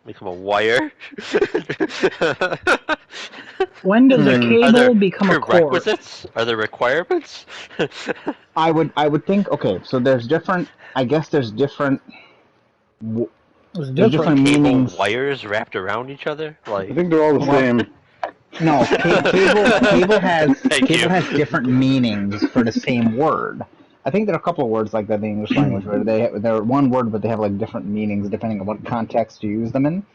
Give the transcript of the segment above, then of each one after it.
Become a wire? When does a cable become a cord? Prerequisites? Are there requirements? I would think. Okay, so there's different. I guess there's different. There's different different meanings. Wires wrapped around each other. Like I think they're all the same. No, cable has different meanings for the same word. I think there are a couple of words like that in the English language where they're one word, but they have like different meanings depending on what context you use them in.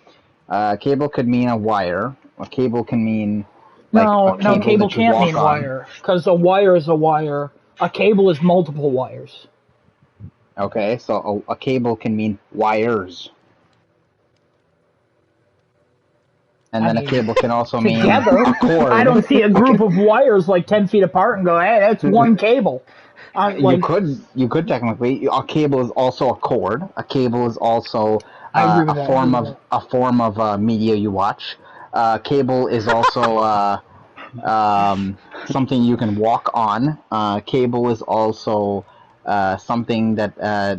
Cable could mean a wire. A cable can mean no, cable can't mean wire because a wire is a wire. A cable is multiple wires. Okay, so a cable can mean wires. And then a cable can also mean a cord. I don't see a group of wires like 10 feet apart and go, hey, that's one cable. You could technically. A cable is also a cord. A cable is also a form of media you watch. Cable is also something you can walk on. Cable is also something that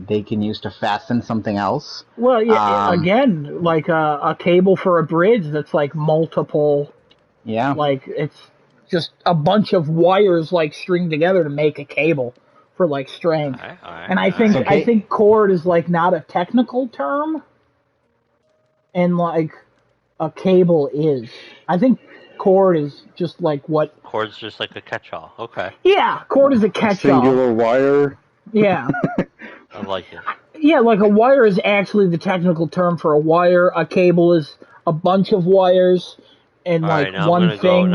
they can use to fasten something else. Well, yeah, again, like a cable for a bridge that's like multiple. Yeah. Like it's just a bunch of wires like stringed together to make a cable for like strength. All right, and I think cord is like not a technical term, and like a cable is. I think cord is just like what. Cord's just like a catch-all. Okay. Yeah, cord is a catch-all. Singular wire. Yeah. I like it. Yeah, like a wire is actually the technical term for a wire. A cable is a bunch of wires and like one thing.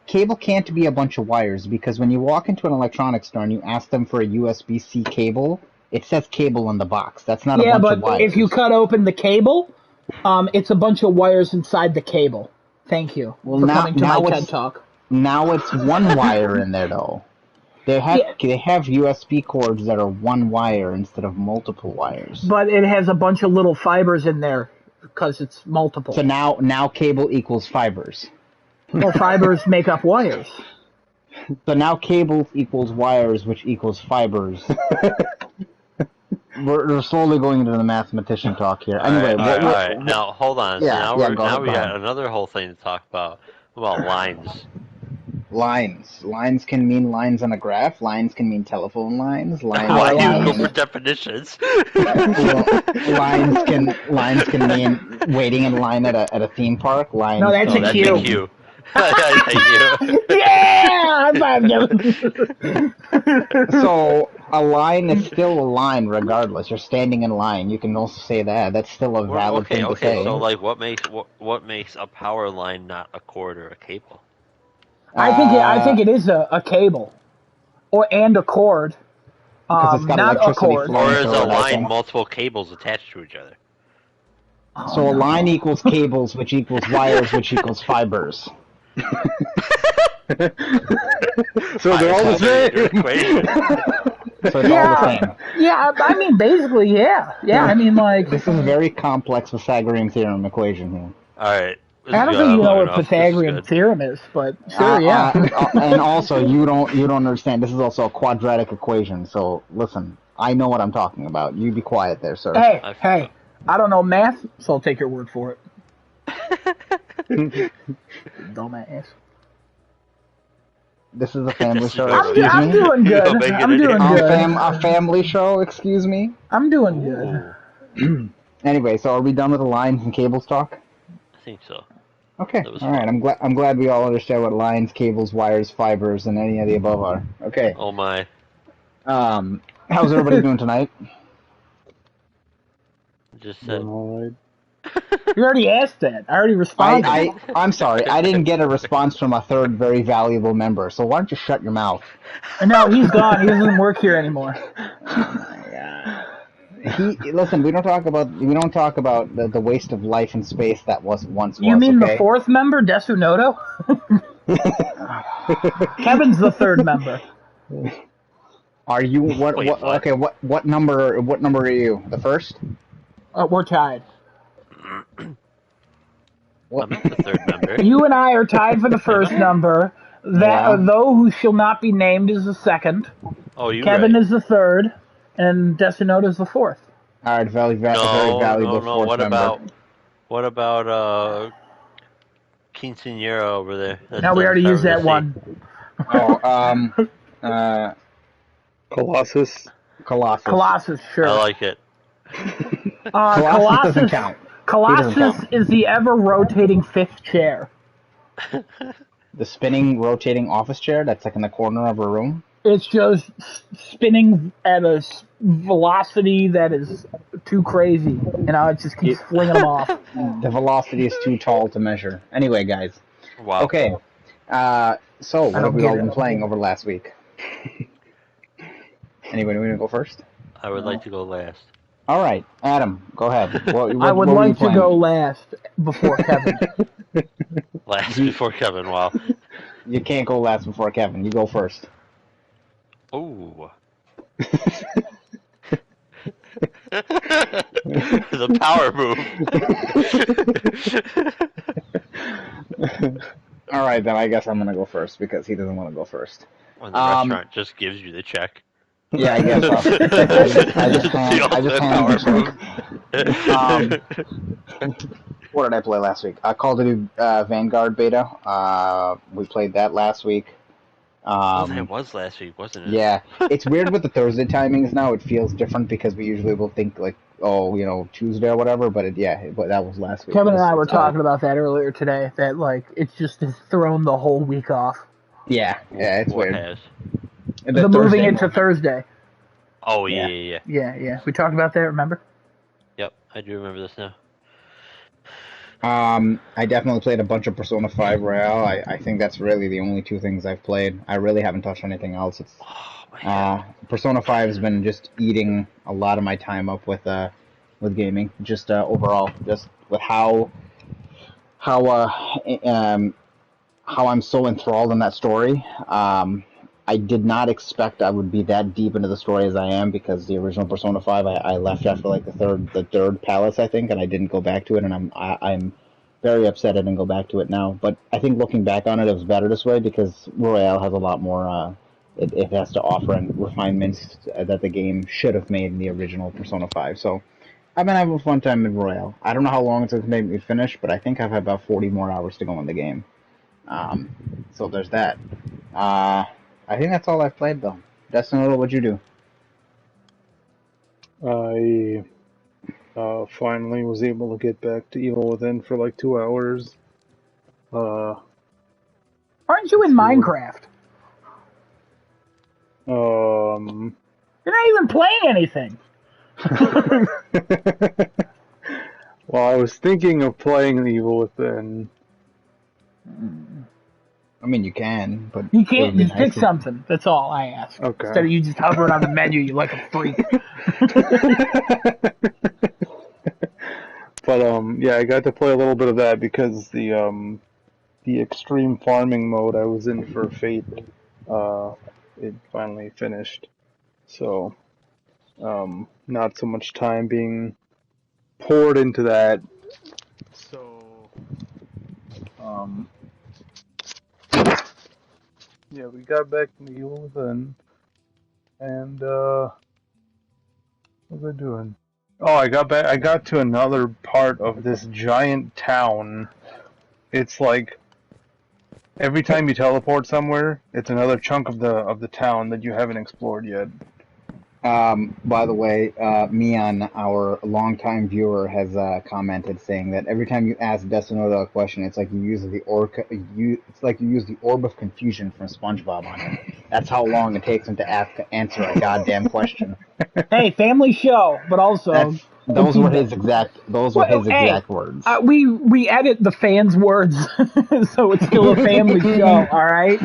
Cable can't be a bunch of wires because when you walk into an electronics store and you ask them for a USB-C cable, it says cable on the box. That's not a bunch of wires. Yeah, but if you cut open the cable, it's a bunch of wires inside the cable. Thank you for coming to my TED Talk. Now it's one wire in there, though. They have USB cords that are one wire instead of multiple wires. But it has a bunch of little fibers in there because it's multiple. So now cable equals fibers. Well, fibers make up wires. So now cable equals wires, which equals fibers. We're slowly going into the mathematician talk here. Anyway, all right. Now hold on. Yeah, so now we got another whole thing to talk about lines. Lines can mean lines on a graph. Lines can mean telephone lines. Why do you go for definitions? Lines can mean waiting in line at a theme park. Lines. No, that's a queue. Yeah! So a line is still a line regardless. You're standing in line. You can also say that. That's still a valid thing to say. So like, what makes a power line not a cord or a cable? I think it is a cable, and a cord. It's got not a cord. Or is a line multiple cables attached to each other? So a line equals cables, which equals wires, which equals fibers. So they're all the same. So it's all the same. Yeah, I mean, basically, yeah. I mean, like... This is a very complex Pythagorean theorem equation here. Alright. I don't think you know what Pythagorean theorem is, but sure, yeah. And also, you don't understand. This is also a quadratic equation, so listen. I know what I'm talking about. You be quiet there, sir. Hey. I don't know math, so I'll take your word for it. Dumbass. This is a family show. I'm doing good. I'm doing good. A family show, excuse me? I'm doing good. Anyway, so are we done with the lines and cables talk? I think so. Okay, all right. I'm glad we all understand what lines, cables, wires, fibers, and any of the above are. Okay. Oh my. How's everybody doing tonight? Just said. You already asked that. I already responded. I'm sorry. I didn't get a response from a third very valuable member. So why don't you shut your mouth? No, he's gone. He doesn't work here anymore. Oh my god. Listen. We don't talk about the waste of life and space that once was. You mean the fourth member, Desunoto? Kevin's the third member. Are you what? Okay. What number? What number are you? The first? We're tied. I'm not the third member. You and I are tied for the first number. Though who shall not be named is the second. Oh, you. Kevin is the third, and Desunoto is the fourth. All right, very valuable fourth member. What about Quinceañera over there? No, we already used that one. Colossus. Colossus, sure. I like it. Colossus doesn't count. Colossus is the ever-rotating fifth chair. The spinning, rotating office chair that's like in the corner of a room? It's just spinning at a velocity that is too crazy. You know, it just keeps flinging them off. The velocity is too tall to measure. Anyway, guys. Wow. Okay. So, what have we all been playing over last week? Anybody want to go first? I would like to go last. All right, Adam, go ahead. I would like to go last before Kevin. Last before Kevin, wow. You can't go last before Kevin. You go first. Ooh. The power move. All right, then I guess I'm going to go first because he doesn't want to go first. When the restaurant just gives you the check. Yeah, I guess so. I just hand the check. What did I play last week? Call of Duty Vanguard beta. We played that last week. That was last week, wasn't it? Yeah. It's weird with the Thursday timings now. It feels different because we usually will think like, Tuesday or whatever, but that was last week. Kevin and I were talking about that earlier today, that like it's just thrown the whole week off. Yeah, it's weird. The moving it to Thursday. Oh, yeah. Yeah. We talked about that, remember? Yep, I do remember this now. I definitely played a bunch of Persona 5 Royale. I think that's really the only two things I've played. I really haven't touched anything else. Persona 5 has been just eating a lot of my time up with gaming. Just overall, just with how I'm so enthralled in that story. I did not expect I would be that deep into the story as I am, because the original Persona 5 I left after like the third palace, I think, and I didn't go back to it, and I'm very upset I didn't go back to it now. But I think looking back on it, it was better this way because Royale has a lot more it has to offer and refinements that the game should have made in the original Persona 5. So I've been having a fun time in Royale. I don't know how long it's going to make me finish, but I think I've had about 40 more hours to go in the game. So there's that. I think that's all I've played, though. Destiny, what'd you do? I finally was able to get back to Evil Within for like 2 hours. Aren't you in Minecraft? You're not even playing anything. Well, I was thinking of playing Evil Within. I mean, you can, but... You can't just pick something. That's all I ask. Okay. Instead of you just hovering on the menu, you like a freak. But, yeah, I got to play a little bit of that because the extreme farming mode I was in for Fate, it finally finished. So, not so much time being poured into that. So, yeah, we got back to Evil Within, and what was I doing? Oh, I got to another part of this giant town. It's like every time you teleport somewhere, it's another chunk of the town that you haven't explored yet. By the way, Mian, our longtime viewer, has commented saying that every time you ask Destinoda a question, it's like you use the orb of confusion from SpongeBob on him. That's how long it takes him to answer a goddamn question. Hey, family show, but also those were his exact words. We edit the fans' words, so it's still a family show. All right.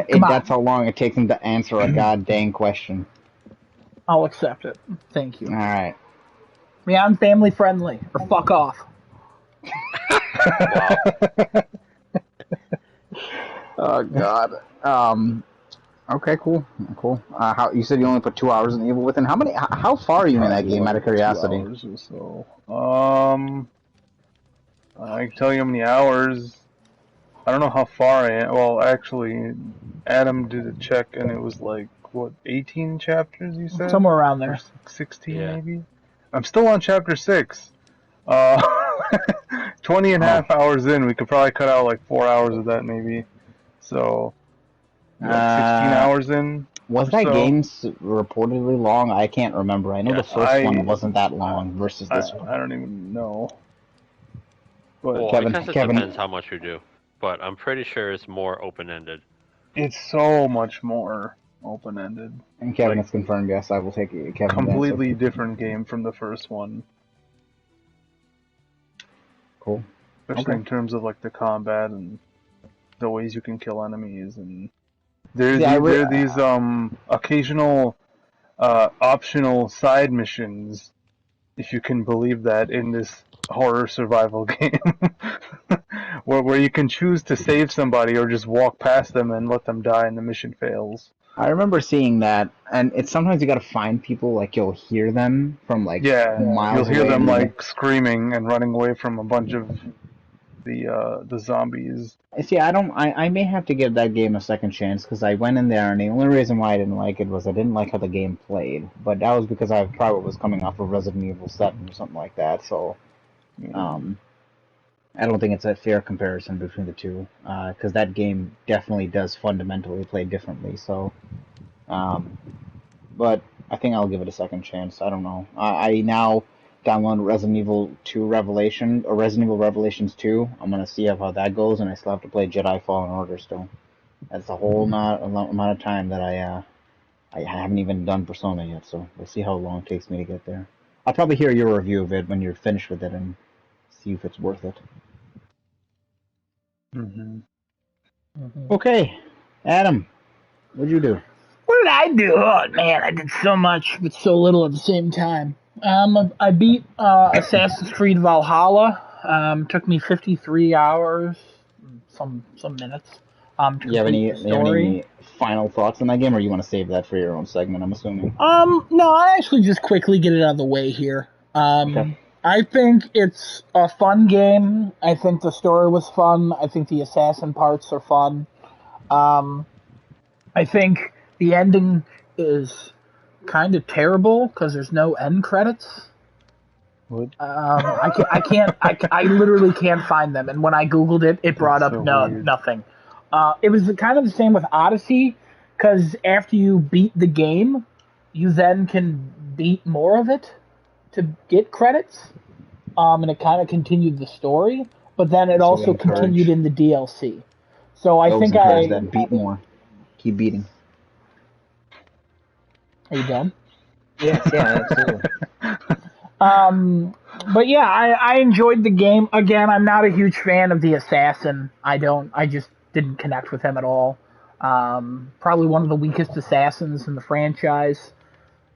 That's how long it takes him to answer a goddamn question. I'll accept it. Thank you. All right. Yeah, I'm family friendly, or fuck off. Wow. Oh God. Okay, cool. How you said you only put 2 hours in Evil Within? How far are you in that game? Out of curiosity. 2 hours or so. I can tell you how many hours. I don't know how far I am. Well, actually, Adam did a check, and it was like what, 18 chapters, you said? Somewhere around there. Or 16, maybe? I'm still on chapter 6. 20 and a half hours in, we could probably cut out like 4 hours of that, maybe. So, like 16 hours in. Was that game reportedly long? I can't remember. I know the first one wasn't that long versus this one. I don't even know. But well, I guess it depends how much you do. But I'm pretty sure it's more open-ended. It's so much more open-ended. And Kevin has confirmed, yes, I will take it. Kevin, completely different game from the first one. Cool. Especially in terms of like the combat and the ways you can kill enemies, and there are these occasional optional side missions, if you can believe that, in this horror survival game, where you can choose to save somebody or just walk past them and let them die and the mission fails. I remember seeing that, and it's sometimes you gotta find people, like you'll hear them from like miles you'll hear them like screaming and running away from a bunch of the zombies. See, I may have to give that game a second chance, because I went in there and the only reason why I didn't like it was I didn't like how the game played, but that was because I probably was coming off of Resident Evil 7 or something like that, so I don't think it's a fair comparison between the two, because that game definitely does fundamentally play differently, so but I think I'll give it a second chance. I don't know. I now download Resident Evil 2 Revelation, or Resident Evil Revelations 2. I'm going to see how that goes, and I still have to play Jedi Fallen Order still. That's a whole amount of time that I haven't even done Persona yet, so we'll see how long it takes me to get there. I'll probably hear your review of it when you're finished with it and see if it's worth it. Okay, Adam, what'd you do? What did I do? Oh, man, I did so much, but so little at the same time. I beat Assassin's Creed Valhalla. Took me 53 hours, some minutes. Do you have any final thoughts on that game, or you want to save that for your own segment, I'm assuming? No, I actually just quickly get it out of the way here. Okay. I think it's a fun game. I think the story was fun. I think the assassin parts are fun. I think the ending is kind of terrible because there's no end credits. What? I literally can't find them. And when I Googled it, it brought up nothing. It was kind of the same with Odyssey, because after you beat the game, you then can beat more of it to get credits. And it kind of continued the story, but then it also continued in the DLC. So I think then beat more. Keep beating. Are you done? Yes, yeah, absolutely. But yeah, I enjoyed the game. Again, I'm not a huge fan of the assassin. I just didn't connect with him at all. Probably one of the weakest assassins in the franchise.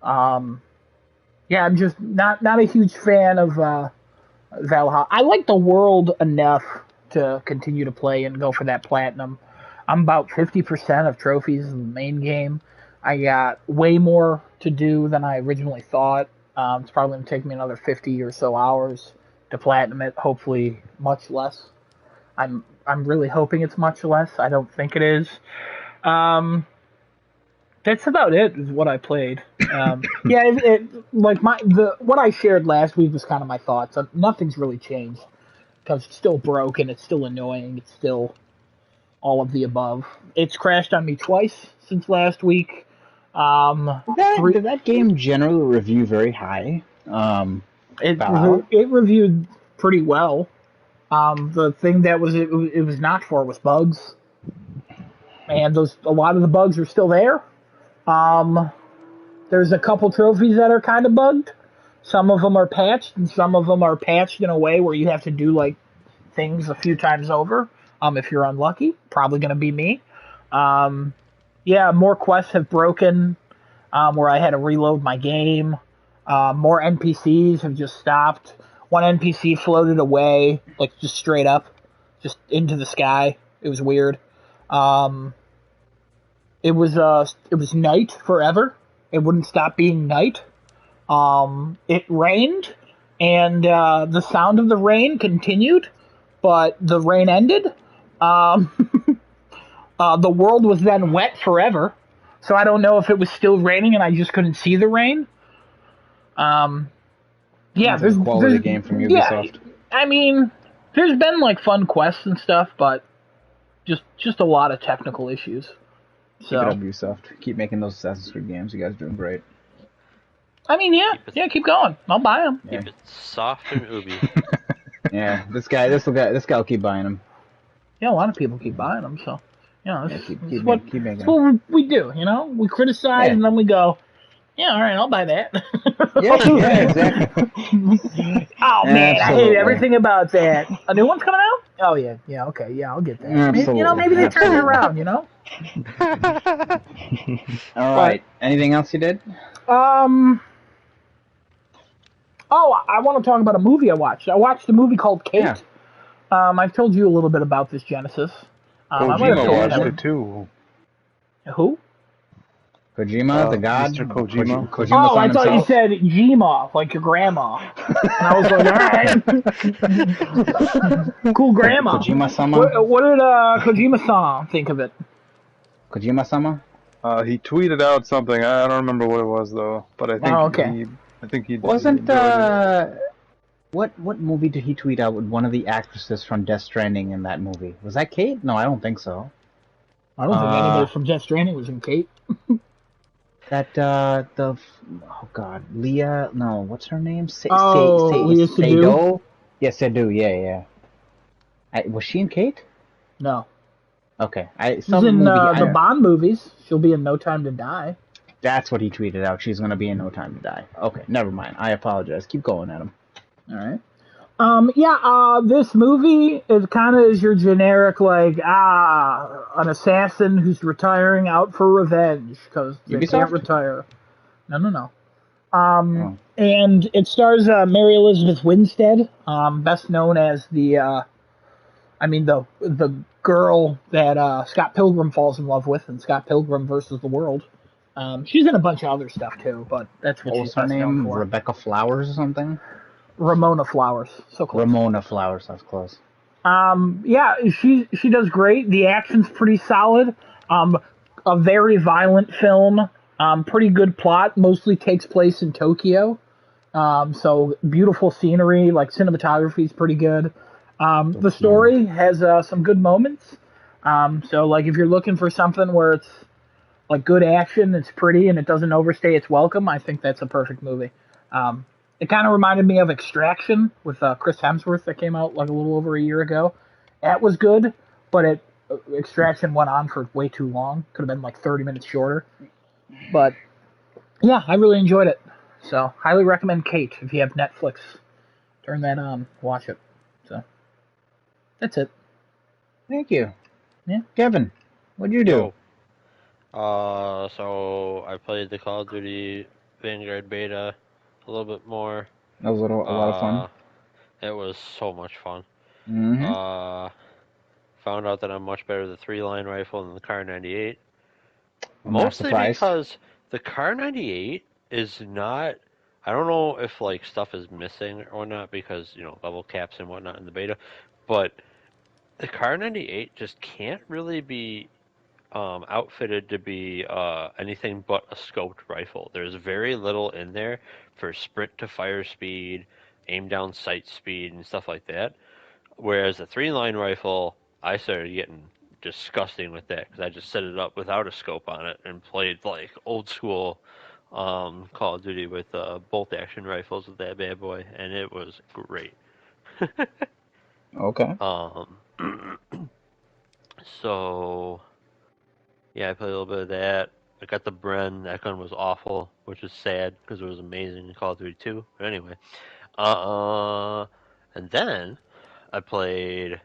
Yeah, I'm just not a huge fan of Valhalla. I like the world enough to continue to play and go for that platinum. I'm about 50% of trophies in the main game. I got way more to do than I originally thought. It's probably going to take me another 50 or so hours to platinum it. Hopefully much less. I'm really hoping it's much less. I don't think it is. That's about it, is what I played. Yeah, what I shared last week was kind of my thoughts. Nothing's really changed, because it's still broken, it's still annoying, it's still all of the above. It's crashed on me twice since last week. Did that game generally review very high? It reviewed pretty well. The thing that it was knocked for was bugs, and a lot of the bugs are still there. There's a couple trophies that are kind of bugged. Some of them are patched, and some of them are patched in a way where you have to do like things a few times over. If you're unlucky, probably going to be me. Yeah, more quests have broken, where I had to reload my game. More NPCs have just stopped. One NPC floated away, like just straight up, just into the sky. It was weird. It was night forever. It wouldn't stop being night. It rained, and the sound of the rain continued, but the rain ended. The world was then wet forever. So I don't know if it was still raining and I just couldn't see the rain. Yeah, there's a quality game from Ubisoft. Yeah, I mean, there's been like fun quests and stuff, but just a lot of technical issues. So. Keep it up, Ubisoft. Keep making those Assassin's Creed games. You guys are doing great. I mean, keep going. I'll buy them. Keep it soft and Ubi. Yeah, this guy will keep buying them. Yeah, a lot of people keep buying them, so keep what we do. We criticize and then we go, yeah, all right, I'll buy that. yeah, exactly. Oh man, I hate everything about that. A new one's coming out? Oh yeah, okay, yeah, I'll get that. Maybe they turn it around. All right. Anything else you did? Oh, I want to talk about a movie I watched. I watched a movie called Kate. Yeah. I've told you a little bit about this, Genesis. Kojima watched it too. Who? Kojima, the god? Mr. Kojima. Kojima I thought you said Jima, like your grandma. And I was like, alright. Cool grandma. Kojima-sama? What did Kojima-san think of it? Kojima-sama? He tweeted out something. I don't remember what it was, though. But I think he wasn't what movie did he tweet out with one of the actresses from Death Stranding in that movie? Was that Kate? No, I don't think so. I don't think anybody from Death Stranding was in Kate. Leah, no, what's her name? Leah Seydoux? Yeah, Seydoux, yeah. Was she in Kate? No. Okay. She's in the Bond movies. She'll be in No Time to Die. That's what he tweeted out. She's going to be in No Time to Die. Okay, never mind. I apologize. Keep going, Adam. All right. This movie is kind of your generic, like, an assassin who's retiring out for revenge because they can't retire. No. And it stars Mary Elizabeth Winstead, best known as the girl that Scott Pilgrim falls in love with in Scott Pilgrim versus the World. She's in a bunch of other stuff too, but that's what she's best known for. Rebecca Flowers or something? Ramona Flowers. So close. Ramona Flowers, that's close. She does great. The action's pretty solid. A very violent film. Pretty good plot. Mostly takes place in Tokyo. So beautiful scenery, like cinematography's pretty good. The story has some good moments. So like if you're looking for something where it's like good action, it's pretty, and it doesn't overstay its welcome, I think that's a perfect movie. It kind of reminded me of Extraction with Chris Hemsworth that came out like a little over a year ago. That was good, but Extraction went on for way too long. Could have been like 30 minutes shorter. But yeah, I really enjoyed it. So highly recommend Kate if you have Netflix. Turn that on, watch it. So that's it. Thank you. Yeah, Kevin, what'd you do? So I played the Call of Duty Vanguard beta a little bit more. That was a lot of fun. It was so much fun. Mm-hmm. Found out that I'm much better at the 3-line rifle than the Kar 98. Mostly because the Kar 98 is not. I don't know if like stuff is missing or not because level caps and whatnot in the beta, but the Kar 98 just can't really be outfitted to be anything but a scoped rifle. There's very little in there for sprint to fire speed, aim down sight speed, and stuff like that. Whereas the 3-line rifle, I started getting disgusting with that because I just set it up without a scope on it and played like old school Call of Duty with bolt action rifles with that bad boy, and it was great. Okay. So yeah, I played a little bit of that. I got the Bren. That gun was awful, which is sad because it was amazing in Call of Duty 2. But anyway, and then I played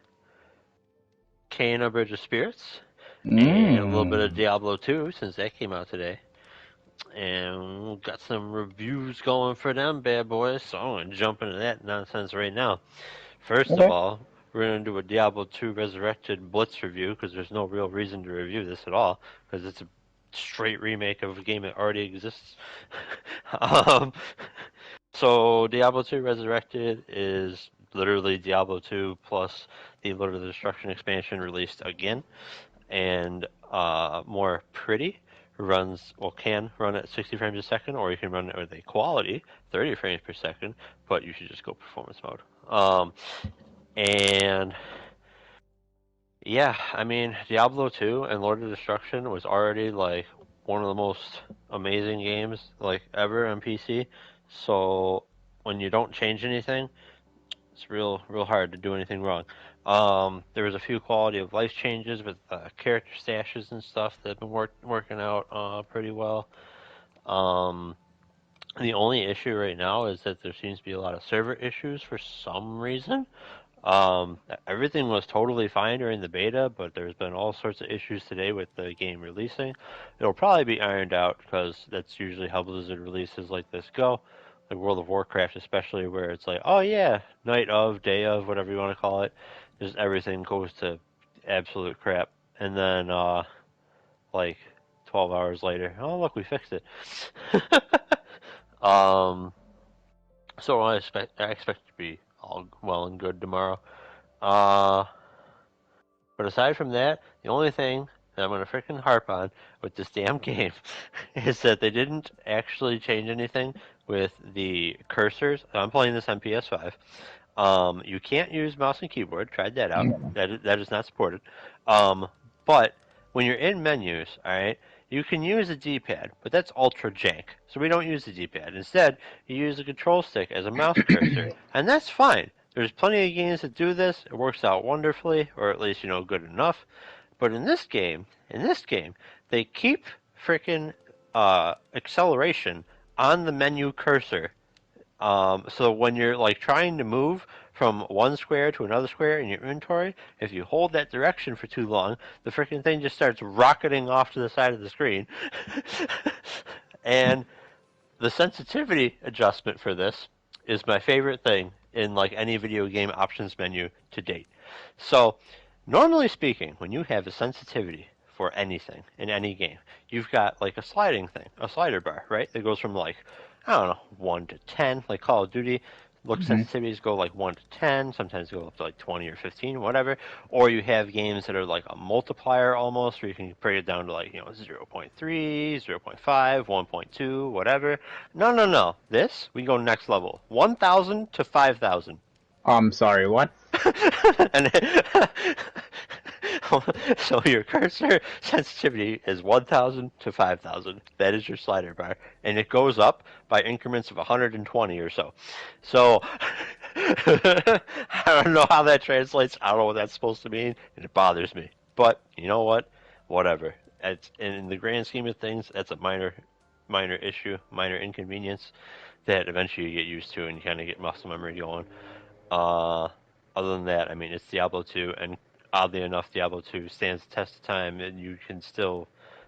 Kena Bridge of Spirits and a little bit of Diablo 2 since that came out today. And got some reviews going for them bad boys, so I'm going to jump into that nonsense right now. First of all, we're going to do a Diablo 2 Resurrected Blitz review because there's no real reason to review this at all because it's a straight remake of a game that already exists. So Diablo 2 Resurrected is literally Diablo 2 plus the Lord of the Destruction expansion released again and more pretty. can run at 60 frames a second, or you can run it with a quality 30 frames per second, but you should just go performance mode. And yeah, I mean, Diablo 2 and Lord of Destruction was already like one of the most amazing games like ever on PC. So when you don't change anything, it's real hard to do anything wrong. There was a few quality of life changes with character stashes and stuff that have been working out pretty well. The only issue right now is that there seems to be a lot of server issues for some reason. Everything was totally fine during the beta, but there's been all sorts of issues today with the game releasing. It'll probably be ironed out because that's usually how Blizzard releases like this go. Like World of Warcraft, especially, where it's like, oh yeah, night of, day of, whatever you want to call it, just everything goes to absolute crap, and then like 12 hours later, oh look, we fixed it. So I expect it to be all well and good tomorrow. But aside from that, the only thing that I'm going to freaking harp on with this damn game is that they didn't actually change anything with the cursors. I'm playing this on PS5. You can't use mouse and keyboard. Tried that out. That is not supported. But when you're in menus, all right, you can use a D-pad, but that's ultra jank. So we don't use the D-pad. Instead, you use the control stick as a mouse cursor, and that's fine. There's plenty of games that do this. It works out wonderfully, or at least good enough. But in this game, they keep freaking acceleration on the menu cursor. So when you're like trying to move from one square to another square in your inventory, if you hold that direction for too long, the freaking thing just starts rocketing off to the side of the screen. And the sensitivity adjustment for this is my favorite thing in like any video game options menu to date. So, normally speaking, when you have a sensitivity for anything in any game, you've got like a slider bar, right? That goes from like, I don't know, 1 to 10, like Call of Duty. Look, sensitivities go like 1 to 10, sometimes go up to like 20 or 15, whatever. Or you have games that are like a multiplier almost, where you can break it down to like, 0.3, 0.5, 1.2, whatever. No. This, we go next level. 1,000 to 5,000. I'm sorry, what? And so your cursor sensitivity is 1,000 to 5,000. That is your slider bar, and it goes up by increments of 120 or so. So I don't know how that translates. I don't know what that's supposed to mean, and it bothers me. But you know what? Whatever. In the grand scheme of things, that's a minor issue, minor inconvenience that eventually you get used to, and you kind of get muscle memory going. Other than that, I mean, it's Diablo 2, and oddly enough, Diablo 2 stands the test of time, and you can still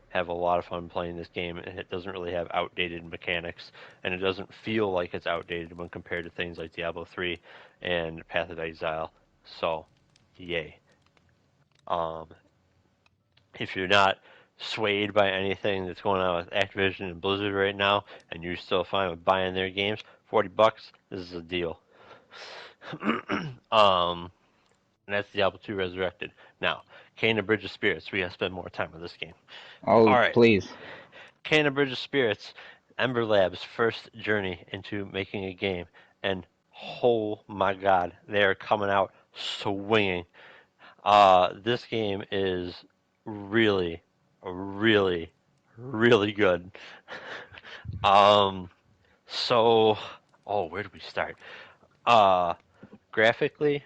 have a lot of fun playing this game, and it doesn't really have outdated mechanics, and it doesn't feel like it's outdated when compared to things like Diablo 3 and Path of Exile. So, yay. If you're not swayed by anything that's going on with Activision and Blizzard right now, and you're still fine with buying their games, $40, this is a deal. And that's Diablo 2 Resurrected. Now, Kane and Bridge of Spirits. We gotta spend more time with this game. Oh, all right. Please. Kane and Bridge of Spirits, Ember Lab's first journey into making a game, and oh my god, they are coming out swinging. This game is really, really, really good. So, where do we start? Graphically,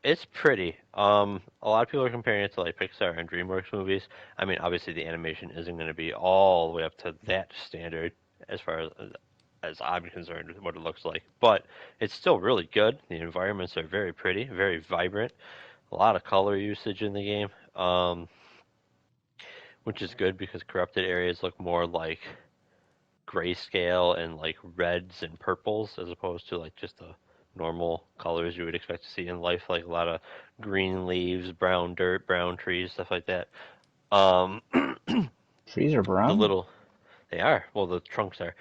it's pretty. A lot of people are comparing it to like Pixar and DreamWorks movies. I mean, obviously the animation isn't going to be all the way up to that standard as far as I'm concerned with what it looks like, but it's still really good. The environments are very pretty, very vibrant. A lot of color usage in the game, which is good because corrupted areas look more like grayscale and like reds and purples as opposed to like just the normal colors you would expect to see in life, like a lot of green leaves, brown dirt, brown trees, stuff like that. Trees are brown? They are. Well, the trunks are.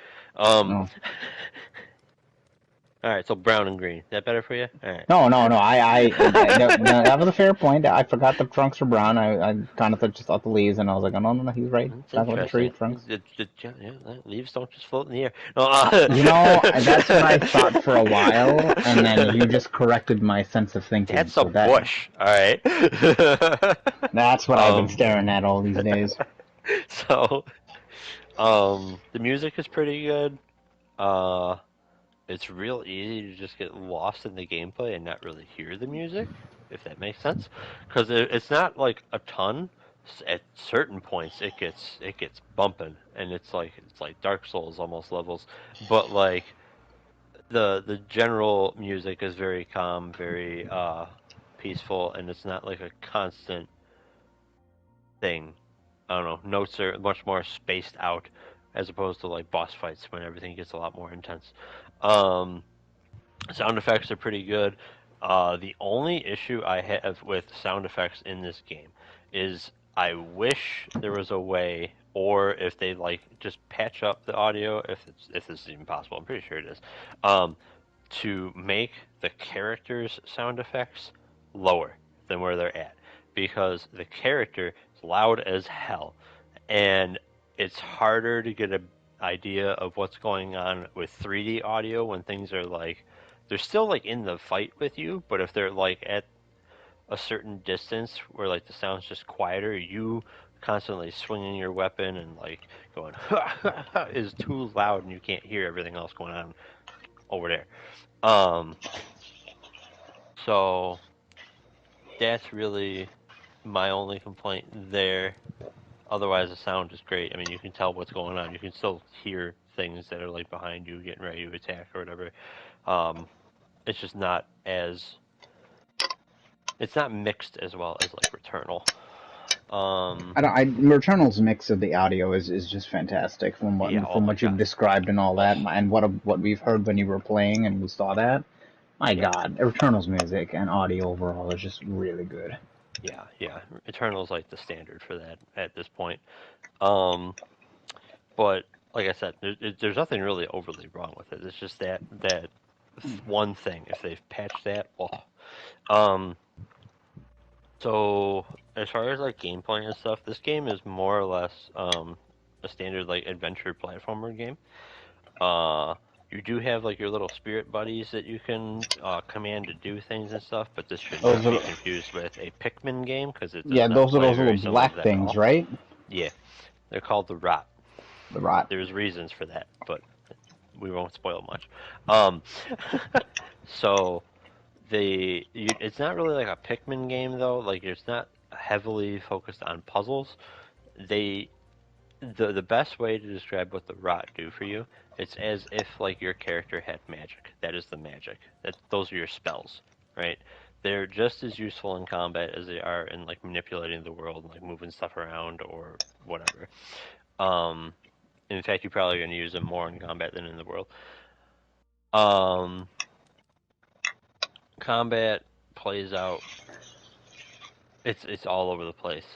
All right, so brown and green. Is that better for you? All right. No. That was a fair point. I forgot the trunks were brown. I kind of just thought the leaves, and I was like, oh, no, he's right. It's Talk about the tree interesting. trunks. Leaves don't just float in the air. That's what I thought for a while, and then you just corrected my sense of thinking. That's a bush. All right. That's what I've been staring at all these days. So, the music is pretty good. It's real easy to just get lost in the gameplay and not really hear the music, if that makes sense. Because it's not like a ton. At certain points, it gets bumping, and it's like Dark Souls almost levels. But like the general music is very calm, very peaceful, and it's not like a constant thing. I don't know. Notes are much more spaced out as opposed to like boss fights when everything gets a lot more intense. Sound effects are pretty good. The only issue I have with sound effects in this game is I wish there was a way, or if they like just patch up the audio, if this is even possible. I'm pretty sure it is. To make the characters' sound effects lower than where they're at, because the character is loud as hell, and it's harder to get an idea of what's going on with 3D audio when things are like they're still like in the fight with you, but if they're like at a certain distance where like the sound's just quieter, you constantly swinging your weapon and like going is too loud and you can't hear everything else going on over there. So that's really my only complaint there. Otherwise, the sound is great. I mean, you can tell what's going on. You can still hear things that are like behind you getting ready to attack or whatever. It's just not as it's not mixed as well as like Returnal. Returnal's mix of the audio is just fantastic from what you've described and all that, and what we've heard when you were playing and we saw that. My God, Returnal's music and audio overall is just really good. Yeah. Returnal's like the standard for that at this point. But like I said, there's nothing really overly wrong with it. It's just that one thing. If they've patched that, So as far as like gameplay and stuff, this game is more or less a standard like adventure platformer game. You do have like your little spirit buddies that you can command to do things and stuff, but this should not be confused with a Pikmin game because it does those are those little black things, right? Yeah, they're called the Rot. The Rot. There's reasons for that, but we won't spoil much. So it's not really like a Pikmin game though. Like it's not heavily focused on puzzles. The best way to describe what the Rot do for you, it's as if like your character had magic. That is the magic. Those are your spells, right? They're just as useful in combat as they are in like manipulating the world and like moving stuff around or whatever. In fact, you're probably going to use them more in combat than in the world. Combat plays out. It's all over the place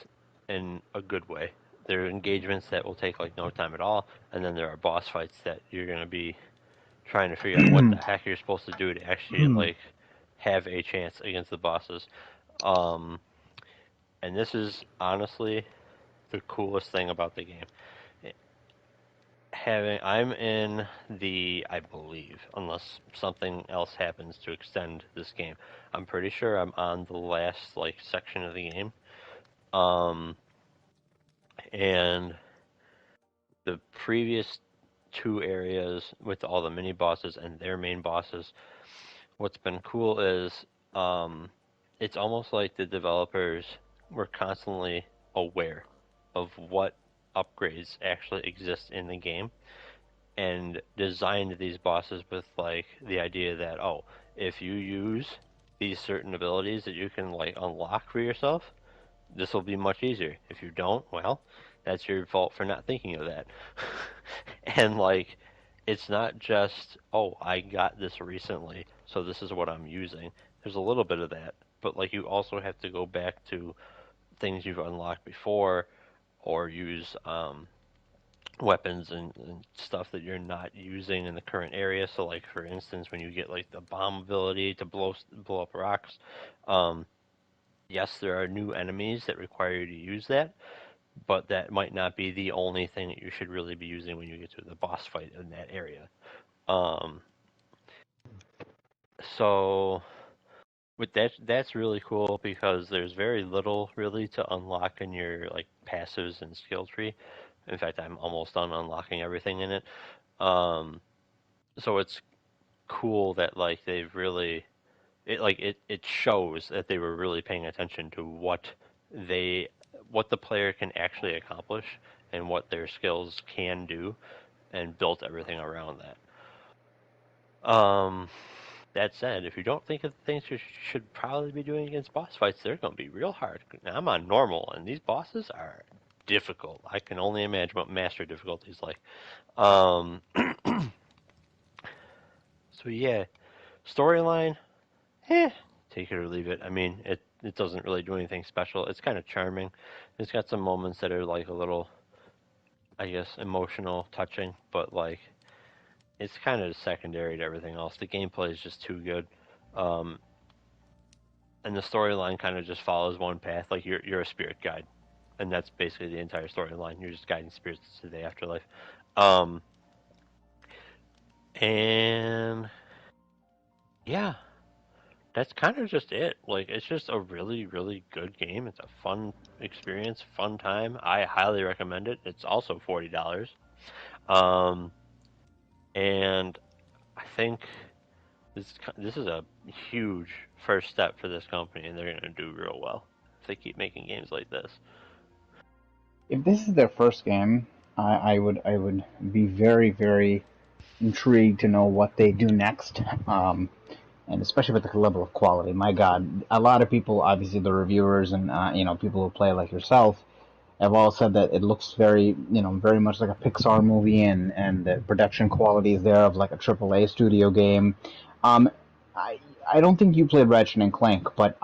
in a good way. There are engagements that will take like no time at all, and then there are boss fights that you're going to be trying to figure out what the heck you're supposed to do to actually like have a chance against the bosses. And this is honestly the coolest thing about the game. I'm in I believe, unless something else happens to extend this game, I'm pretty sure I'm on the last like section of the game. And the previous two areas with all the mini bosses and their main bosses, what's been cool is it's almost like the developers were constantly aware of what upgrades actually exist in the game and designed these bosses with like the idea that if you use these certain abilities that you can like unlock for yourself, this will be much easier. If you don't, well, that's your fault for not thinking of that. And like it's not just I got this recently, so this is what I'm using. There's a little bit of that, but like you also have to go back to things you've unlocked before or use weapons and stuff that you're not using in the current area. So, like for instance, when you get like the bomb ability to blow up rocks, yes, there are new enemies that require you to use that, but that might not be the only thing that you should really be using when you get to the boss fight in that area. So with that's really cool because there's very little really to unlock in your like passives and skill tree. In fact, I'm almost done unlocking everything in it. So it's cool that like they've really it shows that they were really paying attention to what the player can actually accomplish and what their skills can do and built everything around that. That said, if you don't think of the things you should probably be doing against boss fights, they're going to be real hard. Now, I'm on normal, and these bosses are difficult. I can only imagine what master difficulty is like. So yeah, storyline, take it or leave it. I mean, it doesn't really do anything special. It's kind of charming. It's got some moments that are like a little, I guess, emotional, touching, but like it's kind of secondary to everything else. The gameplay is just too good. And the storyline kind of just follows one path. Like you're a spirit guide, and that's basically the entire storyline. You're just guiding spirits to the afterlife. And yeah, that's kind of just it. Like it's just a really really good game. It's a fun experience, fun time. I highly recommend it. It's also $40. And I think this is a huge first step for this company, and they're going to do real well if they keep making games like this. If this is their first game, I would be very very intrigued to know what they do next. And especially with the level of quality. My God, a lot of people, obviously the reviewers and people who play like yourself, have all said that it looks very very much like a Pixar movie, and the production quality is there of like a AAA studio game. I don't think you played Ratchet and Clank, but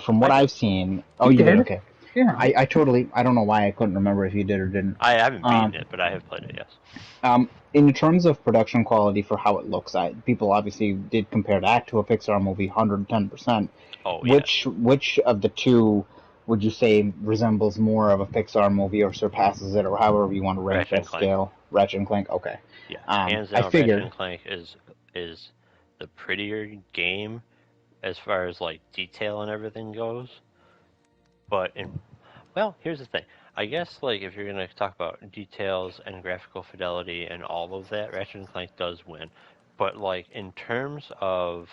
from what I've seen, you did. Okay. Yeah. I totally. I don't know why I couldn't remember if you did or didn't. I haven't beaten it, but I have played it. Yes. In terms of production quality for how it looks, people obviously did compare that to a Pixar movie, 110%. Oh yeah. Which of the two would you say resembles more of a Pixar movie or surpasses it, or however you want to rank that scale? Ratchet and Clank. Okay. Yeah. Hands down, Ratchet and Clank is the prettier game as far as like detail and everything goes. But here's the thing. I guess like if you're gonna talk about details and graphical fidelity and all of that, Ratchet and Clank does win. But like in terms of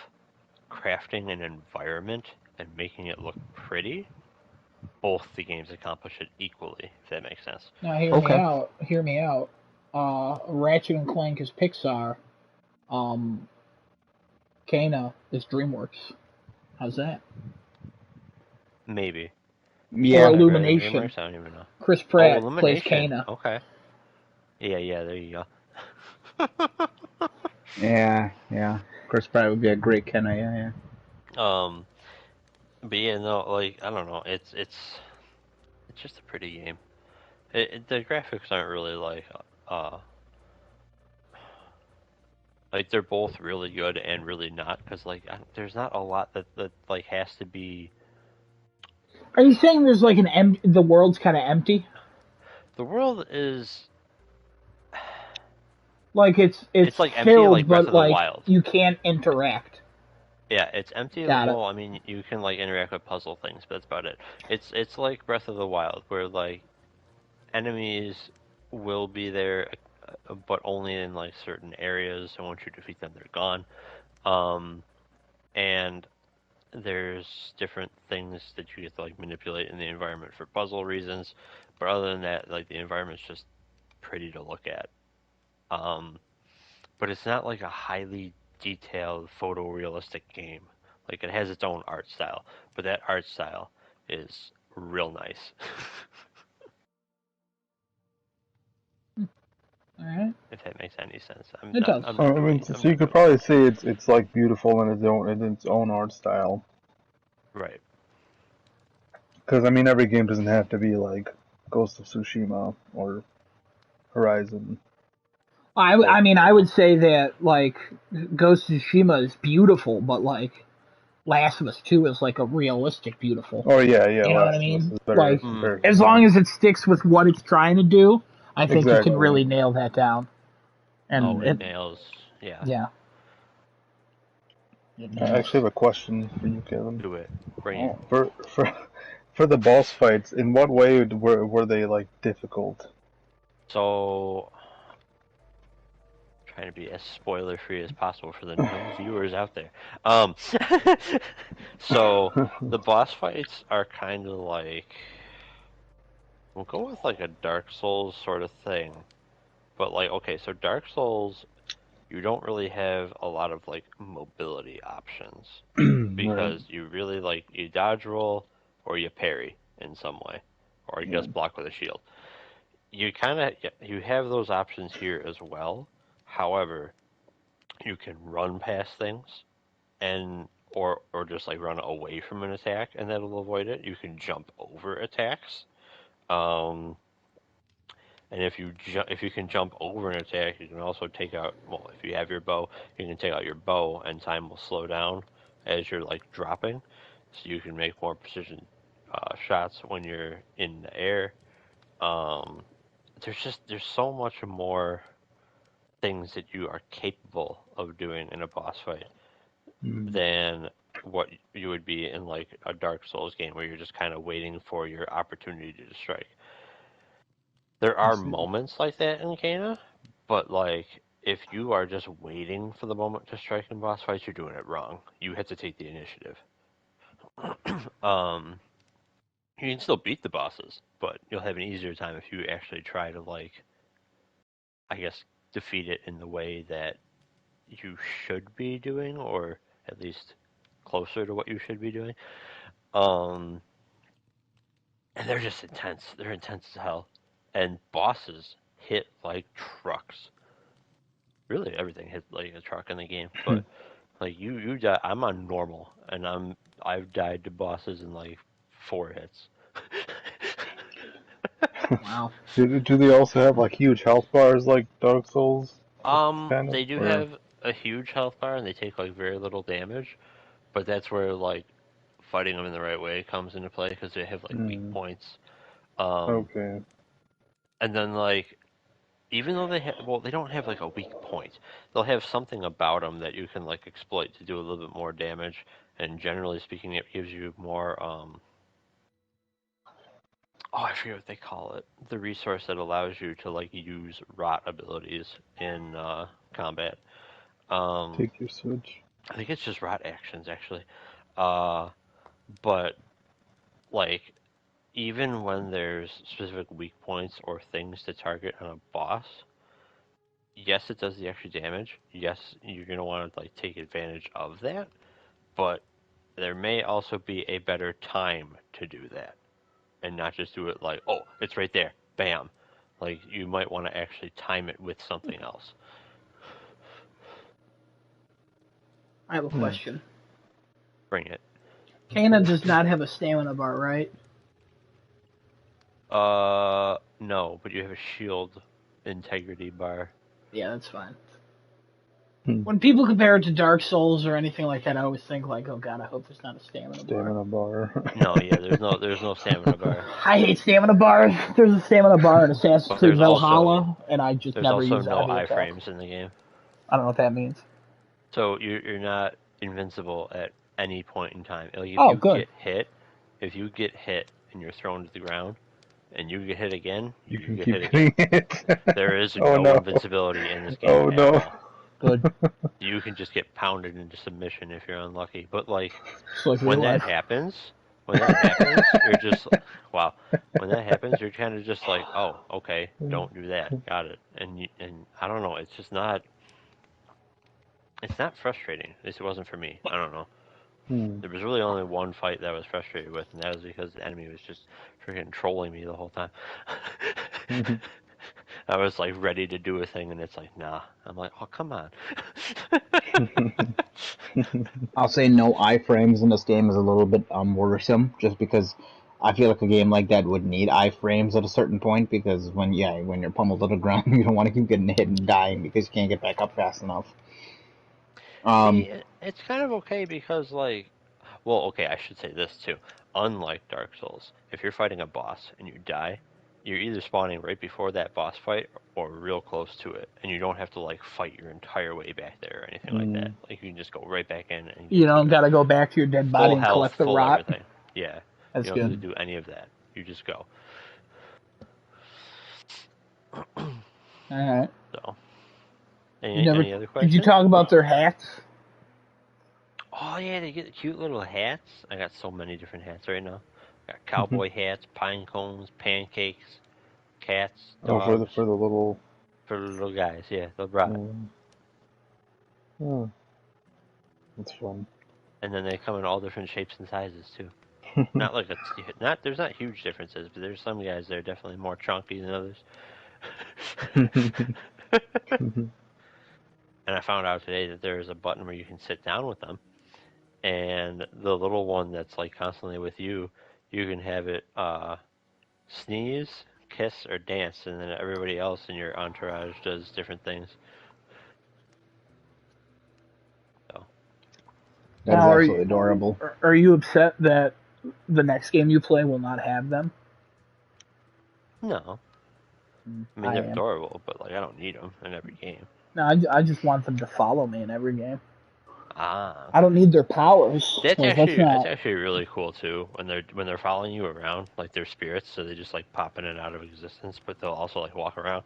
crafting an environment and making it look pretty, both the games accomplish it equally, if that makes sense. Now hear me out. Ratchet and Clank is Pixar. Kena is DreamWorks. How's that? Maybe. Yeah. Or Illumination. I don't even know. Chris Pratt plays Kena. Okay. Yeah, there you go. yeah. Chris Pratt would be a great Kena, yeah. But yeah, no, like I don't know, it's just a pretty game. The graphics aren't really like they're both really good and really not, because like there's not a lot that like has to be. Are you saying there's like the world's kind of empty? The world is like it's like filled, empty, like Breath but of the like Wild. You can't interact. Yeah, it's empty. Well, I mean, you can like interact with puzzle things, but that's about it. It's like Breath of the Wild, where like enemies will be there, but only in like certain areas. And once you defeat them, they're gone. And there's different things that you get to like manipulate in the environment for puzzle reasons. But other than that, like the environment's just pretty to look at. But it's not like a highly detailed photorealistic game. Like it has its own art style, but that art style is real nice. All right. If that makes any sense. It does. I mean, so you could probably say it's like beautiful in its own art style. Right. Because I mean, every game doesn't have to be like Ghost of Tsushima or Horizon. I mean, I would say that, like, Ghost of Tsushima is beautiful, but, like, Last of Us 2 is, like, a realistic beautiful. Oh, yeah. You know what I mean? Better, like, as long as it sticks with what it's trying to do, I think you can really nail that down. And it nails, yeah. Yeah. I actually have a question for you, Kevin. Do it. Bring it. For the boss fights, in what way were they, like, difficult? So, trying to be as spoiler free as possible for the no viewers out there. So the boss fights are kind of like, we'll go with like a Dark Souls sort of thing, but like, okay, so Dark Souls, you don't really have a lot of like mobility options because you really like you dodge roll or you parry in some way, or you just block with a shield. You have those options here as well. However, you can run past things and or just like run away from an attack and that'll avoid it. You can jump over attacks. And if you can jump over an attack, you can also take out, well, if you have your bow, you can take out your bow and time will slow down as you're like dropping. So you can make more precision shots when you're in the air. There's so much more things that you are capable of doing in a boss fight than what you would be in like a Dark Souls game where you're just kind of waiting for your opportunity to strike. There are moments like that in Kana, but like if you are just waiting for the moment to strike in boss fights, you're doing it wrong. You have to take the initiative. You can still beat the bosses, but you'll have an easier time if you actually try to like, I guess, defeat it in the way that you should be doing, or at least closer to what you should be doing. And they're just intense. They're intense as hell. And bosses hit like trucks. Really, everything hit like a truck in the game. But like you die. I'm on normal, and I've died to bosses in like 4 hits. Wow. Do they also have like huge health bars like Dark Souls? They do have a huge health bar, and they take like very little damage. But that's where like fighting them in the right way comes into play because they have like weak points. Okay. And then like even though they don't have like a weak point. They'll have something about them that you can like exploit to do a little bit more damage. And generally speaking, it gives you more. I forget what they call it. The resource that allows you to like use rot abilities in combat. Take your switch. I think it's just rot actions actually. But like even when there's specific weak points or things to target on a boss, yes, it does the extra damage. Yes, you're gonna want to like take advantage of that, but there may also be a better time to do that, and not just do it like, oh, it's right there, bam. Like you might want to actually time it with something else. I have a question. Bring it. Kana does not have a stamina bar, right? No, but you have a shield integrity bar. Yeah, that's fine. When people compare it to Dark Souls or anything like that, I always think like, oh god, I hope there's not a stamina bar. No, yeah, there's no stamina bar. I hate stamina bars. There's a stamina bar in Assassin's Creed Valhalla, and I just never use it. There's also no iframes in the game. I don't know what that means. So you're not invincible at any point in time. Like if you get hit and you're thrown to the ground, and you get hit again, you can get keep hit again. There is no invincibility in this game. Oh no. Good. You can just get pounded into submission if you're unlucky. But like when that happens, you're just wow. When that happens, you're kind of just like, oh, okay, don't do that. Got it. And I don't know. It's just not. It's not frustrating. At least it wasn't for me. I don't know. There was really only one fight that I was frustrated with, and that was because the enemy was just freaking trolling me the whole time. I was like ready to do a thing, and it's like, nah. I'm like, oh, come on. I'll say no iframes in this game is a little bit worrisome, just because I feel like a game like that would need iframes at a certain point because when you're pummeled to the ground, you don't want to keep getting hit and dying because you can't get back up fast enough. See, it's kind of okay because, like, well, okay, I should say this too. Unlike Dark Souls, if you're fighting a boss and you die, you're either spawning right before that boss fight or real close to it, and you don't have to like fight your entire way back there or anything like that. Like you can just go right back in, and you don't got to go back to your dead body and collect the rot. Everything. Yeah, that's you don't have to do any of that. You just go. All right. So, any other questions? Did you talk about their hats? Oh yeah, they get cute little hats. I got so many different hats right now. Got cowboy hats, pine cones, pancakes, cats, dogs. Oh, for the little guys, yeah, they'll brought. Oh, that's fun. And then they come in all different shapes and sizes too. There's not huge differences, but there's some guys that are definitely more chunky than others. And I found out today that there's a button where you can sit down with them, and the little one that's like constantly with you, you can have it sneeze, kiss, or dance, and then everybody else in your entourage does different things. So that is absolutely adorable. Are you upset that the next game you play will not have them? No. I mean, they're adorable, but like I don't need them in every game. No, I just want them to follow me in every game. Ah. I don't need their powers. That's actually really cool too. When they're following you around, like they're spirits, so they just like pop in and out of existence. But they'll also like walk around.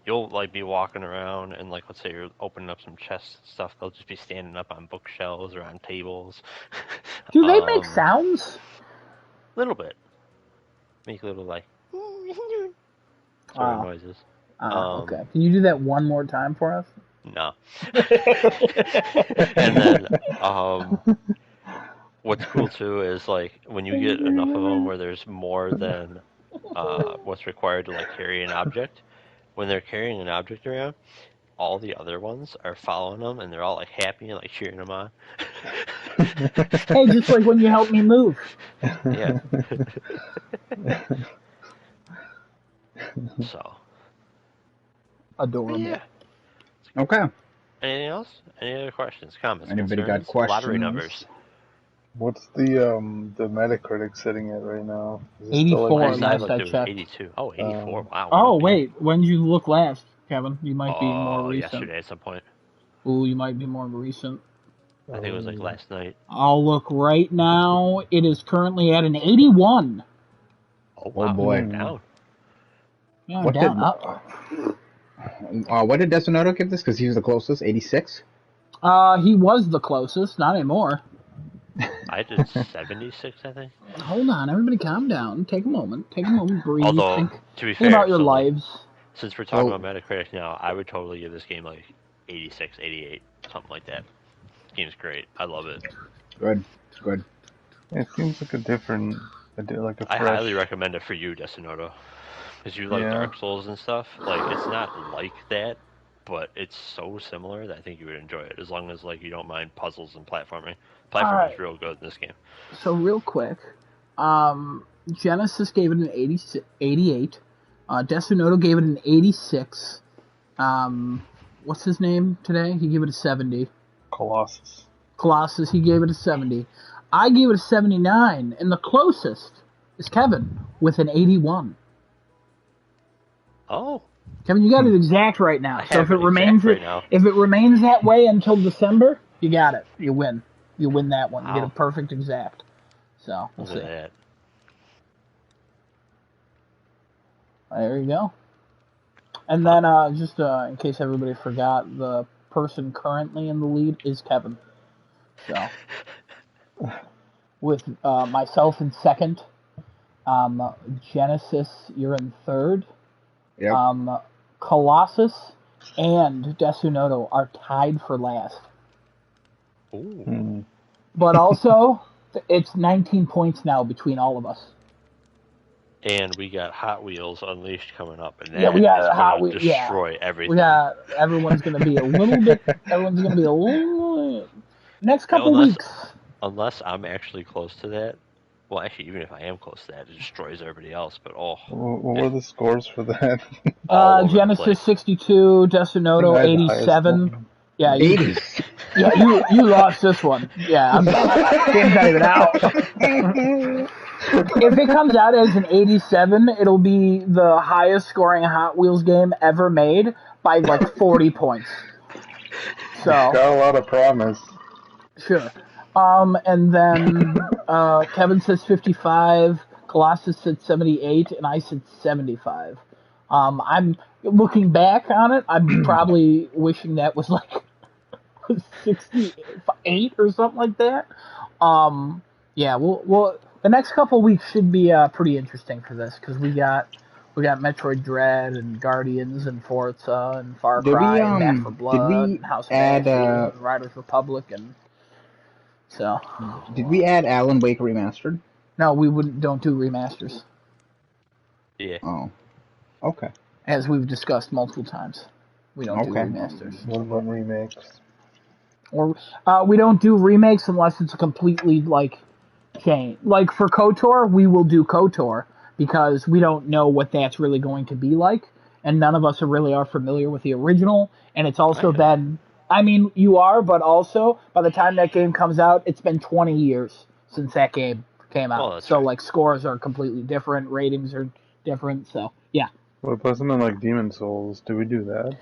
You'll like be walking around, and like let's say you're opening up some chests and stuff. They'll just be standing up on bookshelves or on tables. Do they make sounds? Little bit. Make little like sort of noises. Okay. Can you do that one more time for us? No. And then, what's cool too is like when you get enough of them where there's more than what's required to like carry an object. When they're carrying an object around, all the other ones are following them, and they're all like happy and like cheering them on. Hey, just like when you help me move. Yeah. So. Adorable. Yeah. Okay. Anything else? Any other questions, comments? Anybody concerns? got questions? Lottery numbers. What's the Metacritic sitting at right now? 84 last I checked. 82. Oh, 84. Wow. Oh, wait. When did you look last, Kevin? You might be more recent. Yesterday at some point. Ooh, you might be more recent. I think it was like last night. I'll look right now. It is currently at an 81. Oh, wow. Oh boy. Down. Yeah, down. Up. What did Desonoto give this? Because he was the closest, 86? He was the closest, not anymore. I did 76, I think. Hold on, everybody calm down. Take a moment, breathe. Although, to be fair, think about your lives. Since we're talking about Metacritic now, I would totally give this game like 86, 88, something like that. This game's great. I love it. Good. It's good. It seems like a different, like a fresh... I highly recommend it for you, Desonoto. Because you like Dark Souls and stuff. Like, it's not like that, but it's so similar that I think you would enjoy it, as long as like you don't mind puzzles and platforming. Platforming is real good in this game. So real quick, Genesis gave it an 88. Desonoto gave it an 86. What's his name today? He gave it a 70. Colossus, he gave it a 70. I gave it a 79, and the closest is Kevin with an 81. Oh, Kevin, you got it exact right now. So if it remains that way until December, you got it. You win. You win that one. You get a perfect exact. So we'll see. There you go. And then just in case everybody forgot, the person currently in the lead is Kevin. So with myself in second, Genesis, you're in third. Yep. Colossus and Desonoto are tied for last. Ooh. But also, it's 19 points now between all of us. And we got Hot Wheels Unleashed coming up, and we got Hot Wheels destroy everything. We got everyone's going to be a little bit. Everyone's going to be a little. Next couple weeks. Unless I'm actually close to that, Well, actually, even if I am close to that, it destroys everybody else. But what were the scores for that? Genesis 62, Devito 87. Yeah, 80. Yeah, you lost this one. Yeah, game's not even out. If it comes out as an 87, it'll be the highest scoring Hot Wheels game ever made by like 40 points. So got a lot of promise. Sure. And then Kevin says 55, Colossus said 78, and I said 75. I'm looking back on it. I'm probably wishing that was like 68 or something like that. Yeah, we'll the next couple weeks should be pretty interesting for this because we got Metroid Dread and Guardians and Forza and Far Cry and Back 4 Blood and House of Ashes and Riders Republic and so. Did we add Alan Wake Remastered? No, we don't do remasters. Yeah. Oh. Okay. As we've discussed multiple times, we don't do remasters. What about remakes? Or we don't do remakes unless it's a completely change. Like for KOTOR, we will do KOTOR because we don't know what that's really going to be like, and none of us really are familiar with the original. And it's also been, I mean, you are, but also by the time that game comes out, it's been 20 years since that game came out. Well, so scores are completely different, ratings are different. So yeah. What about something like Demon Souls? Did we do that?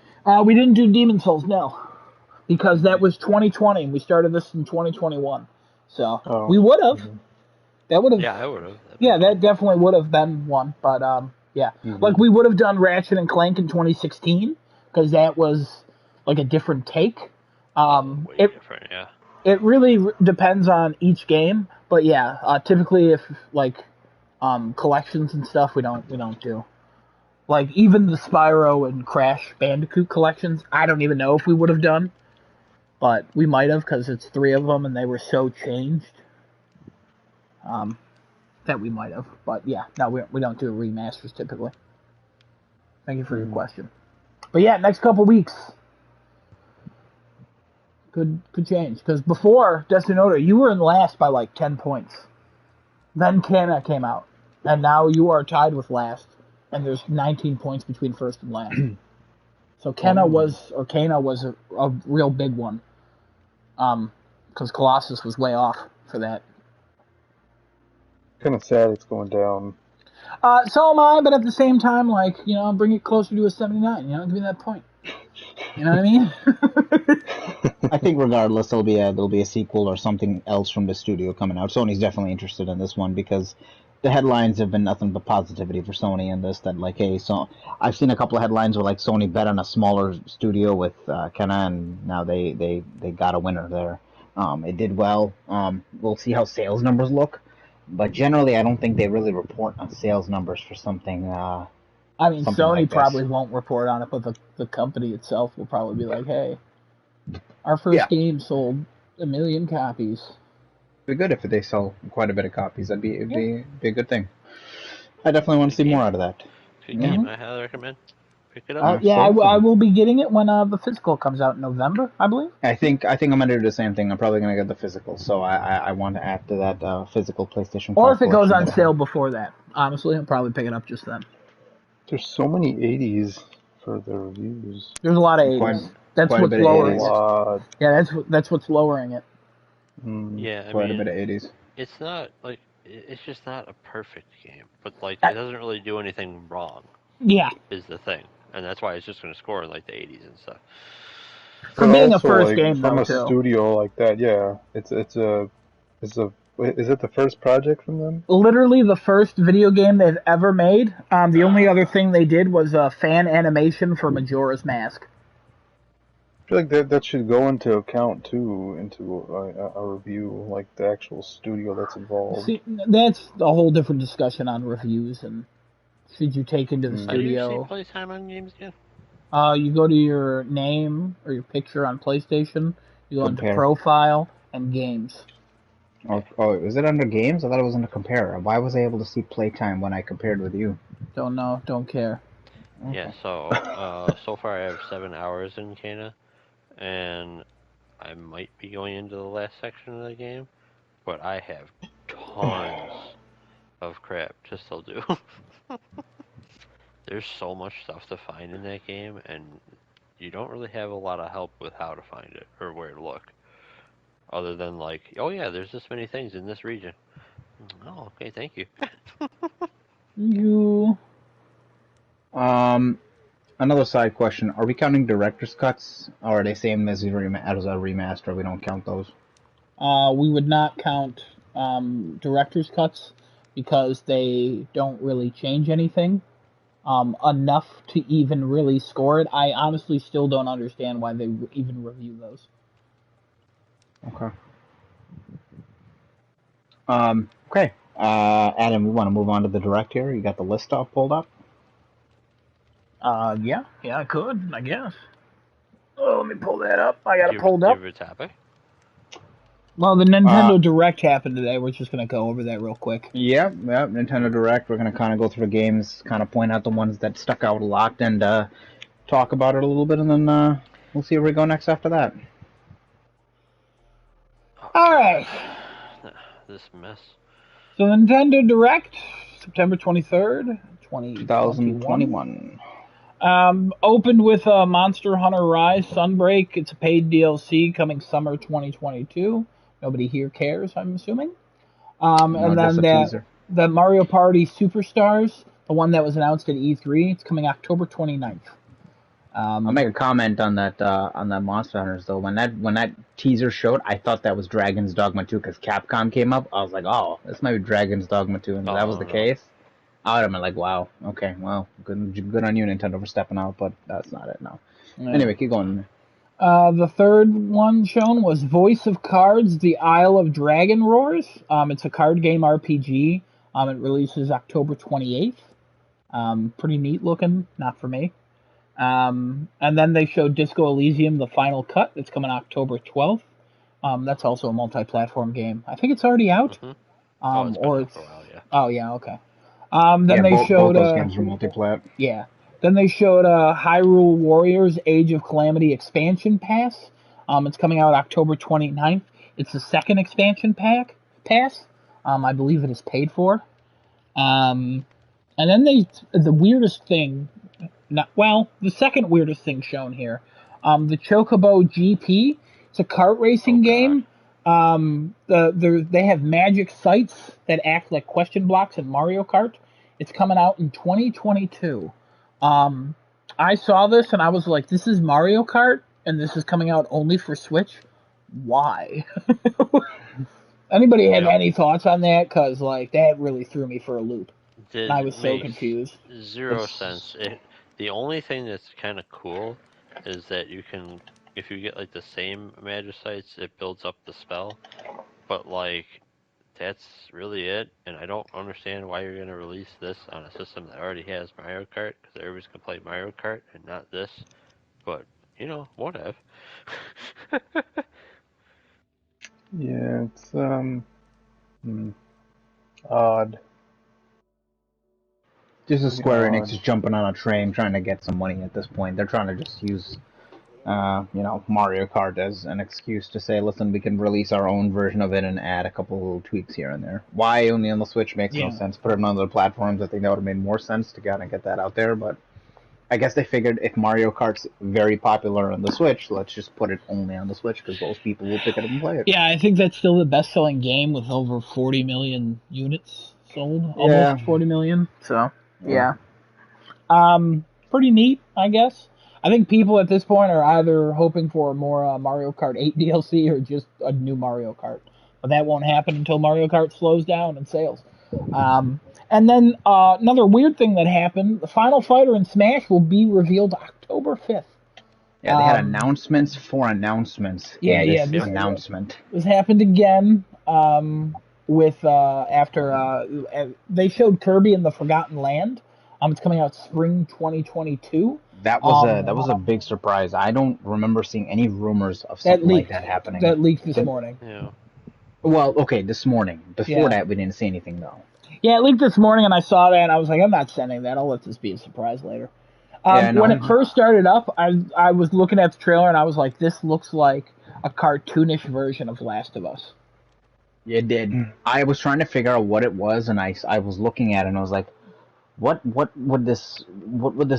We didn't do Demon Souls, no. Because that was 2020. We started this in 2021. So we would have. Mm-hmm. That would have. Yeah, I would have. Yeah, that definitely would have been one. But yeah, like we would have done Ratchet and Clank in 2016 because that was like a different take. Way different, yeah. It really depends on each game, but yeah, typically if collections and stuff, we don't do. Like even the Spyro and Crash Bandicoot collections, I don't even know if we would have done. But we might have because it's 3 of them and they were so changed that we might have. But yeah, no, we don't do remasters typically. Thank you for your question. But yeah, next couple weeks could change because before Devito, you were in last by like 10 points. Then Kana came out, and now you are tied with last, and there's 19 points between first and last. So Kana was a real big one. Because Colossus was way off for that. Kind of sad it's going down. So am I, but at the same time, bring it closer to a 79. Give me that point. You know what I mean? I think regardless, there'll be a sequel or something else from the studio coming out. Sony's definitely interested in this one because the headlines have been nothing but positivity for Sony in this. That hey, so I've seen a couple of headlines where Sony bet on a smaller studio with Kana, and now they got a winner there. It did well. We'll see how sales numbers look, but generally, I don't think they really report on sales numbers for something. I mean, Sony probably won't report on it, but the company itself will probably be like, "Hey, our first game sold 1 million copies." It'd be good if they sell quite a bit of copies. It'd be a good thing. I definitely want to see more out of that. Good game. I highly recommend. Pick it up. I will be getting it when the physical comes out in November, I believe. I think I'm gonna do the same thing. I'm probably gonna get the physical, so I want to add to that physical PlayStation 5. Or if it goes on sale before that, honestly, I'll probably pick it up just then. There's so many 80s for the reviews. There's a lot of 80s. That's what's lowering it. Yeah, that's what's lowering it. Yeah, quite a bit of 80s. It's not it's just not a perfect game, but it doesn't really do anything wrong. Yeah, is the thing, and that's why it's just going to score in the 80s and stuff. For being a first game, from a too. studio like that, yeah, is it the first project from them? Literally the first video game they've ever made. The only other thing they did was a fan animation for Majora's Mask. I feel like that should go into account too, into a review, like the actual studio that's involved. See, that's a whole different discussion on reviews and should you take into the studio. How do you see playtime on games again? You go to your name or your picture on PlayStation. You go into profile and games. Oh, is it under games? I thought it was under compare. Why was I able to see playtime when I compared with you? Don't know. Don't care. Okay. Yeah. So far I have 7 hours in Kana. And I might be going into the last section of the game, but I have tons of crap to still do. There's so much stuff to find in that game, and you don't really have a lot of help with how to find it or where to look. Other than like, oh yeah, there's this many things in this region. Oh, okay, thank you. You. Another side question: are we counting director's cuts, or are they same as a remaster? We don't count those. We would not count director's cuts because they don't really change anything enough to even really score it. I honestly still don't understand why they even review those. Okay. Okay. Adam, we want to move on to the direct here. You got the list pulled up? Yeah, I could, I guess. Oh, let me pull that up. I got it pulled up. Give it a topic. Well, the Nintendo Direct happened today. We're just going to go over that real quick. Yep, Nintendo Direct. We're going to kind of go through the games, kind of point out the ones that stuck out a lot, and talk about it a little bit, and then we'll see where we go next after that. All right. This mess. So Nintendo Direct, September 23rd, 2021. Opened with Monster Hunter Rise Sunbreak. It's a paid DLC coming summer 2022. Nobody here cares, I'm assuming. And then the Mario Party Superstars, the one that was announced at E3, it's coming October 29th. I'll make a comment on that Monster Hunters though. When that teaser showed, I thought that was Dragon's Dogma 2 because Capcom came up. I was like, oh, this might be Dragon's Dogma 2, and if that was the case, I would have been like, wow, okay, well, good on you, Nintendo, for stepping out, but that's not it now. Yeah. Anyway, keep going. The third one shown was Voice of Cards: The Isle of Dragon Roars. It's a card game RPG. It releases October 28th. Pretty neat looking, not for me. And then they showed Disco Elysium: The Final Cut. It's coming October 12th. That's also a multi-platform game. I think it's already out. Mm-hmm. It's for a while, yeah. Oh yeah, okay. Then they showed both those games are multi-plat. Yeah. Then they showed Hyrule Warriors: Age of Calamity expansion pass. It's coming out October 29th. It's the second expansion pass. I believe it is paid for. And then the weirdest thing. The second weirdest thing shown here, the Chocobo GP. It's a kart racing game. They have magic sights that act like question blocks in Mario Kart. It's coming out in 2022. I saw this and I was like, this is Mario Kart, and this is coming out only for Switch? Why? Anybody have any thoughts on that? Because that really threw me for a loop. And I was so confused. Zero sense. The only thing that's kind of cool is that you can, if you get the same Magicites, it builds up the spell. But that's really it. And I don't understand why you're gonna release this on a system that already has Mario Kart, because everybody's gonna play Mario Kart and not this. But whatever. Yeah, it's odd. This is Square Enix is jumping on a train, trying to get some money at this point. They're trying to just use, Mario Kart as an excuse to say, listen, we can release our own version of it and add a couple little tweaks here and there. Why only on the Switch makes no sense. Put it on other platforms. I think that would have made more sense to kind of get that out there. But I guess they figured if Mario Kart's very popular on the Switch, let's just put it only on the Switch because most people will pick it up and play it. Yeah, I think that's still the best-selling game with over 40 million units sold. Almost 40 million. So... Yeah. Pretty neat, I guess. I think people at this point are either hoping for more Mario Kart 8 DLC or just a new Mario Kart. But that won't happen until Mario Kart slows down in sales. And then another weird thing that happened, the Final Fighter in Smash will be revealed October 5th. Yeah, they had announcements for announcements. This announcement. This happened again. With after they showed Kirby and the Forgotten Land. It's coming out spring 2022. That was a big surprise. I don't remember seeing any rumors of something like that happening. That leaked this morning. Yeah. Well, okay, this morning. Before that, we didn't see anything though. Yeah, it leaked this morning, and I saw that, and I was like, I'm not sending that. I'll let this be a surprise later. When it first started up, I was looking at the trailer, and I was like, this looks like a cartoonish version of Last of Us. It did. I was trying to figure out what it was, and I was looking at it, and I was like, what would this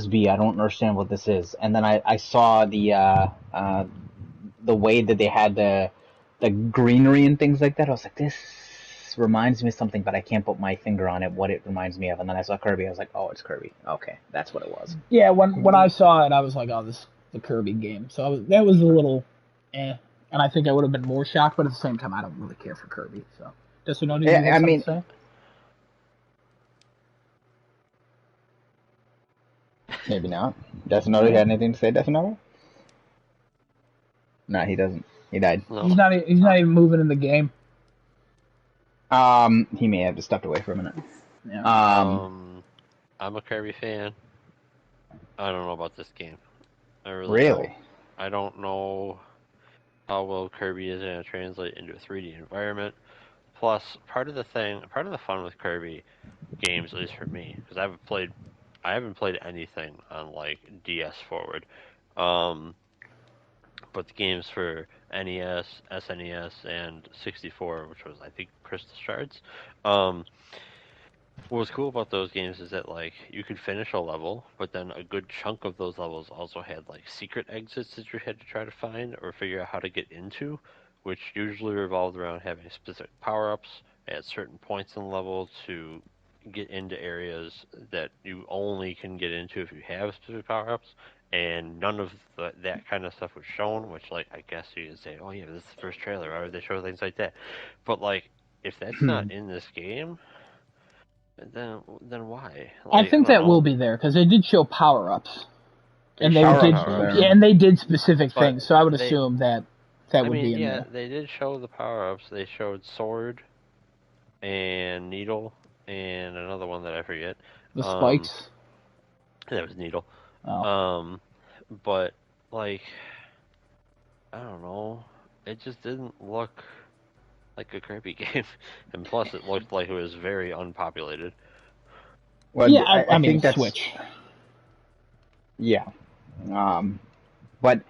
be? I don't understand what this is. And then I saw the way that they had the greenery and things like that. I was like, this reminds me of something, but I can't put my finger on it, what it reminds me of. And then I saw Kirby. I was like, oh, it's Kirby. Okay, that's what it was. Yeah, when I saw it, I was like, oh, this is the Kirby game. So that was a little and I think I would have been more shocked, but at the same time, I don't really care for Kirby. So, Devito, do you have something to say? Maybe not. Devito, had anything to say, Devito? No, he doesn't. He died. No. He's not even moving in the game. He may have just stepped away for a minute. Yeah. I'm a Kirby fan. I don't know about this game. I really? I don't know how well Kirby is going to translate into a 3D environment. Plus, part of the fun with Kirby games, at least for me, because I haven't played anything on like DS forward. But the games for NES, SNES, and 64, which was I think Crystal Shards. What was cool about those games is that like you could finish a level, but then a good chunk of those levels also had like secret exits that you had to try to find or figure out how to get into, which usually revolved around having specific power-ups at certain points in the level to get into areas that you only can get into if you have specific power-ups, and none of that kind of stuff was shown, which, like, I guess you could say, oh yeah, this is the first trailer, why would they show things like that? But, like, if that's not in this game, then why? Like, I think that will be there, because they did show power-ups. And they did specific things, so I would assume that would be in there. They did show the power-ups. They showed sword and needle and another one that I forget. The spikes. That was needle. Oh. But like, I don't know. It just didn't look like a Kirby game, and plus it looked like it was very unpopulated. Well, yeah, I mean that's Switch. Yeah, but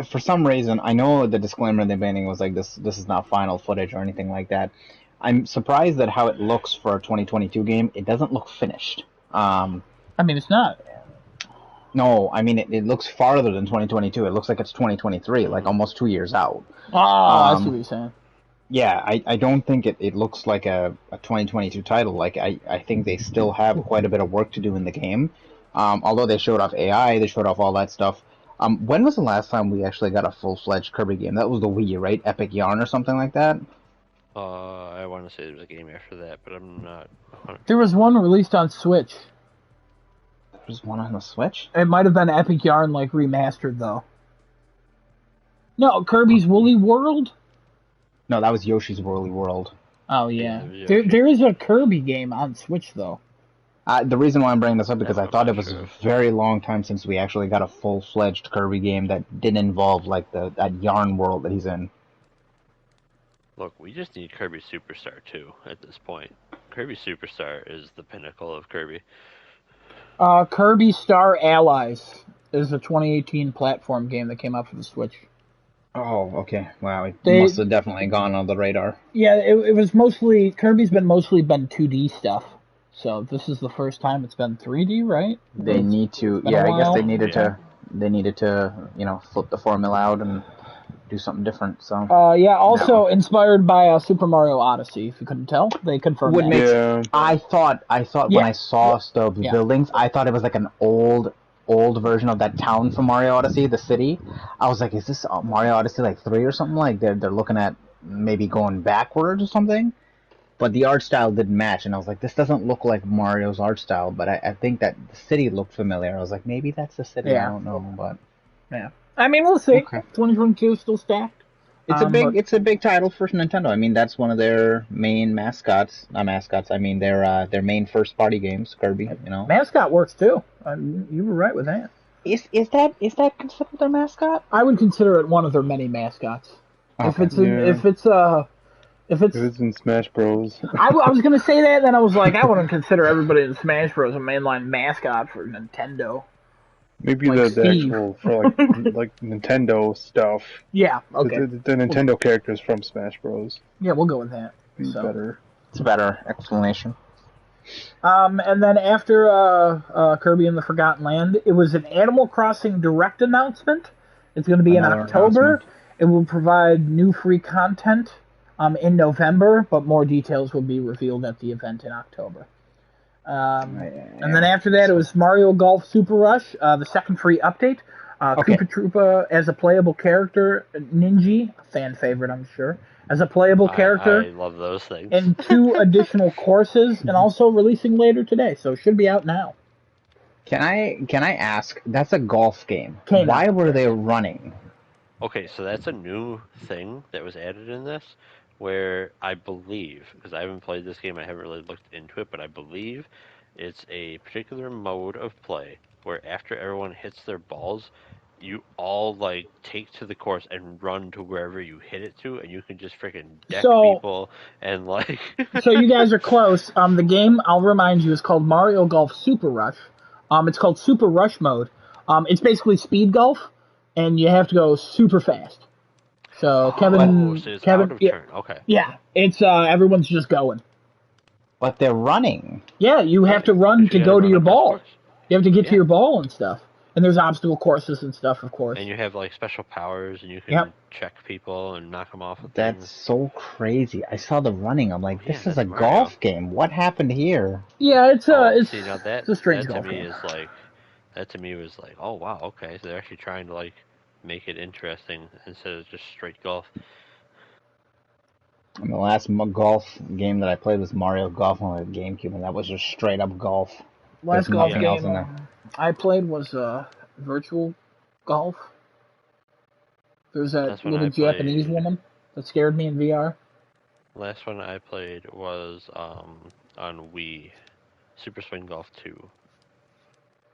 for some reason, I know the disclaimer in the beginning was like this is not final footage or anything like that. I'm surprised at how it looks for a 2022 game. It doesn't look finished. I mean, it's not. No, I mean, it looks farther than 2022. It looks like it's 2023, like almost 2 years out. Oh, I see what you're saying. Yeah, I don't think it looks like a 2022 title. Like, I think they still have quite a bit of work to do in the game. Although they showed off AI, they showed off all that stuff. When was the last time we actually got a full-fledged Kirby game? That was the Wii, right? Epic Yarn or something like that? I want to say there was a game after that, but I'm not... There was one released on Switch. There was one on the Switch? It might have been Epic Yarn, like, remastered, though. No, Kirby's Woolly World? No, that was Yoshi's Woolly World. Oh, yeah. There is a Kirby game on Switch, though. The reason why I'm bringing this up because I thought it was a very long time since we actually got a full-fledged Kirby game that didn't involve, like, that Yarn world that he's in. Look, we just need Kirby Superstar 2 at this point. Kirby Superstar is the pinnacle of Kirby. Kirby Star Allies is a 2018 platform game that came out for the Switch. Oh, okay. Wow, it must have definitely gone on the radar. Yeah, it was mostly... Kirby's mostly been 2D stuff. So this is the first time it's been 3D, right? They need to... Yeah, I guess they needed to... They needed to, flip the formula out and do something different, so... yeah, also inspired by Super Mario Odyssey, if you couldn't tell. They confirmed that. I thought when I saw the buildings, I thought it was like an old version of that town from Mario Odyssey, the city. I was like, is this Mario Odyssey like 3 or something? Like they're looking at maybe going backwards or something? But the art style didn't match, and I was like, this doesn't look like Mario's art style, but I think that the city looked familiar. I was like, maybe that's the city, I don't know, but... Yeah. I mean, we'll see. Okay. 2022 is still stacked. It's a big title for Nintendo. I mean, that's one of their main mascots. Not mascots. I mean, their main first party games. Kirby. Mascot works too. You were right with that. Is that considered their mascot? I would consider it one of their many mascots. Okay. If it's in Smash Bros. I was gonna say that, then I was like, I wouldn't consider everybody in Smash Bros. A mainline mascot for Nintendo. Maybe like the actual for like Nintendo stuff. Yeah, okay. The Nintendo characters from Smash Bros. Yeah, we'll go with that. Better. It's a better explanation. And then after Kirby and the Forgotten Land, it was an Animal Crossing Direct announcement. It's going to be in October. It will provide new free content in November, but more details will be revealed at the event in October. And then after that, it was Mario Golf Super Rush, the second free update. Koopa Troopa as a playable character, Ninja, a fan favorite, I'm sure, as a playable character. I love those things. And 2 additional courses, and also releasing later today, so it should be out now. Can I ask? That's a golf game. Kano. Why were they running? Okay, so that's a new thing that was added in this, where I believe, because I haven't played this game, I haven't really looked into it, but I believe it's a particular mode of play where after everyone hits their balls, you all like take to the course and run to wherever you hit it to, and you can just freaking deck people and like. So you guys are close. The game, I'll remind you, is called Mario Golf Super Rush. It's called Super Rush mode. It's basically speed golf, and you have to go super fast. So Kevin, so it's out of turn. Okay. Yeah, it's everyone's just going. But they're running. Yeah, you have to run to go to your ball. You have to get to your ball and stuff. And there's obstacle courses and stuff, of course. And you have like special powers, and you can check people and knock them off. That's so crazy. I saw the running. I'm like, this is a golf game. What happened here? Yeah, it's a that strange golf game. That to me was like, oh wow, okay, so they're actually trying to like make it interesting instead of just straight golf. And the last golf game that I played was Mario Golf on the GameCube, and that was just straight up golf. Last golf game I played was virtual golf. There's that little Japanese woman that scared me in VR. Last one I played was on Wii, Super Swing Golf 2.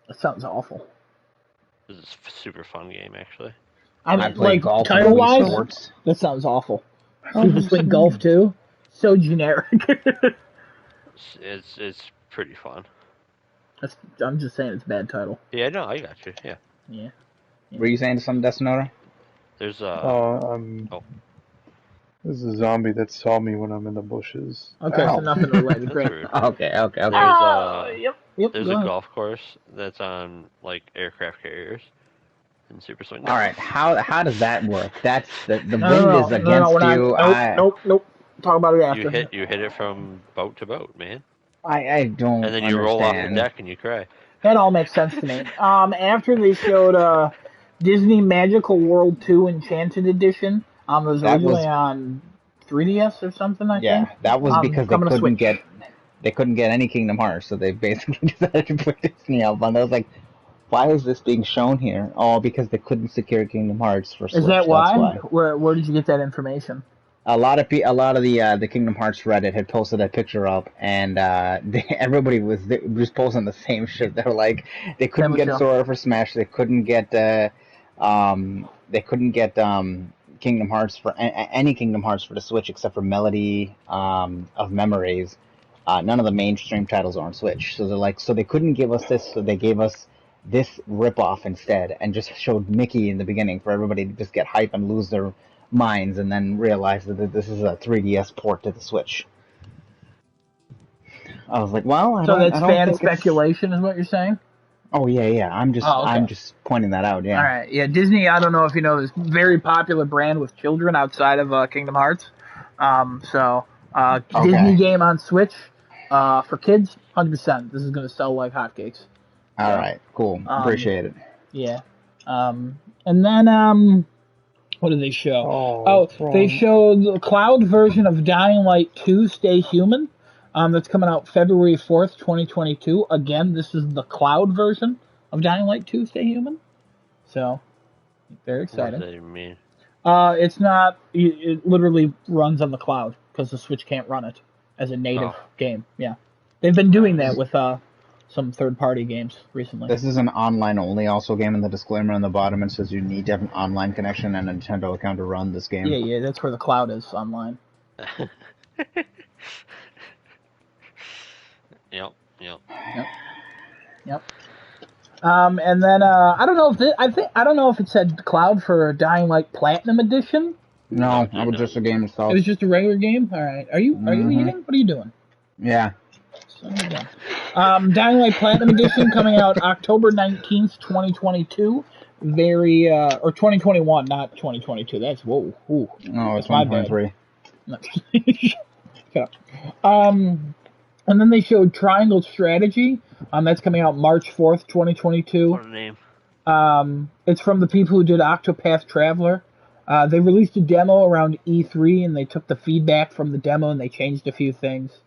That sounds awful. This is a super fun game, actually. I like title-wise, that sounds awful. Super Swing Golf 2, so generic. It's pretty fun. I'm just saying it's a bad title. Yeah, no, I got you. Yeah. Were you saying something, Desinota? There's There's a zombie that saw me when I'm in the bushes. Okay, so nothing related. Great. Okay. There's a golf course that's on like aircraft carriers in Super Swing Golf. All right, how does that work? That's the wind is against you. Nope. Talk about it after. You hit it from boat to boat, man. I don't. And then you roll off the deck and you cry. That all makes sense to me. After they showed Disney Magical World 2 Enchanted Edition, it was originally on 3DS or something, I think. Yeah, that was because they couldn't get any Kingdom Hearts, so they basically decided to put Disney up. And I was like, why is this being shown here? Oh, because they couldn't secure Kingdom Hearts for Switch. Is that why? Where did you get that information? A lot of the Kingdom Hearts Reddit had posted that picture up, and everybody was just posting the same shit. They were like, they couldn't get Sora for Smash, they couldn't get Kingdom Hearts for any Kingdom Hearts for the Switch except for Melody of Memories. None of the mainstream titles are on Switch, so they're like, so they couldn't give us this, so they gave us this ripoff instead, and just showed Mickey in the beginning for everybody to just get hype and lose their minds, and then realize that this is a 3DS port to the Switch. I was like, well, so that's fan speculation, is what you're saying? Oh yeah. I'm just pointing that out. Yeah. All right. Yeah, Disney. I don't know if you know this very popular brand with children outside of Kingdom Hearts. Disney game on Switch for kids, 100%. This is going to sell like hotcakes. All right. Cool. Appreciate it. Yeah. And then what did they show? They showed the cloud version of Dying Light 2: Stay Human. That's coming out February 4th, 2022. Again, this is the cloud version of Dying Light 2: Stay Human. So, very exciting. What does that even mean? It's not. It literally runs on the cloud because the Switch can't run it as a native game. Yeah, they've been doing that with some third-party games recently. This is an online-only also game, and the disclaimer on the bottom it says you need to have an online connection and a Nintendo account to run this game. Yeah, that's where the cloud is online. Yep. And then I don't know if I don't know if it said cloud for Dying Light Platinum Edition. No, it was just a game itself. It was just a regular game. All right. Are you eating? What are you doing? Yeah. Dying Light Platinum Edition coming out October 19th, 2022. Or 2021, not 2022. That's whoa. Ooh, no, it's 2023. Shut up. And then they showed Triangle Strategy. That's coming out March 4th, 2022. What a name. It's from the people who did Octopath Traveler. They released a demo around E3, and they took the feedback from the demo and they changed a few things.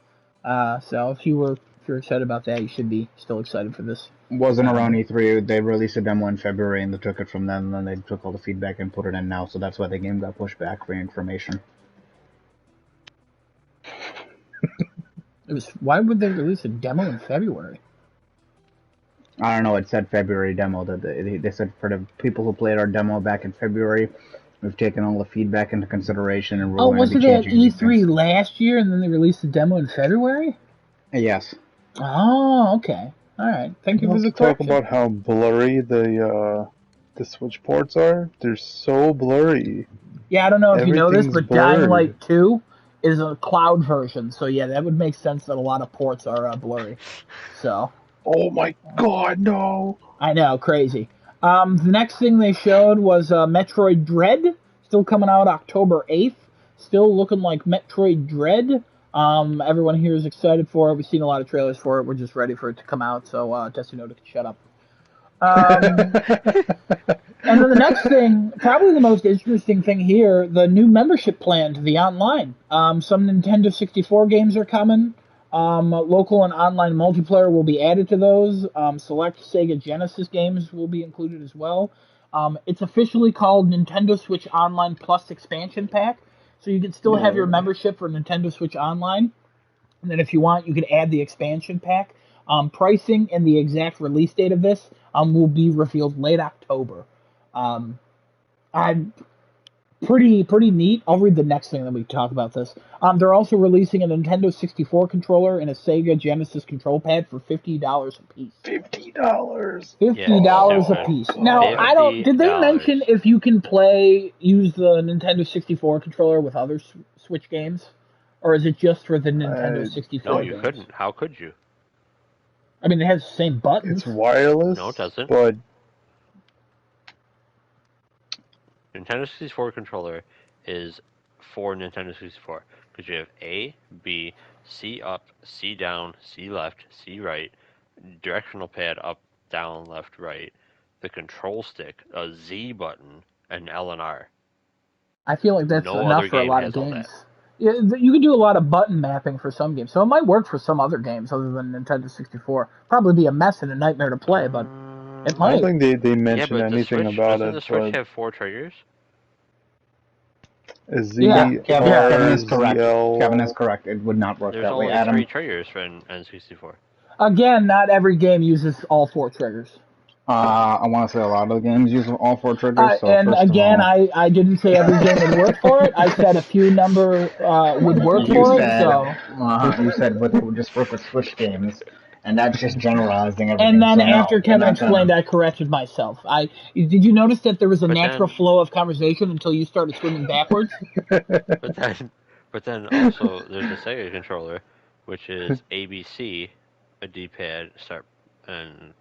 So if you're excited about that, you should be still excited for this. It wasn't around E3. They released a demo in February, and they took it from then, and then they took all the feedback and put it in now. So that's why the game got pushed back for information. Why would they release a demo in February? I don't know. It said February demo. That they said for the people who played our demo back in February, we've taken all the feedback into consideration, and we're going to be changing. Was it at E3 last year, and then they released the demo in February? Yes. Oh, okay. All right. Thank you for the correction. Talk about how blurry the Switch ports are. They're so blurry. Yeah, I don't know if you know this, but blurred. Dying Light 2 is a cloud version, so yeah, that would make sense that a lot of ports are blurry. So. Oh my God, no! I know, crazy. The next thing they showed was Metroid Dread, still coming out October 8th. Still looking like Metroid Dread. Everyone here is excited for it. We've seen a lot of trailers for it. We're just ready for it to come out, so Destiny can shut up. And then the next thing, probably the most interesting thing here, the new membership plan to the online. Some Nintendo 64 games are coming. Local and online multiplayer will be added to those. Select Sega Genesis games will be included as well. It's officially called Nintendo Switch Online Plus Expansion Pack. So you can still have your membership for Nintendo Switch Online. And then if you want, you can add the expansion pack. Pricing and the exact release date of this will be revealed late October. Pretty neat. I'll read the next thing that we talk about this. They're also releasing a Nintendo 64 controller and a Sega Genesis control pad for $50 a piece. $50. $50 a piece. Now, I don't. Did they mention if you can use the Nintendo 64 controller with other Switch games, or is it just for the Nintendo 64? No, you couldn't. How could you? I mean, it has the same buttons. It's wireless. No, it doesn't. But Nintendo 64 controller is for Nintendo 64 because you have A, B, C up, C down, C left, C right, directional pad up, down, left, right, the control stick, a Z button, and L and R. I feel like that's enough for a lot of games. Yeah, you can do a lot of button mapping for some games, so it might work for some other games other than Nintendo 64. Probably be a mess and a nightmare to play, but it might. I don't think they mentioned anything about it. Doesn't the Switch have 4 triggers? Kevin is correct. Kevin is correct. It would not work that way, Adam. There's only 3 triggers for N64. Again, not every game uses all 4 triggers. I want to say a lot of the games use all 4 triggers. And again, I didn't say every game would work for it. I said a few number would work for it. So you said but it would just work with Switch games. And that's just generalizing everything. And then after Kevin explained, I corrected myself. Did you notice that there was a natural flow of conversation until you started swimming backwards? But then also there's a Sega controller, which is ABC, a D-pad, start, and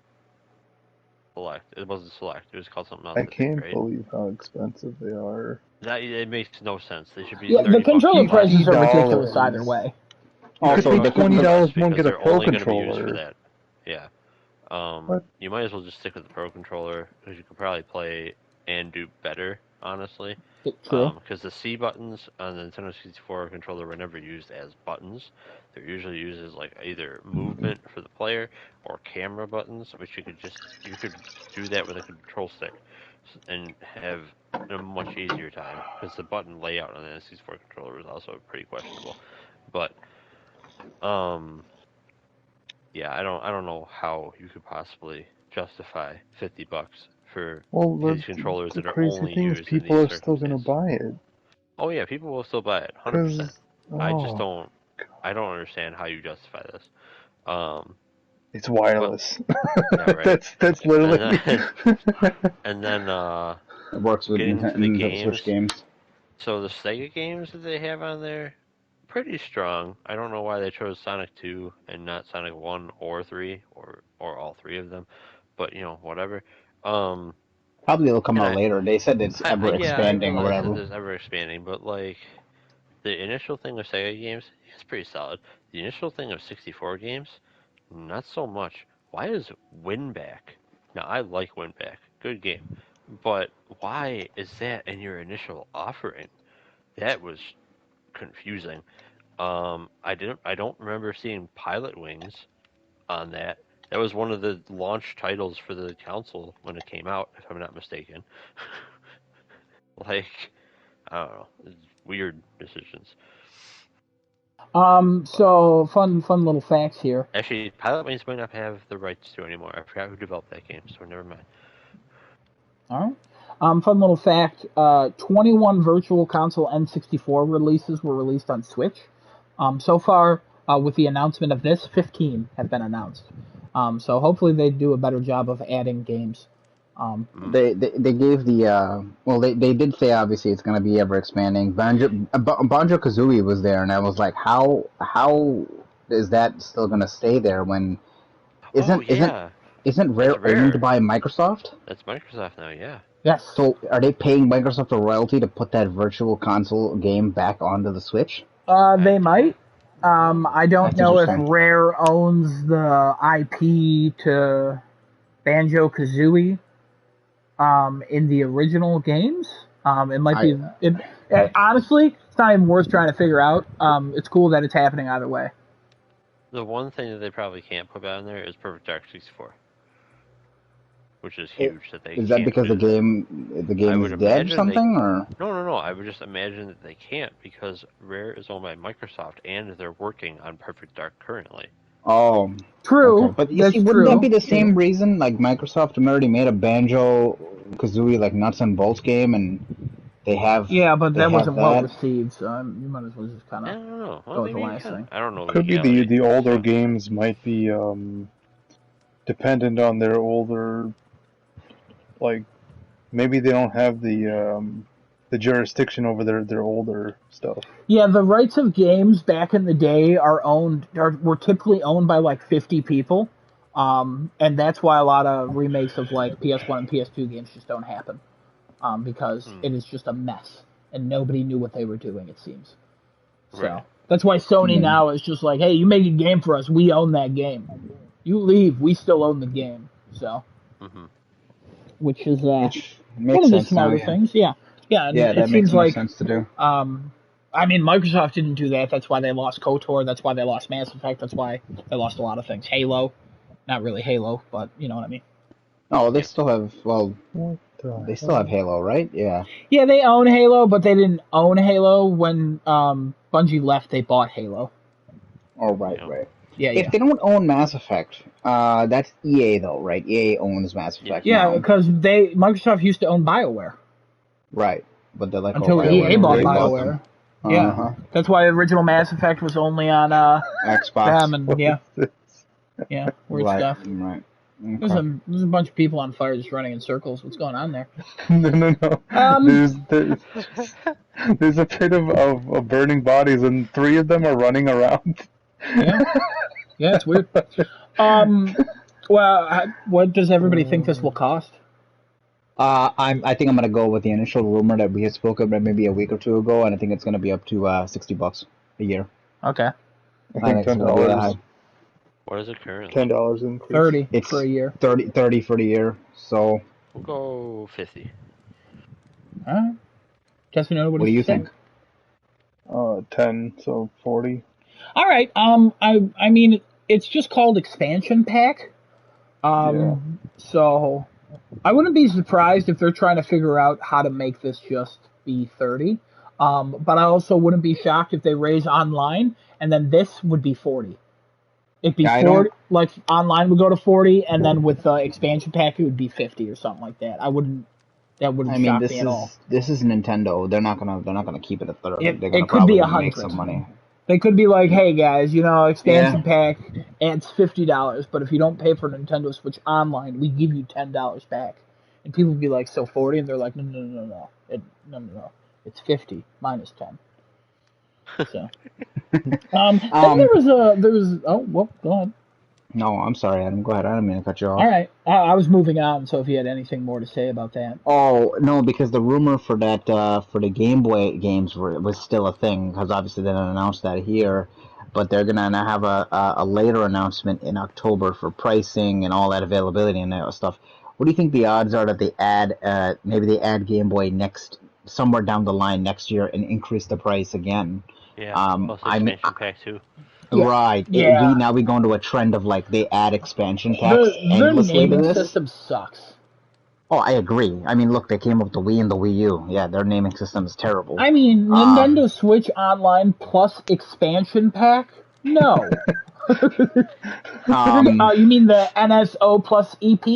select. It wasn't select. It was called something else. I can't believe how expensive they are. It makes no sense. They should be. Yeah, the controller prices are ridiculous either way. Also, the $20 won't get a Pro controller. For that. Yeah. You might as well just stick with the Pro controller because you could probably play and do better, honestly. Because the C buttons on the Nintendo 64 controller were never used as buttons. They're usually used as like either movement for the player or camera buttons, which you could do that with a control stick and have a much easier time because the button layout on the N64 controller was also pretty questionable. But yeah, I don't know how you could possibly justify $50 for these controllers that are only used. People are still gonna buy it. Oh yeah, people will still buy it, 100%. I just don't. I don't understand how you justify this. It's wireless. Yeah, right. That's literally. And then it works with the Switch games. So the Sega games that they have on there, pretty strong. I don't know why they chose Sonic 2 and not Sonic 1 or 3 or all three of them, but whatever. Probably it'll come out later. They said it's ever expanding or whatever. That it's ever expanding, but like the initial thing of Sega games, it's pretty solid. The initial thing of 64 games, not so much. Why is Winback? Now I like Winback, good game, but why is that in your initial offering? That was confusing. I don't remember seeing Pilot Wings on that. That was one of the launch titles for the console when it came out, if I'm not mistaken. Like, I don't know, it's weird decisions. So fun little facts here. Actually, Pilot Wings might not have the rights to anymore. I forgot who developed that game, so never mind. All right. Fun little fact: 21 Virtual Console N64 releases were released on Switch. So far, with the announcement of this, 15 have been announced. So hopefully they do a better job of adding games. They gave the they did say obviously it's going to be ever expanding. Banjo Kazooie was there, and I was like, how is that still going to stay there when isn't Rare owned by Microsoft? That's Microsoft now, yeah. Yes. So are they paying Microsoft a royalty to put that Virtual Console game back onto the Switch? They might. I don't know if Rare owns the IP to Banjo Kazooie. In the original games, it might be. Honestly, it's not even worth trying to figure out. It's cool that it's happening either way. The one thing that they probably can't put on there is Perfect Dark 64, which is huge. Is that because the game is dead or something, or no? I would just imagine that they can't because Rare is owned by Microsoft and they're working on Perfect Dark currently. Oh, true. Okay. But you see, wouldn't that be the same reason? Like Microsoft already made a Banjo Kazooie like nuts and bolts game, and they have. Yeah, but that wasn't well received, so you might as well just kind of. I don't know. Go with the last thing. I don't know. Could be the older games might be dependent on their older, like maybe they don't have the jurisdiction over their older stuff. Yeah, the rights of games back in the day were typically owned by like 50 people, and that's why a lot of remakes of like PS1 and PS2 games just don't happen, because it is just a mess and nobody knew what they were doing. It seems. So that's why Sony now is just like, hey, you make a game for us, we own that game. You leave, we still own the game. So, which is one of the smarter things. Yeah. Yeah, that makes more sense to do. I mean, Microsoft didn't do that. That's why they lost KOTOR. That's why they lost Mass Effect. That's why they lost a lot of things. Halo. Not really Halo, but you know what I mean. No, they still have, they still have Halo, right? Yeah. Yeah, they own Halo, but they didn't own Halo. When Bungie left, they bought Halo. Oh, right. Yeah, if they don't own Mass Effect, that's EA, though, right? EA owns Mass Effect now. Yeah, because Microsoft used to own BioWare. Right, but they're like until EA bought BioWare. Yeah, that's why original Mass Effect was only on Xbox. Them and weird stuff. Right. Okay. There's a bunch of people on fire just running in circles. What's going on there? No. There's a pit of burning bodies, and 3 of them are running around. Yeah, it's weird. Well, what does everybody think this will cost? I think I'm gonna go with the initial rumor that we had spoken about maybe a week or two ago, and I think it's gonna be up to $60 a year. Okay. I think $10. What is it currently? $10 increase. 30 for a year. 30 for the year. So we'll go 50. All right. Guess we know what do you think? 10, so 40. All right. I mean, it's just called expansion pack. So I wouldn't be surprised if they're trying to figure out how to make this just be 30. But I also wouldn't be shocked if they raise online and then this would be 40. It'd be 40, like online would go to 40, and then with the expansion pack it would be 50 or something like that. That wouldn't shock me at all. This is Nintendo. They're not gonna keep it at 30. They're gonna it could be 100. Make some money. They could be like, hey guys, expansion pack adds $50, but if you don't pay for Nintendo Switch Online, we give you $10 back. And people would be like, so 40? And they're like, no. No. It's 50 minus 10. So, go ahead. No, I'm sorry, Adam. Go ahead. I didn't mean to cut you off. All right. I was moving on, so if you had anything more to say about that. Oh, no, because the rumor for that, for the Game Boy games was still a thing, because obviously they didn't announce that here, but they're going to have a later announcement in October for pricing and all that availability and that stuff. What do you think the odds are that they add Game Boy somewhere down the line next year and increase the price again? Yeah, plus expansion pack too. Yeah. Right. Yeah. We go into a trend of like they add expansion packs endlessly to this. Their naming system sucks. Oh, I agree. I mean, look, they came up with the Wii and the Wii U. Yeah, their naming system is terrible. I mean, Nintendo Switch Online plus expansion pack? No. You mean the NSO plus EP?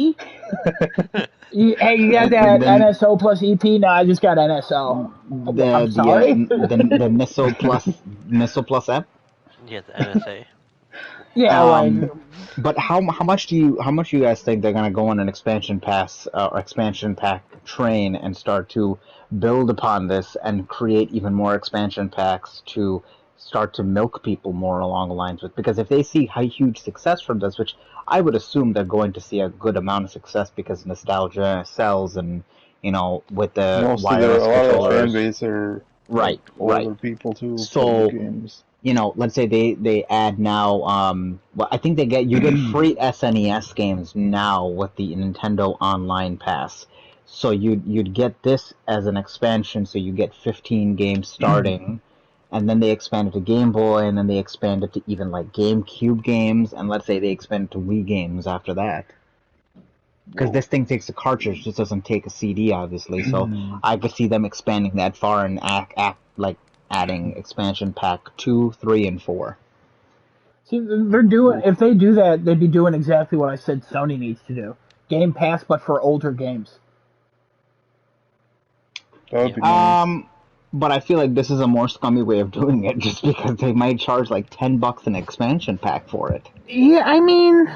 You got that NSO plus EP? No, I just got NSO. I'm sorry. The NSO plus F? Yeah, the NSA. Yeah, but how much do you guys think they're gonna go on an expansion pass or expansion pack train and start to build upon this and create even more expansion packs to start to milk people more along the lines with? Because if they see huge success from this, which I would assume they're going to see a good amount of success because nostalgia sells, and with the wireless controllers, fan base are older people too. So games. Let's say they add now. I think you get free SNES games now with the Nintendo Online Pass. So you'd get this as an expansion. So you get 15 games starting, and then they expand it to Game Boy, and then they expand it to even like GameCube games, and let's say they expand it to Wii games after that. Because this thing takes a cartridge, just doesn't take a CD, obviously. So I could see them expanding that far and adding expansion pack 2, 3, and 4. See, if they do that, they'd be doing exactly what I said Sony needs to do. Game Pass, but for older games. That would be nice. But I feel like this is a more scummy way of doing it, just because they might charge like $10 an expansion pack for it. Yeah, I mean,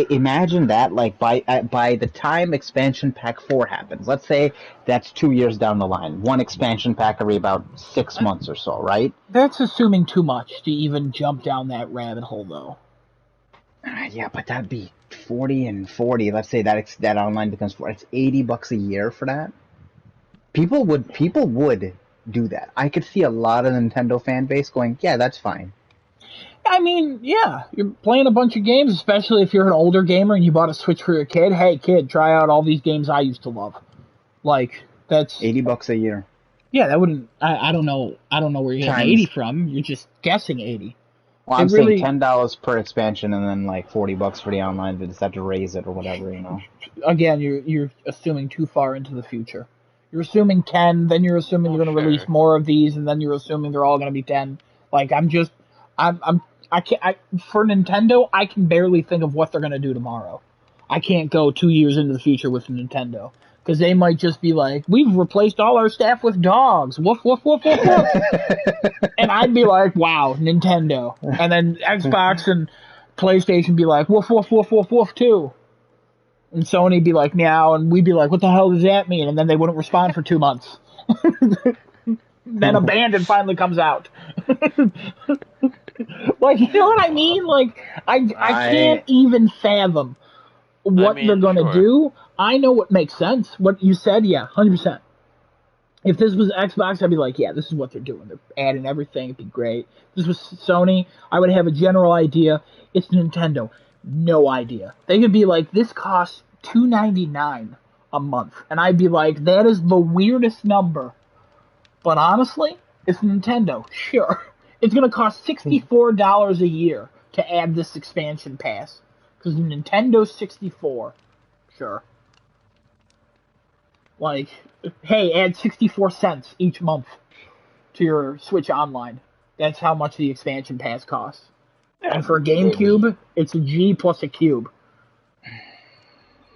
imagine that, like, by the time expansion pack 4 happens, let's say that's 2 years down the line, one expansion pack every about 6 months or so, right? That's assuming too much to even jump down that rabbit hole, though. Yeah, but that'd be 40 and 40. Let's say that online becomes 40. It's $80 a year for that. People would do that. I could see a lot of Nintendo fan base going, yeah, that's fine. I mean, yeah, you're playing a bunch of games, especially if you're an older gamer and you bought a Switch for your kid. Hey, kid, try out all these games I used to love. Like, that's $80 a year. Yeah, that wouldn't. I don't know where you're getting 80 from. You're just guessing 80. Well, I'm saying $10 per expansion, and then like $40 for the online. They just have to raise it or whatever, Again, you're assuming too far into the future. You're assuming 10, then you're assuming you're going to release more of these, and then you're assuming they're all going to be 10. Like, I can't, for Nintendo, I can barely think of what they're going to do tomorrow. I can't go 2 years into the future with Nintendo. Because they might just be like, we've replaced all our staff with dogs. Woof, woof, woof, woof, woof. And I'd be like, wow, Nintendo. And then Xbox and PlayStation be like, woof, woof, woof, woof, woof, too. And Sony be like, meow, and we'd be like, what the hell does that mean? And then they wouldn't respond for 2 months. Then Abandoned finally comes out. Like, you know what I mean? Like, I can't even fathom what they're going to do. I know what makes sense. What you said, yeah, 100%. If this was Xbox, I'd be like, yeah, this is what they're doing. They're adding everything. It'd be great. If this was Sony, I would have a general idea. It's Nintendo. No idea. They could be like, this costs $2.99 a month. And I'd be like, that is the weirdest number. But honestly, it's Nintendo. Sure. It's going to cost $64 a year to add this expansion pass. Because Nintendo 64. Sure. Like, hey, add 64 cents each month to your Switch Online. That's how much the expansion pass costs. And for GameCube, it's a G plus a cube.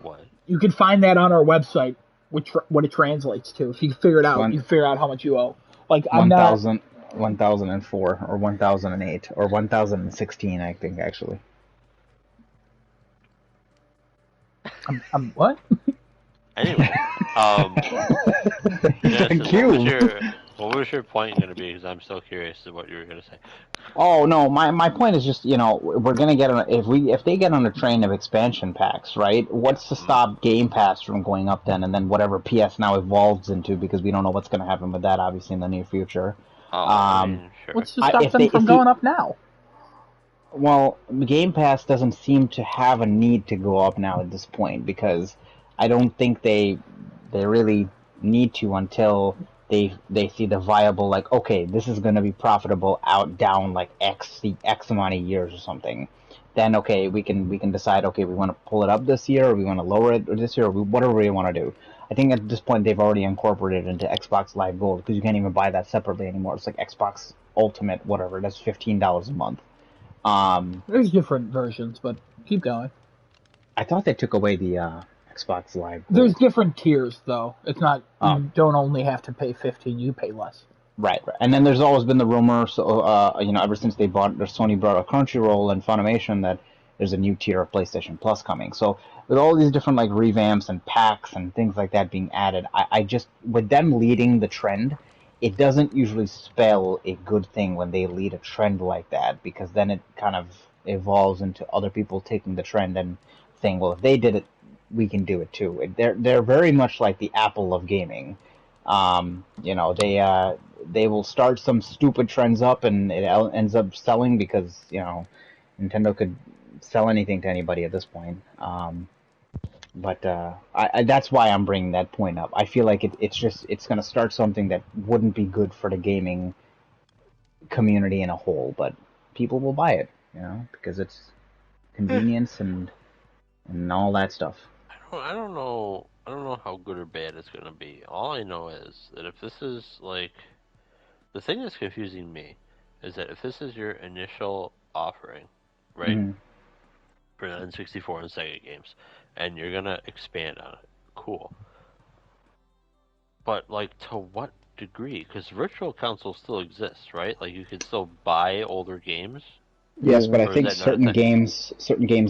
What? You can find that on our website, what it translates to. If you figure it out, you figure out how much you owe. Like, I'm not... 1004 or 1008 or 1016, I think, actually. What? Anyway, yes, what was your point going to be? Because I'm still curious to what you were going to say. Oh no, my point is just, we're gonna get if they get on a train of expansion packs, right? What's to stop Game Pass from going up then, and then whatever PS Now evolves into, because we don't know what's gonna happen with that obviously in the near future. Sure. What's to stop them from going up now? Well, Game Pass doesn't seem to have a need to go up now at this point, because I don't think they really need to until they see the viable, like, okay, this is going to be profitable down like X amount of years or something. Then okay, we can decide, okay, we want to pull it up this year, or we want to lower it this year, or whatever we want to do. I think at this point they've already incorporated it into Xbox Live Gold, because you can't even buy that separately anymore. It's like Xbox Ultimate, whatever. That's $15 a month. There's different versions, but keep going. I thought they took away the Xbox Live Gold. There's different tiers, though. It's not, you don't only have to pay $15, you pay less. Right. And then there's always been the rumor, ever since Sony brought a Crunchyroll and Funimation, that there's a new tier of PlayStation Plus coming. So with all these different like revamps and packs and things like that being added, I just, with them leading the trend, it doesn't usually spell a good thing when they lead a trend like that, because then it kind of evolves into other people taking the trend and saying, well, if they did it, we can do it too. They're very much like the Apple of gaming. They will start some stupid trends up, and it ends up selling because Nintendo could sell anything to anybody at this point. But that's why I'm bringing that point up. I feel like it's going to start something that wouldn't be good for the gaming community in a whole, but people will buy it, because it's convenience and all that stuff. I don't know how good or bad it's going to be. All I know is that if this is like, the thing that's confusing me is that if this is your initial offering, right, for the N64 and Sega games, and you're going to expand on it, cool. But like, to what degree? Because Virtual Console still exists, right? Like, you can still buy older games. Yes, but I think certain games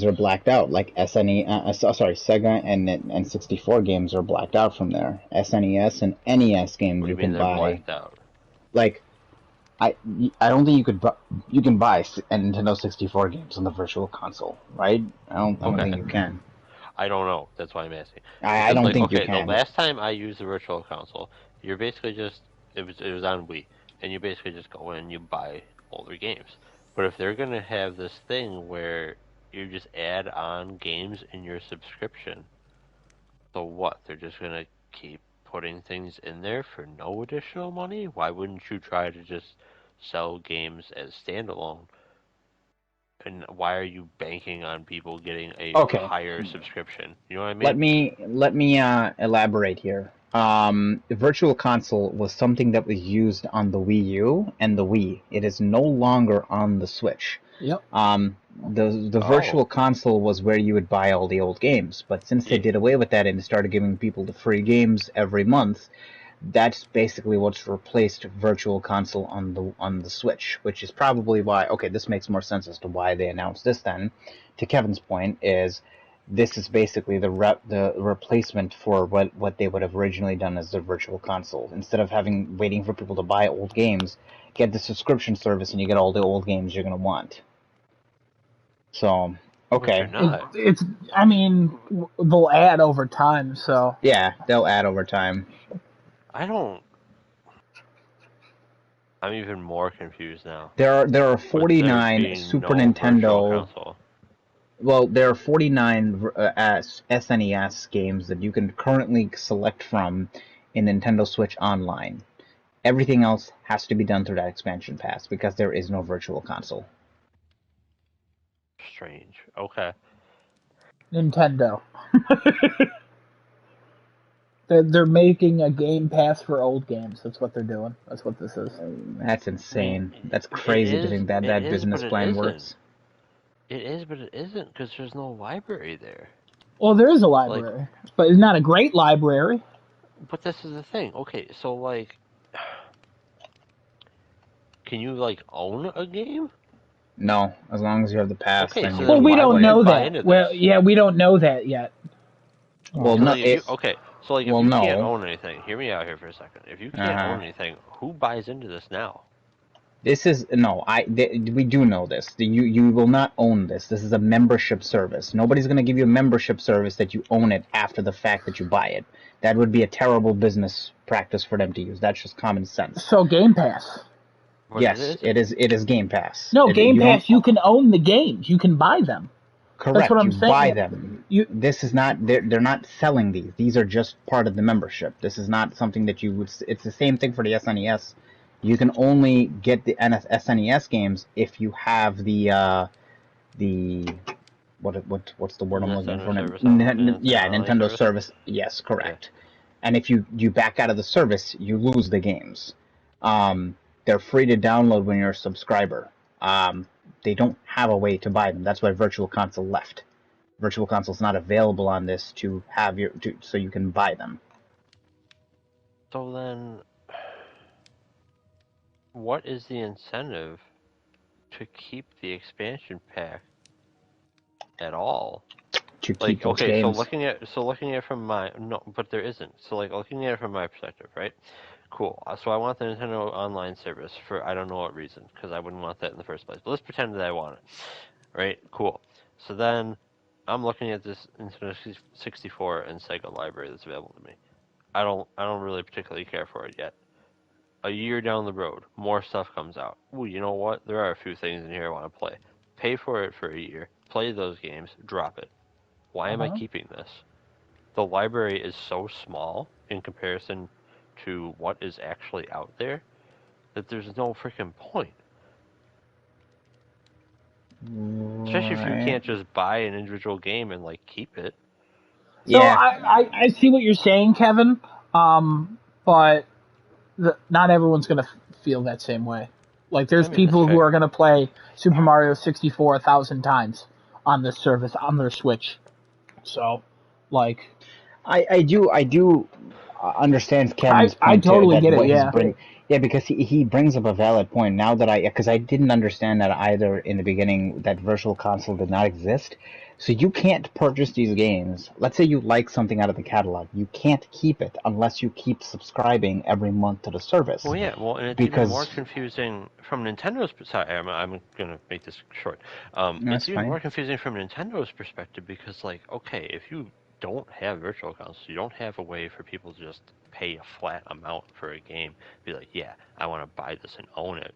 are blacked out, like Sega and N64 games are blacked out from there. SNES and NES games what do you can buy. Blacked out? Like, I don't think you can buy Nintendo 64 games on the Virtual Console, right? I don't think you can. I don't know. That's why I'm asking. I don't think you can. The last time I used the Virtual Console, you're basically just it was on Wii, and you basically just go in and you buy older games. But if they're going to have this thing where you just add on games in your subscription, so what? They're just going to keep putting things in there for no additional money? Why wouldn't you try to just sell games as standalone? And why are you banking on people getting a higher subscription? You know what I mean? Let me elaborate here. The Virtual Console was something that was used on the Wii U and the Wii. It is no longer on the Switch. Yep. The Virtual Console was where you would buy all the old games, but since they did away with that and started giving people the free games every month, that's basically what's replaced Virtual Console on the Switch, which is probably why, this makes more sense as to why they announced this then. To Kevin's point, is this is basically the replacement for what they would have originally done as the Virtual Console. Instead of waiting for people to buy old games, get the subscription service and you get all the old games you're going to want. So, okay. They'll add over time, so. Yeah, they'll add over time. I'm even more confused now. There are 49 Super Nintendo. Well, there are 49 SNES games that you can currently select from in Nintendo Switch Online. Everything else has to be done through that expansion pass because there is no Virtual Console. Strange. Okay. Nintendo. They're making a Game Pass for old games. That's what they're doing. That's what this is. That's insane. That's crazy to think that business plan works. It is, but it isn't, because there's no library there. Well, there is a library, but it's not a great library. But this is the thing. Okay, so, can you like own a game? No, as long as you have the pass. Okay, so well, then we why don't would know you buy that. into this? Well, yeah, we don't know that yet. Well, no. Like if you can't own anything, hear me out here for a second. If you can't own anything, who buys into this now? This is we do know this. You will not own this. This is a membership service. Nobody's going to give you a membership service that you own it after the fact that you buy it. That would be a terrible business practice for them to use. That's just common sense. So Game Pass. Yes, it is Game Pass. No, Game Pass. You can own the games. You can buy them. Correct. That's what I'm saying. Buy them. This is not. They're not selling these. These are just part of the membership. This is not something that you would. It's the same thing for the SNES. You can only get the SNES games if you have the what's the word I'm looking for? Nintendo service. Yes, correct. Yeah. And if you back out of the service, you lose the games. They're free to download when you're a subscriber. They don't have a way to buy them. That's why Virtual Console left. Virtual Console is not available on this to have so you can buy them. So then, what is the incentive to keep the expansion pack at all? To keep those games. So looking at it from my but there isn't. So like looking at it from my perspective, right? Cool. So I want the Nintendo Online service for I don't know what reason, because I wouldn't want that in the first place. But let's pretend that I want it, right? Cool. So then I'm looking at this Nintendo 64 and Sega library that's available to me. I don't really particularly care for it yet. A year down the road, more stuff comes out. Ooh, you know what? There are a few things in here I want to play. Pay for it for a year. Play those games. Drop it. Why am I keeping this? The library is so small in comparison to what is actually out there that there's no freaking point. Especially if you can't just buy an individual game and like keep it. So I see what you're saying, Kevin, but not everyone's going to feel that same way. Like there's people who are going to play Super Mario 64 1,000 times on this service on their Switch. So, like, I do understand Kevin's point. I totally get it. Yeah, because he brings up a valid point. Now that because I didn't understand that either in the beginning, that Virtual Console did not exist. So you can't purchase these games. Let's say you like something out of the catalog. You can't keep it unless you keep subscribing every month to the service. Well, yeah. Well, and it's even more confusing from Nintendo's side. I'm going to make this short. It's even more confusing from Nintendo's perspective because, like, okay, if you don't have Virtual Console, you don't have a way for people to just pay a flat amount for a game. Be like, yeah, I want to buy this and own it.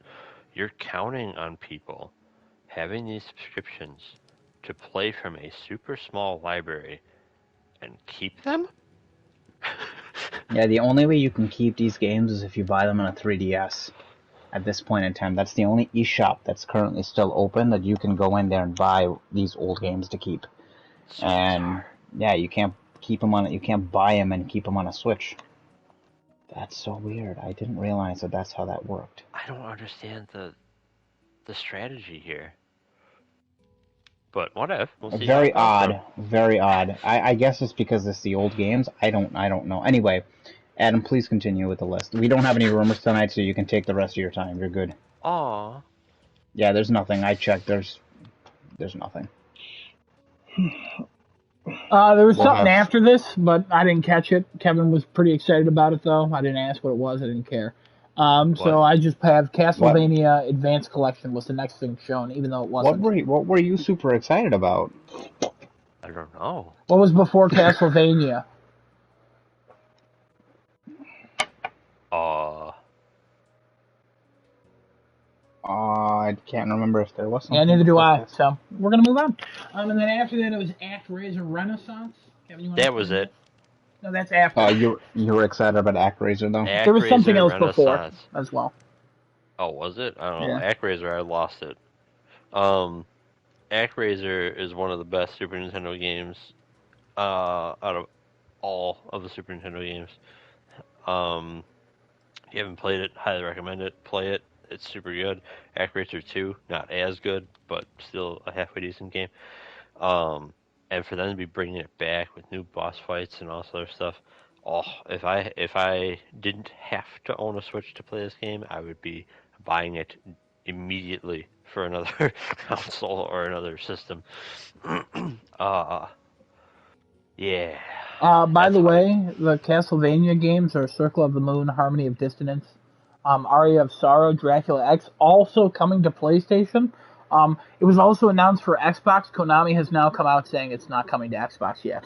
You're counting on people having these subscriptions to play from a super small library and keep them? Yeah, the only way you can keep these games is if you buy them on a 3DS. At this point in time, that's the only eShop that's currently still open that you can go in there and buy these old games to keep. And yeah, you can't keep them on. You can't buy them and keep them on a Switch. That's so weird. I didn't realize that that's how that worked. I don't understand the strategy here. But what if? We'll see. Very odd. Very odd. I guess it's because it's the old games. I don't know. Anyway, Adam, please continue with the list. We don't have any rumors tonight, so you can take the rest of your time. You're good. Aw. Yeah, there's nothing. I checked. There's nothing. There was something after this, but I didn't catch it. Kevin was pretty excited about it, though. I didn't ask what it was. I didn't care. So I just have Castlevania Advanced Collection was the next thing shown, even though it wasn't. What were you super excited about? I don't know. What was before Castlevania? I can't remember if there was something. Yeah, neither do I. So we're gonna move on. And then after that, it was ActRaiser Renaissance. Kevin, that was it. No, that's after. You were excited about ActRaiser though. There was something else before as well. Oh, was it? I don't know. Yeah. ActRaiser, I lost it. ActRaiser is one of the best Super Nintendo games out of all of the Super Nintendo games. If you haven't played it, highly recommend it. Play it. It's super good. ActRaiser 2, not as good, but still a halfway decent game. And for them to be bringing it back with new boss fights and all this other stuff, if I didn't have to own a Switch to play this game, I would be buying it immediately for another console or another system. Yeah. By the way, the Castlevania games are Circle of the Moon, Harmony of Dissonance, Aria of Sorrow, Dracula X, also coming to PlayStation. It was also announced for Xbox. Konami has now come out saying it's not coming to Xbox yet.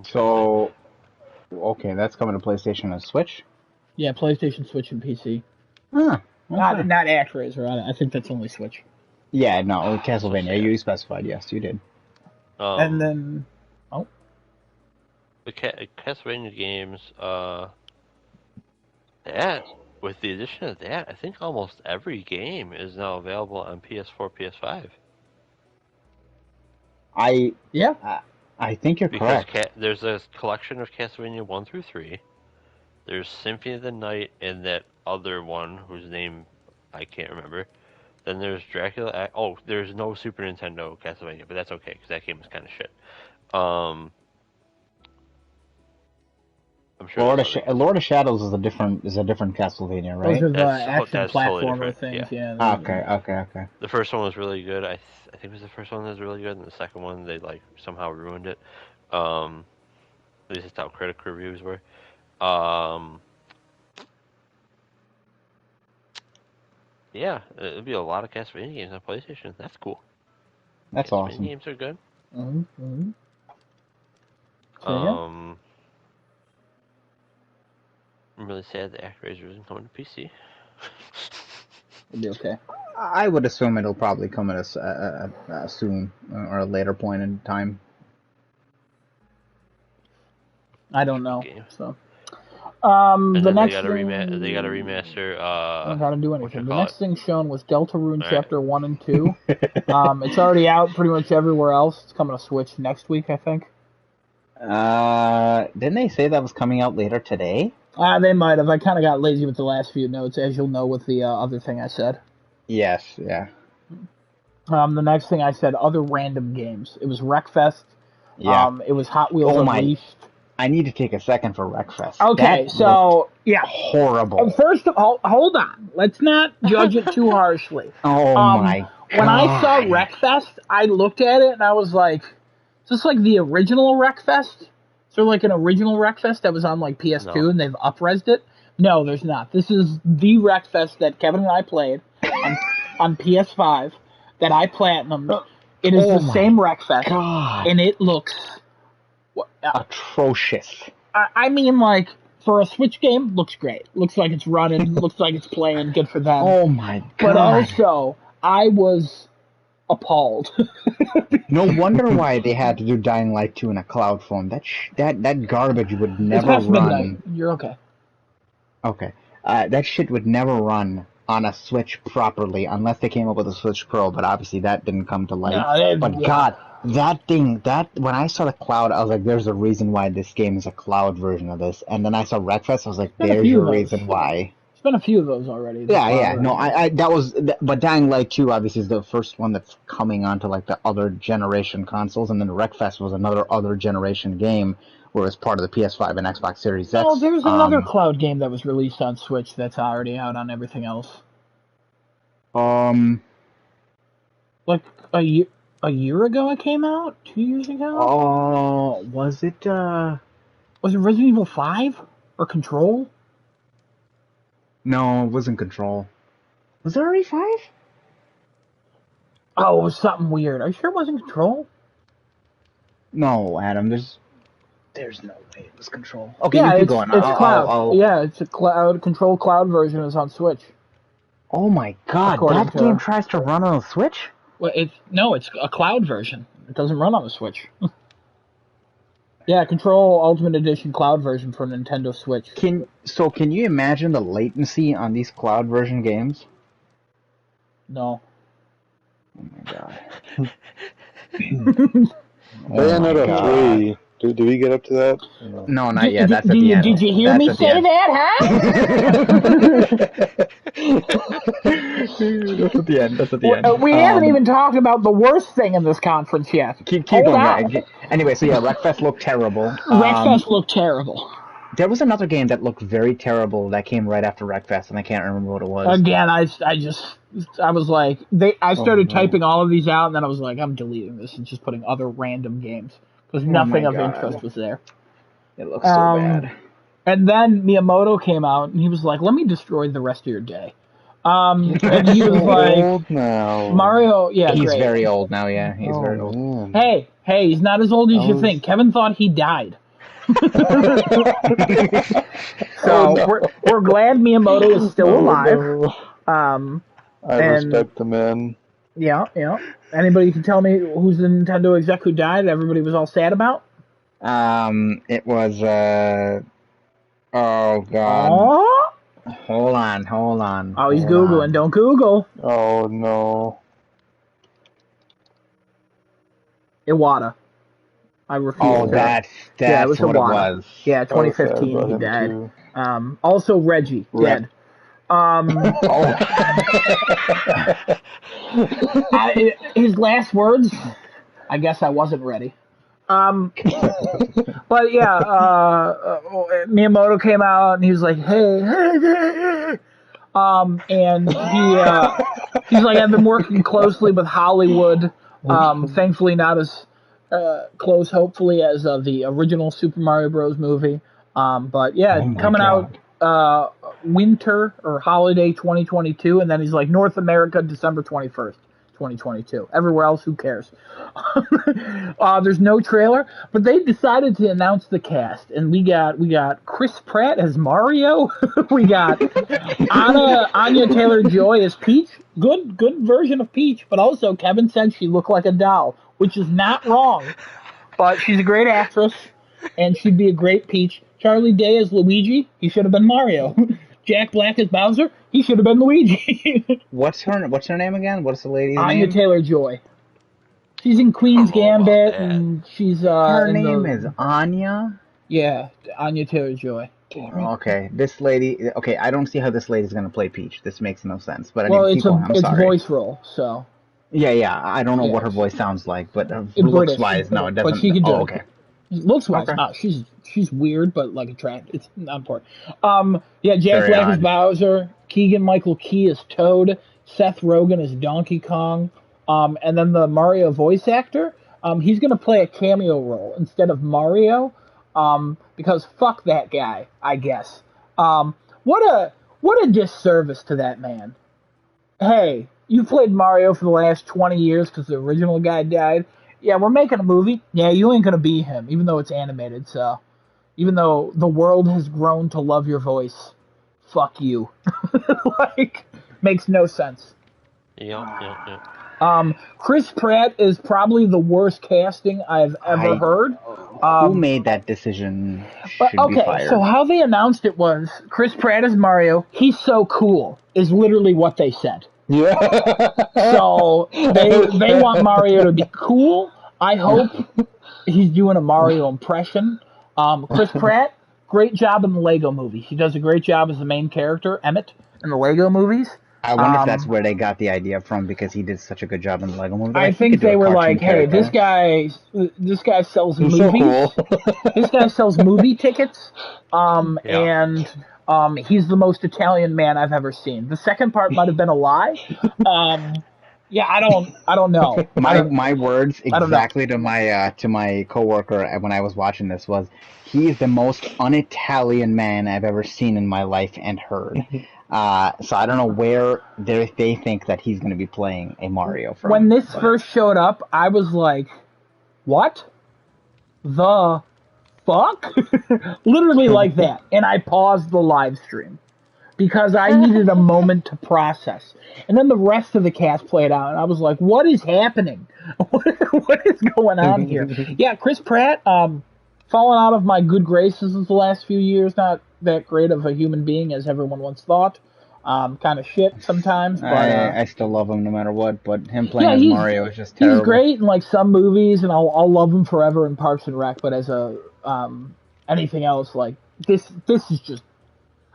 So, okay, that's coming to PlayStation and Switch? Yeah, PlayStation, Switch, and PC. Huh. Okay. Not ActRaiser. I think that's only Switch. Yeah, no, Castlevania. You specified, yes, you did. And then... Oh. The Castlevania games, with the addition of that, I think almost every game is now available on PS4, PS5. I think you're correct. There's a collection of Castlevania 1 through 3. There's Symphony of the Night and that other one whose name I can't remember. Then there's Dracula. There's no Super Nintendo Castlevania, but that's okay because that game was kind of shit. I'm sure Lord of Shadows is a different Castlevania, right? Those are the action platformer things. Yeah. Okay. The first one was really good. I think it was the first one that was really good, and the second one they somehow ruined it. At least that's how critic reviews were. Yeah, it'll be a lot of Castlevania games on PlayStation. That's cool. That's awesome. Games are good. Mm-hmm. I'm really sad that ActRaiser isn't coming to PC. It'll be okay. I would assume it'll probably come at us soon or a later point in time. I don't know. So. The next they got to remaster. I don't gotta do anything. The next thing shown was Deltarune Chapter 1 and 2. It's already out pretty much everywhere else. It's coming to Switch next week, I think. Didn't they say that was coming out later today? They might have. I kind of got lazy with the last few notes, as you'll know with the other thing I said. Yes, yeah. The next thing I said, other random games. It was Wreckfest. Yeah. It was Hot Wheels Unleashed. I need to take a second for Wreckfest. Okay, so, yeah. Horrible. First of all, hold on. Let's not judge it too harshly. Oh, my God. When I saw Wreckfest, I looked at it and I was like, is this like the original Wreckfest? Is there like an original Wreckfest that was on like PS2 and they've up-resed it? No, there's not. This is the Wreckfest that Kevin and I played on PS5 that I platinumed. It is the same Wreckfest, and it looks... atrocious. I mean, like, for a Switch game, looks great. Looks like it's running, looks like it's playing, good for them. Oh my God. But also, I was appalled. No wonder why they had to do Dying Light 2 in a cloud form. That garbage would never run. Midnight. You're okay. Okay. That shit would never run on a Switch properly unless they came up with a Switch Pro, but obviously that didn't come to light. God, that thing, when I saw the cloud, I was like, there's a reason why this game is a cloud version of this. And then I saw Wreckfest, I was like, there's your reason why. There's been a few of those already. But Dying Light 2 obviously is the first one that's coming onto like the other generation consoles, and then Wreckfest was another other generation game where it's part of the PS5 and Xbox Series X. Oh, there's another cloud game that was released on Switch that's already out on everything else. Like a year ago it came out? 2 years ago? Oh, was it Resident Evil 5? Or Control? No, it wasn't Control. Was there already 5? Oh, it was something weird. Are you sure it wasn't Control? No, Adam, there's no way it was Control. Okay, yeah, you keep going. It's cloud. Yeah, it's a Control cloud version is on Switch. Oh my God, that game tries to run on a Switch? Well, it's a cloud version. It doesn't run on the Switch. Yeah, Control Ultimate Edition cloud version for Nintendo Switch. Can you imagine the latency on these cloud version games? No. Oh my God. Bayonetta 3. Do we get up to that? No, not yet. That's at the end. Did you hear me say that, huh? That's at the end. That's at the end. We haven't even talked about the worst thing in this conference yet. Keep going. Anyway, so yeah, Wreckfest looked terrible. Wreckfest looked terrible. There was another game that looked very terrible that came right after Wreckfest, and I can't remember what it was. Again, I was like, I started typing all of these out, and then I was like, I'm deleting this and just putting other random games because nothing of interest was there. It looks so bad. And then Miyamoto came out, and he was like, let me destroy the rest of your day. And he was like, old now. Mario, he's great. very old now, yeah. He's very old. Man. Hey, he's not as old as you think. Kevin thought he died. So we're glad Miyamoto is still alive. I respect the man. Yeah. Anybody can tell me who's the Nintendo exec who died? Everybody was all sad about. It was oh god. Oh? Hold on. Oh, he's Googling. Don't Google. Oh no. Iwata. I refuse. Oh, that's it was what Iwata. it was. Yeah, 2015 he died. Also Reggie dead. His last words, I guess I wasn't ready. But yeah, Miyamoto came out and he was like, hey. And he's like, I've been working closely with Hollywood. Thankfully not as close, hopefully, as the original Super Mario Bros. Movie. But yeah, coming out winter or holiday 2022, and then he's like North America December 21st, 2022. Everywhere else, who cares? There's no trailer, but they decided to announce the cast, and we got Chris Pratt as Mario. We got Anya Taylor-Joy as Peach. Good version of Peach, but also Kevin said she looked like a doll, which is not wrong. But she's a great actress, and she'd be a great Peach. Charlie Day as Luigi. He should have been Mario. Jack Black as Bowser. He should have been Luigi. What's her name again? What's the lady's name? Anya Taylor-Joy. She's in Queen's Gambit, and she's her name is Anya. Yeah, Anya Taylor-Joy. Okay, this lady. Okay, I don't see how this lady's gonna play Peach. This makes no sense. But it's voice role, so. Yeah. I don't know what her voice sounds like, but looks-wise, no, it doesn't. But she can do it. Okay. Looks-wise, she's weird, but like attractive. It's not important. Jack Black is Bowser. Keegan-Michael Key is Toad. Seth Rogen is Donkey Kong. And then the Mario voice actor, he's gonna play a cameo role instead of Mario. Because fuck that guy, I guess. What a disservice to that man. Hey, you played Mario for the last 20 years because the original guy died. Yeah, we're making a movie. Yeah, you ain't gonna be him, even though it's animated, so. Even though the world has grown to love your voice, fuck you. Makes no sense. Yeah. Chris Pratt is probably the worst casting I've ever heard. Who made that decision? So how they announced it was Chris Pratt as Mario. He's so cool is literally what they said. Yeah. So they want Mario to be cool. I hope he's doing a Mario impression. Chris Pratt, great job in the Lego movies. He does a great job as the main character, Emmett, in the Lego movies. I wonder if that's where they got the idea from, because he did such a good job in the Lego movie. I think they were like, "Hey, this guy sells movies. So cool. This guy sells movie tickets, and he's the most Italian man I've ever seen." The second part might have been a lie. I don't know. My words exactly to my coworker when I was watching this was, "He is the most un-Italian man I've ever seen in my life and heard." So I don't know where they think that he's going to be playing a Mario from. When this first showed up, I was like, what the fuck? Literally like that. And I paused the live stream because I needed a moment to process. And then the rest of the cast played out, and I was like, what is happening? What is going on here? Yeah, Chris Pratt, fallen out of my good graces the last few years, not that great of a human being as everyone once thought. Kind of shit sometimes. But, I still love him no matter what, but him playing as Mario is just terrible. He's great in like some movies, and I'll love him forever in Parks and Rec, but as a anything else, like this is just,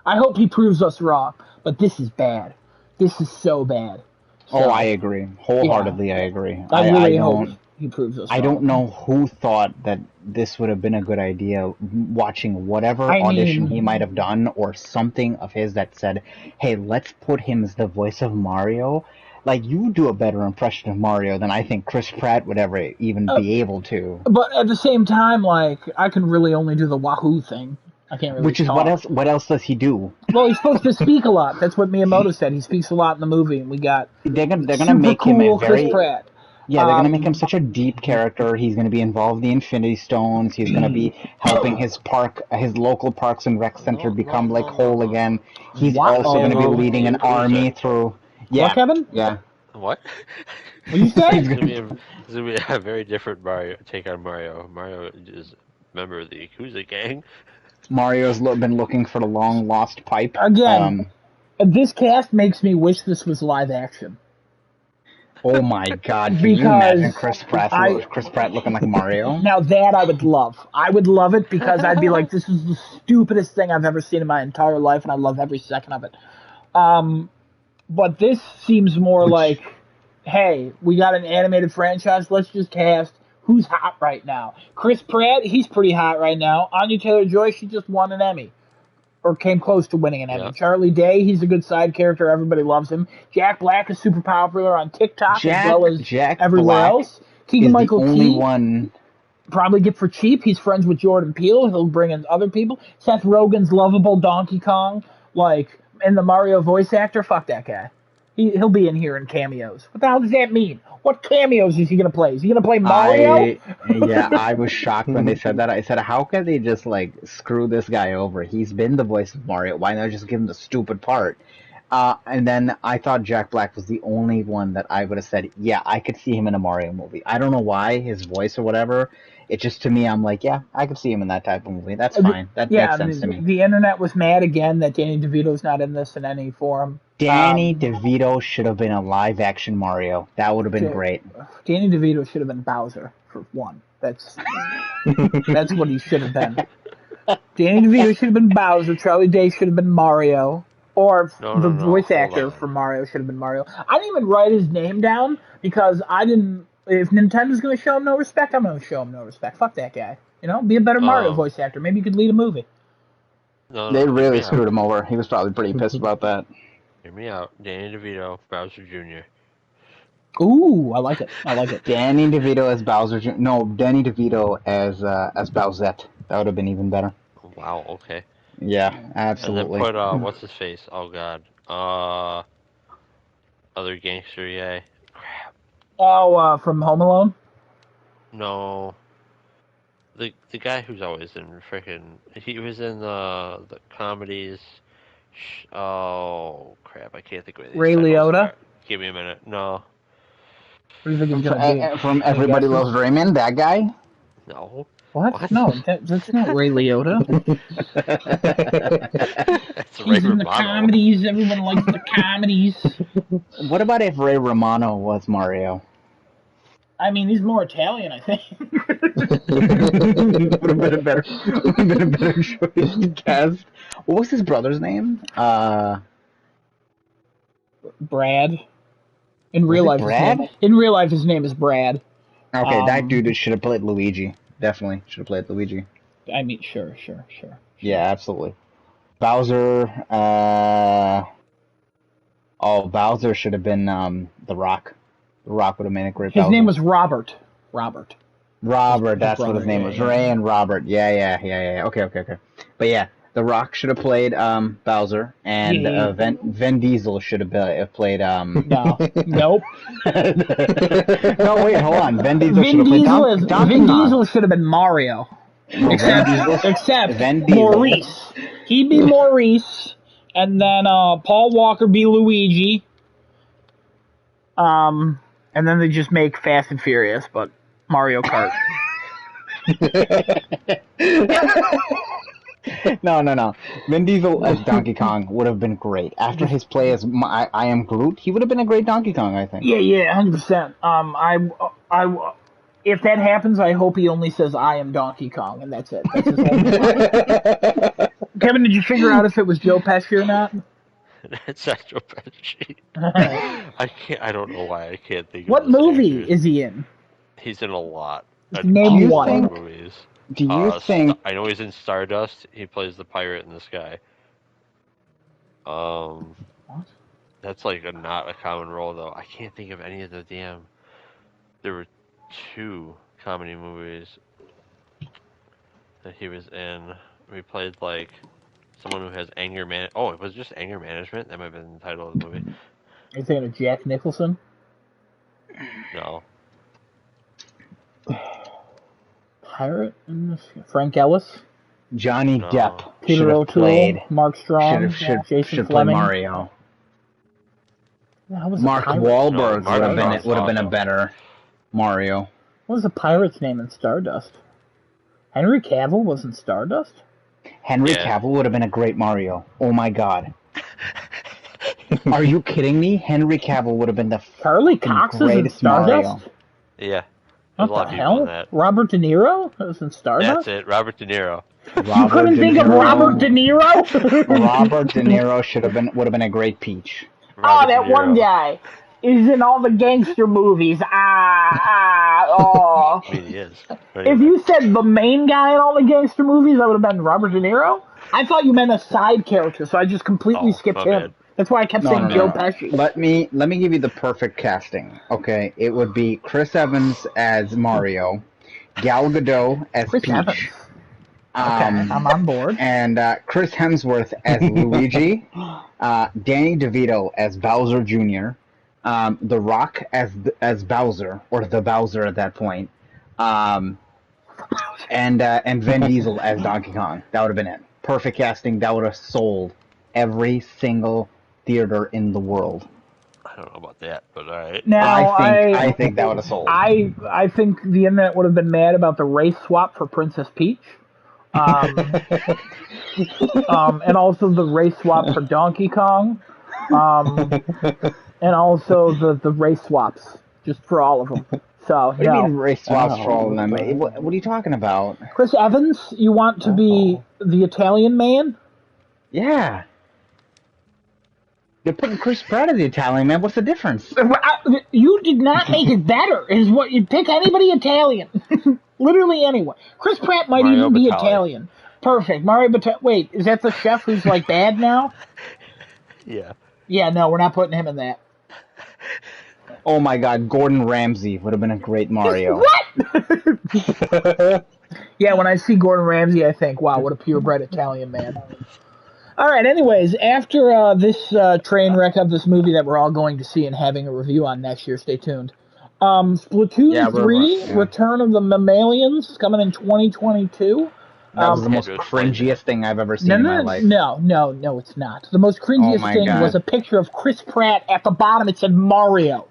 I hope he proves us wrong, but this is bad. This is so bad. So, I agree. Wholeheartedly, I agree. I really hope He proves us I wrong. don't know who thought that this would have been a good idea, watching whatever audition he might have done or something of his that said, hey, let's put him as the voice of Mario. Like, you do a better impression of Mario than I think Chris Pratt would ever even be able to. But at the same time, like, I can really only do the Wahoo thing. I can't really Which is talk. what else does he do? Well, he's supposed to speak a lot. That's what Miyamoto said. He speaks a lot in the movie, and we got they're gonna make him a very Chris Pratt. Yeah, they're gonna make him such a deep character. He's gonna be involved in the Infinity Stones. He's gonna be helping his local Parks and Rec Center become like whole again. He's also gonna be leading an army through. Yeah, what, Kevin? Yeah. What? What you say? It's gonna be a very different Mario take on Mario. Mario is a member of the Yakuza gang. Mario's been looking for the long lost pipe. Again, this cast makes me wish this was live action. Oh my God! Can you imagine Chris Pratt looking like Mario? Now that I would love. I would love it because I'd be like, this is the stupidest thing I've ever seen in my entire life, and I love every second of it. But this seems more like, hey, we got an animated franchise. Let's just cast who's hot right now. Chris Pratt, he's pretty hot right now. Anya Taylor-Joy, she just won an Emmy. Or came close to winning an Emmy. Yep. Charlie Day, he's a good side character. Everybody loves him. Jack Black is super popular on TikTok as well as everywhere else. Keegan-Michael Key, probably get for cheap. He's friends with Jordan Peele. He'll bring in other people. Seth Rogen's lovable Donkey Kong. Like, and the Mario voice actor, fuck that guy. He'll be in here in cameos. What the hell does that mean? What cameos is he going to play? Is he going to play Mario? I was shocked when they said that. I said, how can they just, like, screw this guy over? He's been the voice of Mario. Why not just give him the stupid part? And then I thought Jack Black was the only one that I would have said, yeah, I could see him in a Mario movie. I don't know why, his voice or whatever. It just, to me, I'm like, yeah, I could see him in that type of movie. That's fine. That makes sense to me. The internet was mad again that Danny DeVito's not in this in any form. Danny DeVito should have been a live-action Mario. That would have been great. Danny DeVito should have been Bowser, for one. That's what he should have been. Danny DeVito should have been Bowser. Charlie Day should have been Mario. Or the voice actor for Mario should have been Mario. I didn't even write his name down because I didn't... If Nintendo's going to show him no respect, I'm going to show him no respect. Fuck that guy. You know, be a better Mario voice actor. Maybe you could lead a movie. They really screwed him over. He was probably pretty pissed about that. Hear me out. Danny DeVito, Bowser Jr. Ooh, I like it. Danny DeVito as Bowser Jr. No, Danny DeVito as Bowsette. That would have been even better. Wow, okay. Yeah, absolutely. And then put, what's his face? Oh, God. Other gangster, yay. Crap. Oh, from Home Alone? No. The guy who's always in freaking... He was in the comedies... Oh, crap, I can't think of it. Ray Liotta? Give me a minute. No. What do you think he's going to be? From Everybody Loves Raymond, that guy? No. What? No, that's not Ray Liotta. He's in the comedies. Everyone likes the comedies. What about if Ray Romano was Mario? I mean, he's more Italian, I think. Would have been a better choice to cast. What was his brother's name? Brad. In real life, his name is Brad. Okay, that dude should have played Luigi. Definitely should have played Luigi. I mean, sure. Yeah, absolutely. Bowser. Bowser should have been The Rock. The Rock would have made a great Bowser. His name was Robert. Robert, that's what his name was. Yeah. Ray and Robert. Yeah. Okay. But yeah, The Rock should have played Bowser, and Vin Diesel should have played... No. Nope. No, wait, hold on. Vin Diesel should have played Donkey Kong. Vin Diesel should have been Mario. Except Maurice. He'd be Maurice, and then Paul Walker be Luigi. And then they just make Fast and Furious, but Mario Kart. No. Vin Diesel as Donkey Kong would have been great. After his play as I Am Groot, he would have been a great Donkey Kong, I think. Yeah, 100%. If that happens, I hope he only says I am Donkey Kong, and that's it. That's his whole Kevin, did you figure out if it was Joe Pesci or not? It's not Joe Pesci. I don't know why I can't think of what movie is he in? He's in a lot. Name one. Movies. Do you think? I know he's in Stardust. He plays the pirate in the sky. What? That's like not a common role though. I can't think of any of the damn. There were 2 comedy movies that he was in. He played like someone who has anger man. Oh, it was just anger management. That might have been the title of the movie. Are you thinking of Jack Nicholson? No. Pirate in this? Frank Ellis? Johnny Depp Peter O'Toole, Mark Strong, Jason Fleming. Mario. Mark Wahlberg would have been a better Mario. What was the pirate's name in Stardust? Henry Cavill was in Stardust? Henry Cavill would have been a great Mario. Oh my god. Are you kidding me? Henry Cavill would have been the Charlie Cox is in Stardust? Mario. Yeah. What the hell? Robert De Niro was in Stardust? That's it, Robert De Niro. You couldn't think of Robert De Niro? Robert De Niro would have been a great Peach. Robert that one guy. He's in all the gangster movies. Oh. I mean, he is. If you said the main guy in all the gangster movies, that would have been Robert De Niro. I thought you meant a side character, so I just completely skipped him. Bad. That's why I kept saying Joe Pesci. Let me give you the perfect casting. Okay, it would be Chris Evans as Mario, Gal Gadot as Peach. Evans. Okay, I'm on board. And Chris Hemsworth as Luigi, Danny DeVito as Bowser Jr., The Rock as Bowser, or the Bowser at that point, and Vin Diesel as Donkey Kong. That would have been it. Perfect casting. That would have sold every single theater in the world. I don't know about that, but all right. Now, I think that would have sold. I think the internet would have been mad about the race swap for Princess Peach. And also the race swap for Donkey Kong. And also the race swaps, just for all of them. So, what do you mean race swaps for all of them? What are you talking about? Chris Evans, you want to be the Italian man? Yeah. You're putting Chris Pratt as the Italian man. What's the difference? You did not make it better. Is what you pick anybody Italian, literally anyone. Chris Pratt might Mario even be Batali. Italian. Perfect, Mario Batali. Wait, is that the chef who's like bad now? Yeah. Yeah, no, we're not putting him in that. Oh my God, Gordon Ramsay would have been a great Mario. What? Yeah, when I see Gordon Ramsay, I think, wow, what a purebred Italian man. All right, anyways, after this train wreck of this movie that we're all going to see and having a review on next year, stay tuned. Splatoon 3, Return of the Mammalians, is coming in 2022. That was the most cringiest thing I've ever seen in my life. No, it's not. The most cringiest thing was a picture of Chris Pratt. At the bottom, it said Mario.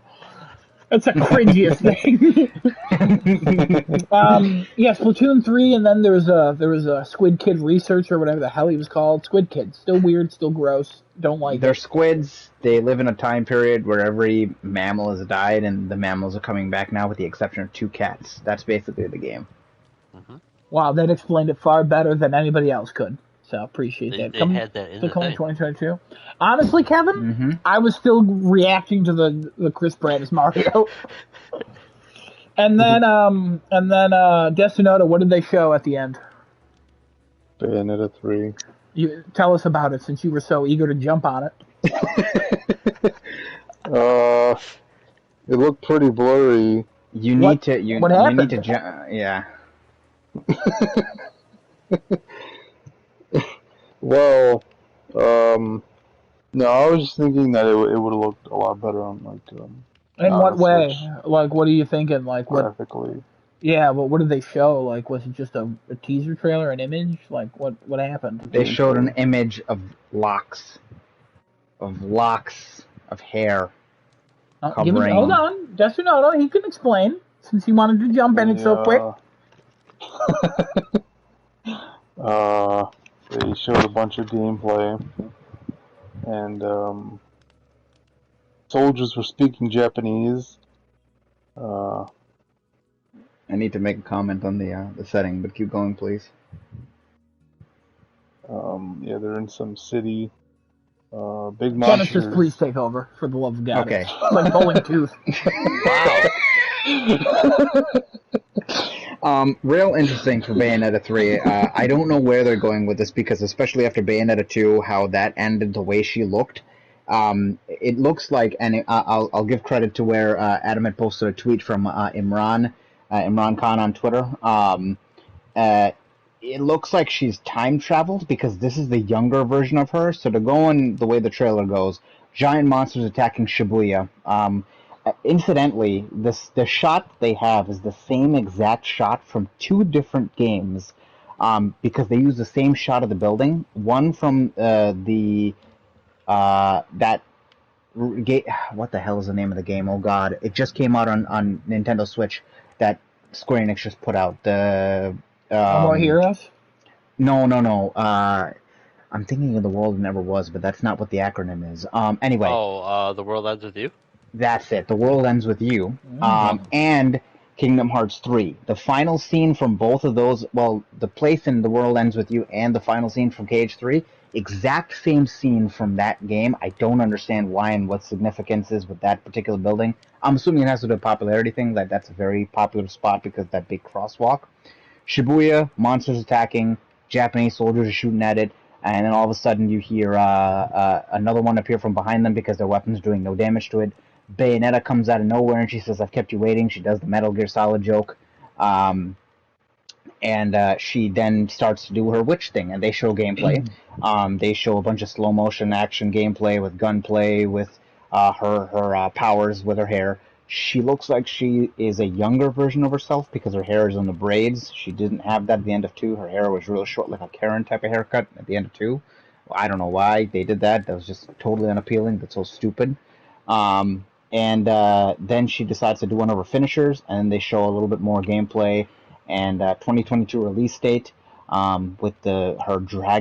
That's the cringiest thing. Yeah, Splatoon 3, and then there was a Squid Kid Research or whatever the hell he was called. Squid Kid, still weird, still gross. Don't like They're it. squids. They live in a time period where every mammal has died, and the mammals are coming back now, with the exception of 2 cats. That's basically the game. Mm-hmm. Wow, that explained it far better than anybody else could. So appreciate that. They had that in the thing. 2022. Honestly, Kevin, I was still reacting to the Chris Pratt as Mario. and then Destinota, what did they show at the end? Bayonetta 3. You tell us about it since you were so eager to jump on it. It looked pretty blurry. What happened? Yeah. Well, no, I was just thinking that it would have looked a lot better on In what way? Like, what are you thinking? Like, what? Graphically. Yeah, but what did they show? Like, was it just a teaser trailer, an image? Like, what happened? They showed an image of locks of hair. Hold on, Destinota, he can explain since he wanted to jump in it so quick. They showed a bunch of gameplay, and soldiers were speaking Japanese. I need to make a comment on the setting, but keep going, please. Yeah, they're in some city. Big monsters. Genesis, please take over, for the love of God. Okay. It's like pulling tooth. Wow. Real interesting for Bayonetta 3. I don't know where they're going with this because, especially after Bayonetta 2, how that ended the way she looked. It looks like, and I'll give credit to where Adam had posted a tweet from Imran Khan on Twitter. It looks like she's time traveled because this is the younger version of her. So to go on the way the trailer goes, giant monsters attacking Shibuya. Incidentally, the shot they have is the same exact shot from two different games, because they use the same shot of the building. One from what the hell is the name of the game? Oh God, it just came out on Nintendo Switch that Square Enix just put out. The More Heroes? No. I'm thinking of The World Never Was, but that's not what the acronym is. Anyway. Oh, The World Ends With You? That's it. The World Ends With You. And Kingdom Hearts 3. The final scene from both of those, well, the place in The World Ends With You and the final scene from KH3, exact same scene from that game. I don't understand why and what significance is with that particular building. I'm assuming it has to do with a popularity thing, that's a very popular spot because of that big crosswalk. Shibuya, monsters attacking, Japanese soldiers are shooting at it, and then all of a sudden you hear another one appear from behind them because their weapon's doing no damage to it. Bayonetta comes out of nowhere and she says, "I've kept you waiting." She does the Metal Gear Solid joke. And she then starts to do her witch thing, and they show gameplay. They show a bunch of slow motion action gameplay with gunplay, with her powers with her hair. She looks like she is a younger version of herself because her hair is in the braids. She didn't have that at the end of 2. Her hair was real short, like a Karen type of haircut at the end of 2. Well, I don't know why they did that. That was just totally unappealing, but so stupid. And then she decides to do one of her finishers, and they show a little bit more gameplay and 2022 release date, with her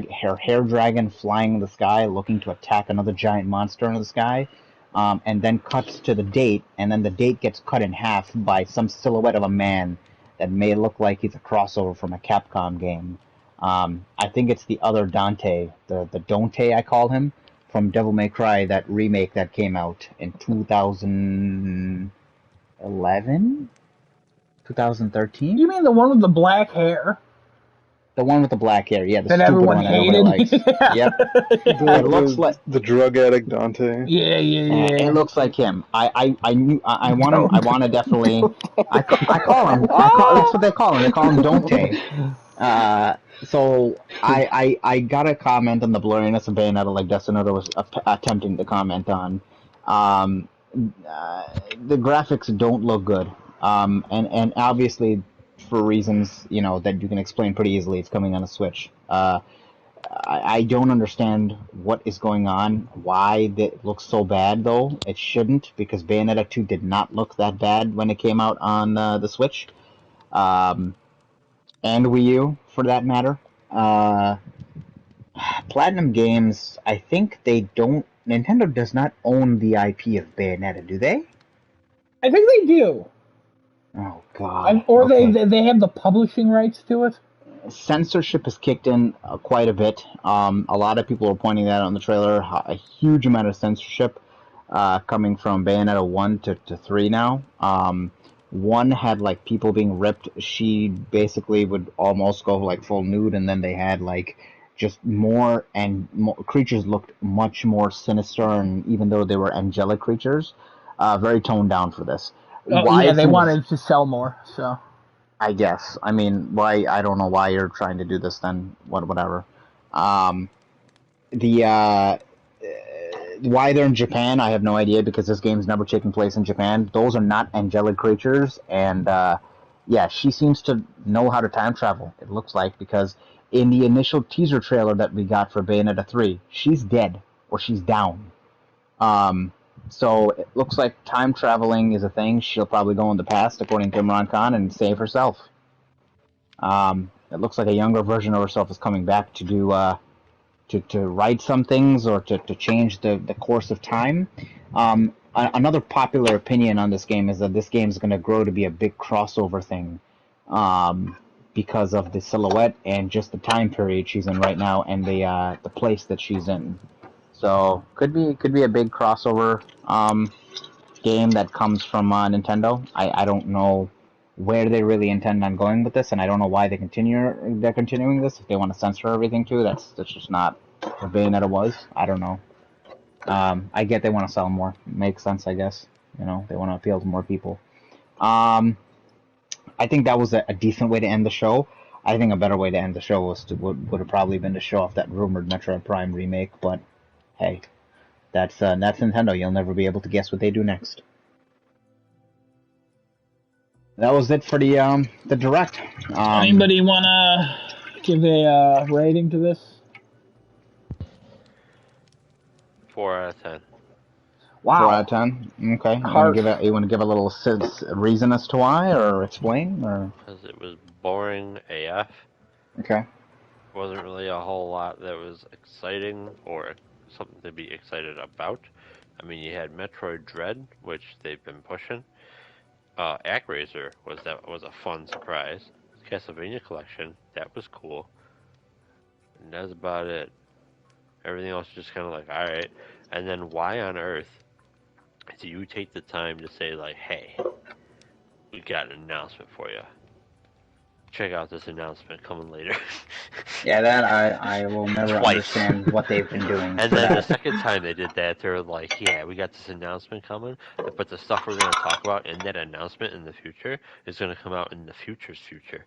hair dragon flying in the sky, looking to attack another giant monster in the sky, and then cuts to the date, and then the date gets cut in half by some silhouette of a man that may look like he's a crossover from a Capcom game. I think it's the other Dante, the Dante I call him, from Devil May Cry, that remake that came out in 2011? 2013? You mean the one with the black hair? The one with the black hair, yeah. The that stupid everyone one hated. That nobody likes. Yep. It looks like the drug addict Dante. Yeah. It looks like him. I want to definitely. I call him. That's what they call him. They call him Dante. So I got a comment on the blurriness of Bayonetta, like Destinota was attempting to comment on. The graphics don't look good, and obviously for reasons that you can explain pretty easily, it's coming on a Switch. I don't understand what is going on. Why it looks so bad though? It shouldn't, because Bayonetta 2 did not look that bad when it came out on the Switch. And Wii U, for that matter. Platinum Games, I think Nintendo does not own the IP of Bayonetta, do they? I think they do. Oh, God. Or okay. they have the publishing rights to it. Censorship has kicked in quite a bit. A lot of people are pointing that out in the trailer. A huge amount of censorship coming from Bayonetta 1 to 3 now. 1 had like people being ripped. She basically would almost go like full nude, and then they had like just more creatures looked much more sinister, and even though they were angelic creatures, very toned down for this. They wanted to sell more, so I guess. I mean, why? I don't know why you're trying to do this then. Whatever. Why they're in Japan, I have no idea, because this game's never taken place in Japan. Those are not angelic creatures, and she seems to know how to time travel, it looks like, because in the initial teaser trailer that we got for Bayonetta 3, she's dead, or she's down. So it looks like time traveling is a thing. She'll probably go in the past, according to Imran Khan, and save herself. It looks like a younger version of herself is coming back to do to right some things, or to change the course of time. Another popular opinion on this game is that this game is going to grow to be a big crossover thing, because of the silhouette and just the time period she's in right now, and the place that she's in. So could be a big crossover game that comes from Nintendo. I don't know where they really intend on going with this, and I don't know why they're continuing this. If they want to censor everything too, that's just not what Bayonetta was. I don't know. I get they want to sell more. Makes sense, I guess. They want to appeal to more people. I think that was a decent way to end the show. I think a better way to end the show would have probably been to show off that rumored Metroid Prime remake, but hey, that's Nintendo. You'll never be able to guess what they do next. That was it for the Direct. Anybody wanna give a rating to this? 4 out of 10. Wow. 4 out of 10. Okay. You want to give a little reason as to why, or explain, or? Because it was boring AF. Okay. Wasn't really a whole lot that was exciting or something to be excited about. I mean, you had Metroid Dread, which they've been pushing. ActRaiser was a fun surprise. Castlevania Collection, that was cool. And that's about it. Everything else is just kind of like, alright. And then why on earth do you take the time to say, like, hey, we got an announcement for you. Check out this announcement coming later. Yeah, that I will never understand what they've been doing. And then the second time they did that, they're like, yeah, we got this announcement coming, but the stuff we're going to talk about in that announcement in the future is going to come out in the future's future.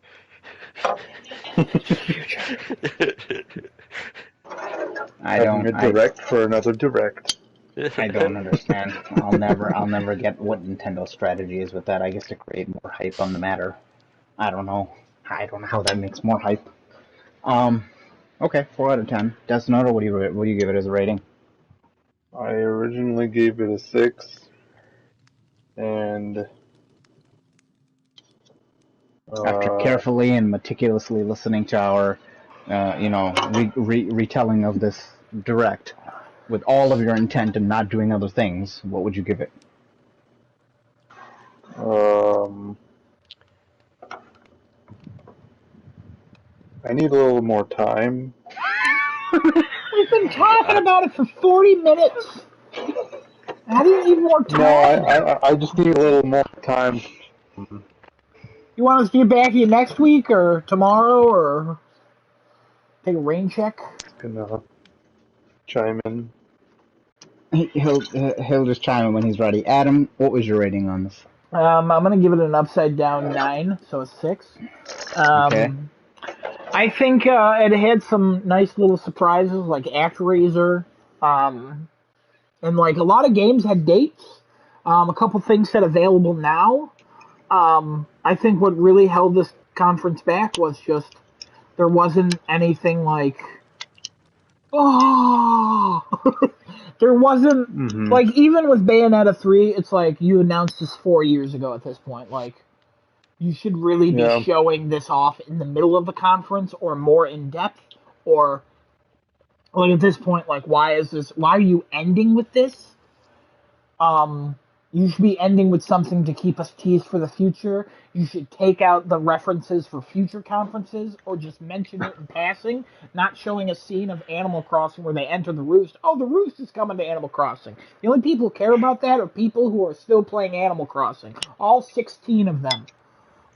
I don't. Direct for another direct. I don't understand. I'll never get what Nintendo's strategy is with that. I guess to create more hype on the matter. I don't know how that makes more hype. Okay, 4 out of 10. Desnoto, what do you give it as a rating? I originally gave it a 6, and after carefully and meticulously listening to our, retelling of this direct, with all of your intent and not doing other things, what would you give it? I need a little more time. We've been talking about it for 40 minutes. How do you need more time? No, I just need a little more time. You want us to get back to you next week or tomorrow or take a rain check? Gonna chime in. He'll just chime in when he's ready. Adam, what was your rating on this? I'm gonna give it an upside down 9, so a 6. Okay. I think it had some nice little surprises like ActRaiser, and like a lot of games had dates. A couple things said available now. I think what really held this conference back was just there wasn't anything like, there wasn't, like, even with Bayonetta 3, it's like you announced this 4 years ago at this point. Like, you should really be showing this off in the middle of the conference or more in depth, or like at this point, like why are you ending with this? You should be ending with something to keep us teased for the future. You should take out the references for future conferences or just mention it in passing, not showing a scene of Animal Crossing where they enter the roost. Oh, the roost is coming to Animal Crossing. The only people who care about that are people who are still playing Animal Crossing. All 16 of them.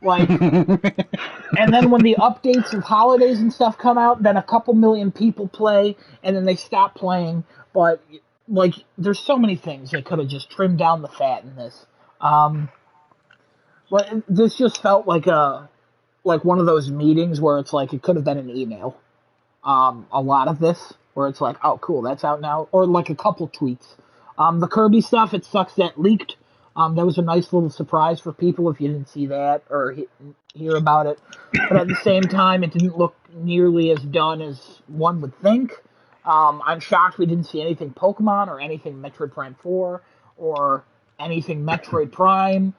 Like, and then when the updates of holidays and stuff come out, then a couple million people play, and then they stop playing. But, like, there's so many things they could have just trimmed down the fat in this. But this just felt like one of those meetings where it's like it could have been an email. A lot of this, where it's like, oh, cool, that's out now. Or like a couple tweets. The Kirby stuff, it sucks that leaked. That was a nice little surprise for people if you didn't see that or hear about it. But at the same time, it didn't look nearly as done as one would think. I'm shocked we didn't see anything Pokemon or anything Metroid Prime 4 or anything Metroid Prime.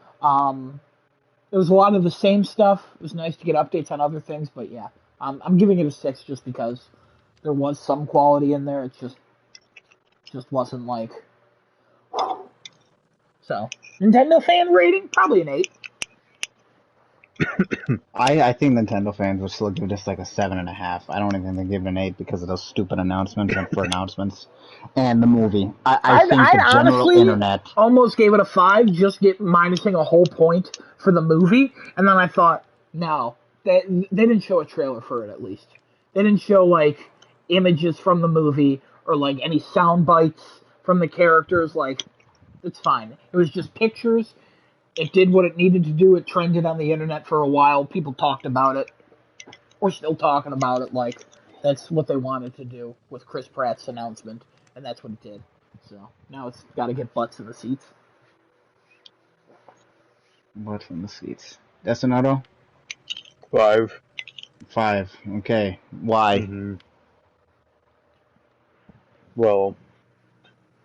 It was a lot of the same stuff. It was nice to get updates on other things, but yeah. I'm giving it a 6 just because there was some quality in there. It just wasn't like... So, Nintendo fan rating? Probably an 8. I think Nintendo fans would still give this like a 7.5. I don't even think they give it an 8 because of those stupid announcements and for announcements and the movie. I think the general honestly internet almost gave it a 5, just minusing a whole point for the movie, and then I thought, no, they didn't show a trailer for it. At least they didn't show like images from the movie or like any sound bites from the characters. Like, it's fine. It was just pictures. It did what it needed to do. It trended on the internet for a while. People talked about it. We're still talking about it. Like, that's what they wanted to do with Chris Pratt's announcement, and that's what it did. So now it's got to get butts in the seats. Butts in the seats. Destinato? 5. 5. Okay. Why? Mm-hmm. Well,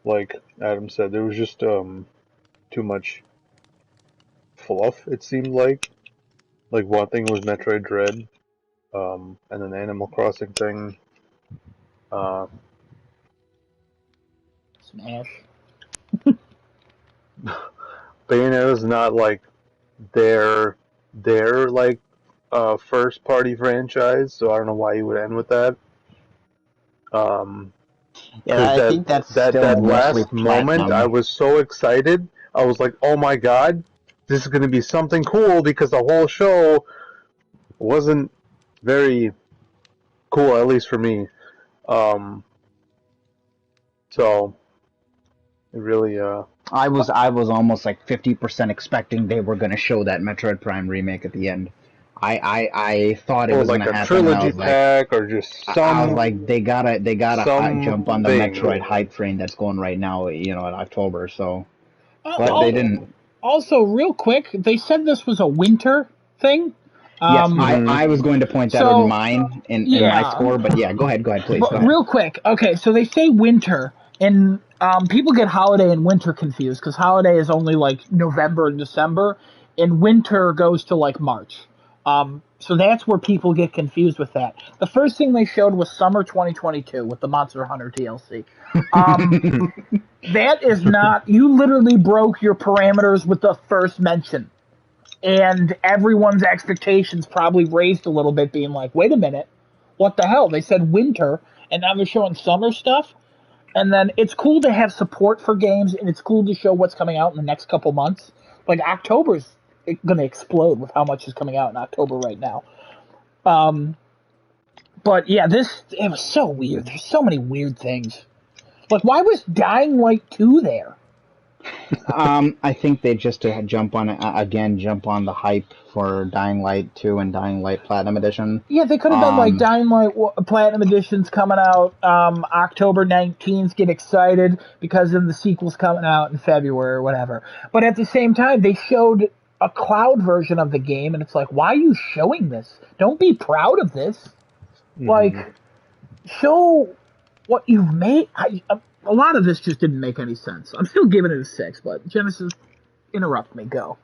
like Adam said, there was just too much fluff. It seemed like one thing was Metroid Dread, and then the Animal Crossing thing. Smash. Bayonetta's not like their like first party franchise, so I don't know why you would end with that. Yeah, I think that's that last moment, I was so excited. I was like, "Oh my god, this is going to be something cool!" Because the whole show wasn't very cool, at least for me. So it really. I was almost like 50% expecting they were going to show that Metroid Prime remake at the end. I thought it was like going to happen. Trilogy pack or just some. I was like, they gotta jump on the Metroid hype train that's going right now. In October. So, but they didn't. Also, real quick, they said this was a winter thing. Yes, I was going to point that out in mine in my score, but yeah, go ahead, please. Go ahead. Real quick, okay, so they say winter, and people get holiday and winter confused because holiday is only like November and December, and winter goes to like March. So that's where people get confused with that. The first thing they showed was summer 2022 with the Monster Hunter DLC. That is not, you literally broke your parameters with the first mention. And everyone's expectations probably raised a little bit, being like, wait a minute, what the hell? They said winter, and now they're showing summer stuff? And then it's cool to have support for games, and it's cool to show what's coming out in the next couple months. Like, October's going to explode with how much is coming out in October right now. But yeah, it was so weird. There's so many weird things. Like, why was Dying Light 2 there? I think they just jump on the hype for Dying Light 2 and Dying Light Platinum Edition. Yeah, they could have been like Dying Light Platinum Edition's coming out October 19th, get excited because then the sequel's coming out in February or whatever. But at the same time, they showed a cloud version of the game, and it's like, why are you showing this? Don't be proud of this. Mm-hmm. Like, show what you've made. A lot of this just didn't make any sense. I'm still giving it a 6, but Genesis, interrupt me. Go.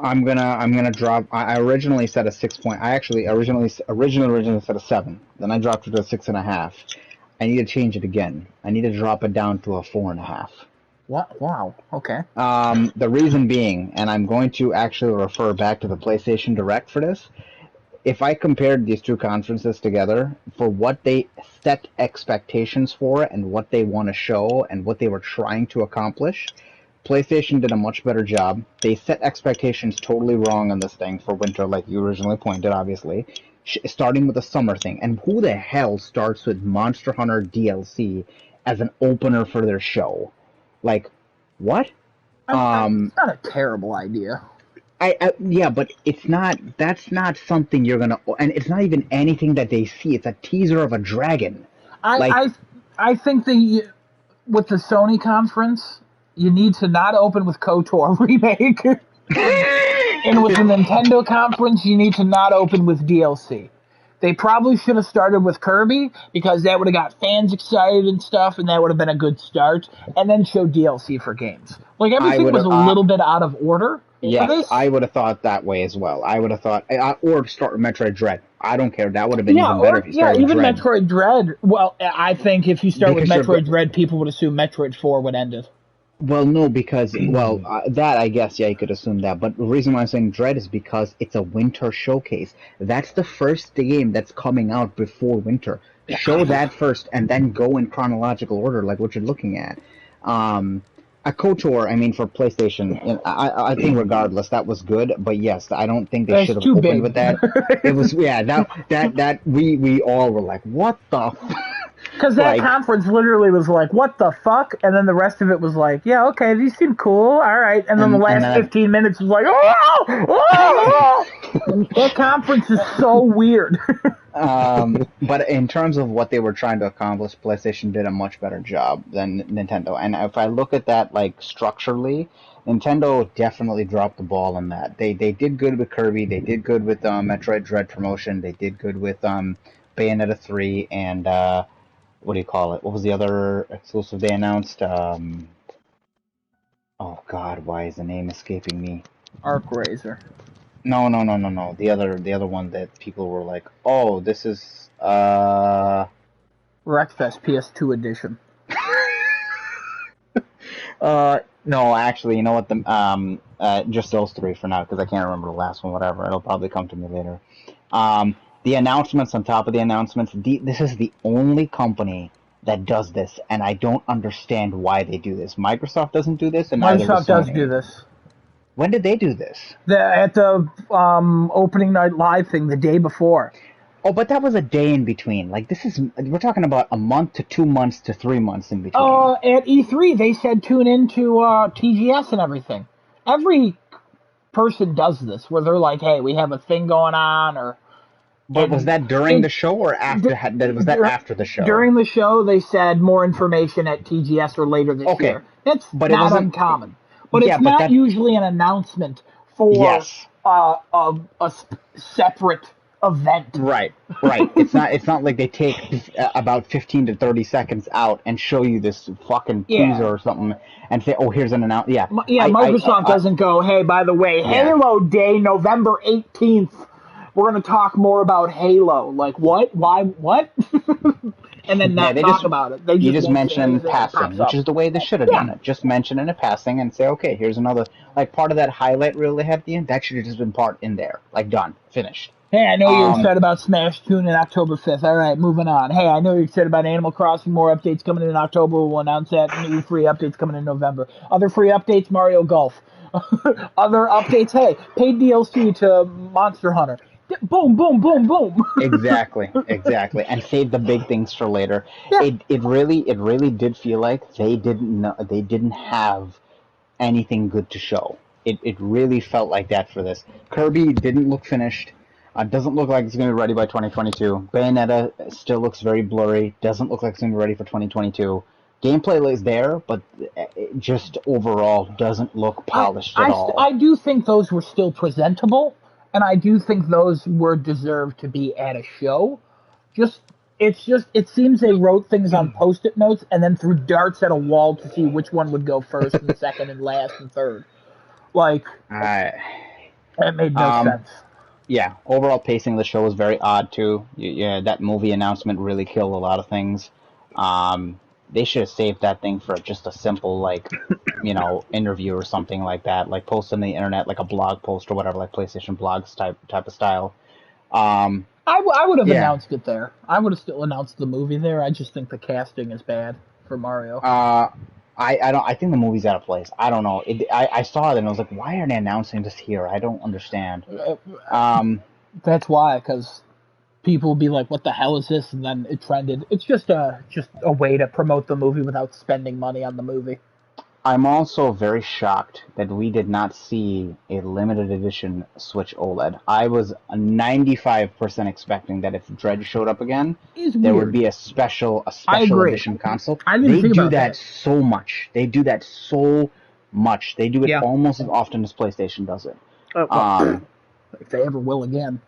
I'm gonna drop. I originally said a 6 point. I actually originally said a 7. Then I dropped it to a 6.5. I need to change it again. I need to drop it down to a 4.5. What? Wow. Okay. The reason being, and I'm going to actually refer back to the PlayStation Direct for this. If I compared these two conferences together for what they set expectations for and what they want to show and what they were trying to accomplish, PlayStation did a much better job. They set expectations totally wrong on this thing for winter, like you originally pointed, obviously, starting with the summer thing. And who the hell starts with Monster Hunter DLC as an opener for their show? Like, what? It's not a terrible idea. Yeah, but it's not. That's not something you're gonna. And it's not even anything that they see. It's a teaser of a dragon. I think with the Sony conference, you need to not open with KOTOR remake, and with the Nintendo conference, you need to not open with DLC. They probably should have started with Kirby because that would have got fans excited and stuff, and that would have been a good start. And then show DLC for games. Like everything was a little bit out of order. Yes, I would have thought that way as well. I would have thought, or start with Metroid Dread. I don't care. That would have been even better if you started with Dread. Metroid Dread. Well, I think if you start with Metroid Dread, people would assume Metroid 4 would end it. Well, no, because that I guess you could assume that. But the reason why I'm saying Dread is because it's a winter showcase. That's the first game that's coming out before winter. Show that first, and then go in chronological order, like what you're looking at. A KOTOR, I mean, for PlayStation, I think regardless that was good. But yes, I don't think they should have opened with that. It was that we all were like, what the. Because that conference literally was like, what the fuck? And then the rest of it was like, yeah, okay, these seem cool, all right. And then the last 15 minutes was like, that conference is so weird. But in terms of what they were trying to accomplish, PlayStation did a much better job than Nintendo. And if I look at that, like, structurally, Nintendo definitely dropped the ball on that. They did good with Kirby, they did good with Metroid Dread promotion, they did good with Bayonetta 3, and what do you call it? What was the other exclusive they announced? Oh God, why is the name escaping me? ArcRaiser. No. The other one that people were like, oh, this is Wreckfest PS2 edition. No, actually, you know what? Just those three for now, because I can't remember the last one. Whatever, it'll probably come to me later. The announcements on top of the announcements. This is the only company that does this, and I don't understand why they do this. Microsoft doesn't do this, and Microsoft does do this. When did they do this? At the opening night live thing the day before. Oh, but that was a day in between. Like, we're talking about a month to 2 months to 3 months in between. At E3, they said tune into TGS and everything. Every person does this, where they're like, hey, we have a thing going on, or... But was that during the show or after? Was that after the show? During the show, they said more information at TGS or later this year. That's not uncommon. But it's not usually an announcement for a separate event. Right. It's not like they take about 15 to 30 seconds out and show you this fucking teaser or something and say, oh, here's an announcement. Yeah. Microsoft doesn't go, hey, by the way, Halo Day, November 18th. We're going to talk more about Halo. Like, what? Why? What? And then not talk about it. You just mention passing, which is the way they should have done it. Just mention it in passing and say, okay, here's another, like, part of that highlight reel they had at the end. That should have just been part in there. Like, done. Finished. Hey, I know you're excited about Smash Tune in October 5th. All right, moving on. Hey, I know you're excited about Animal Crossing. More updates coming in October. We'll announce that. New free updates coming in November. Other free updates, Mario Golf. Other updates, hey, paid DLC to Monster Hunter. Boom, boom, boom, boom. Exactly, and save the big things for later. Yeah. It really did feel like they didn't have anything good to show. It really felt like that for this. Kirby didn't look finished. Doesn't look like it's going to be ready by 2022. Bayonetta still looks very blurry. Doesn't look like it's going to be ready for 2022. Gameplay is there, but it just overall doesn't look polished at all. I do think those were still presentable. And I do think those were deserved to be at a show. It seems they wrote things on Post-it notes and then threw darts at a wall to see which one would go first and second and last and third. Like, that made no sense. Yeah, overall pacing of the show was very odd, too. Yeah, that movie announcement really killed a lot of things. They should have saved that thing for just a simple, like, interview or something like that. Like, post on the internet, like a blog post or whatever, like PlayStation blogs type of style. I would have announced it there. I would have still announced the movie there. I just think the casting is bad for Mario. I think the movie's out of place. I don't know. I saw it and I was like, why are they announcing this here? I don't understand. That's why, because people will be like, what the hell is this? And then it trended. It's just a way to promote the movie without spending money on the movie. I'm also very shocked that we did not see a limited edition Switch OLED. I was 95% expecting that if Dread showed up again, there would be a special edition console. They do that so much. They do that so much. They do it almost as often as PlayStation does it. If they ever will again.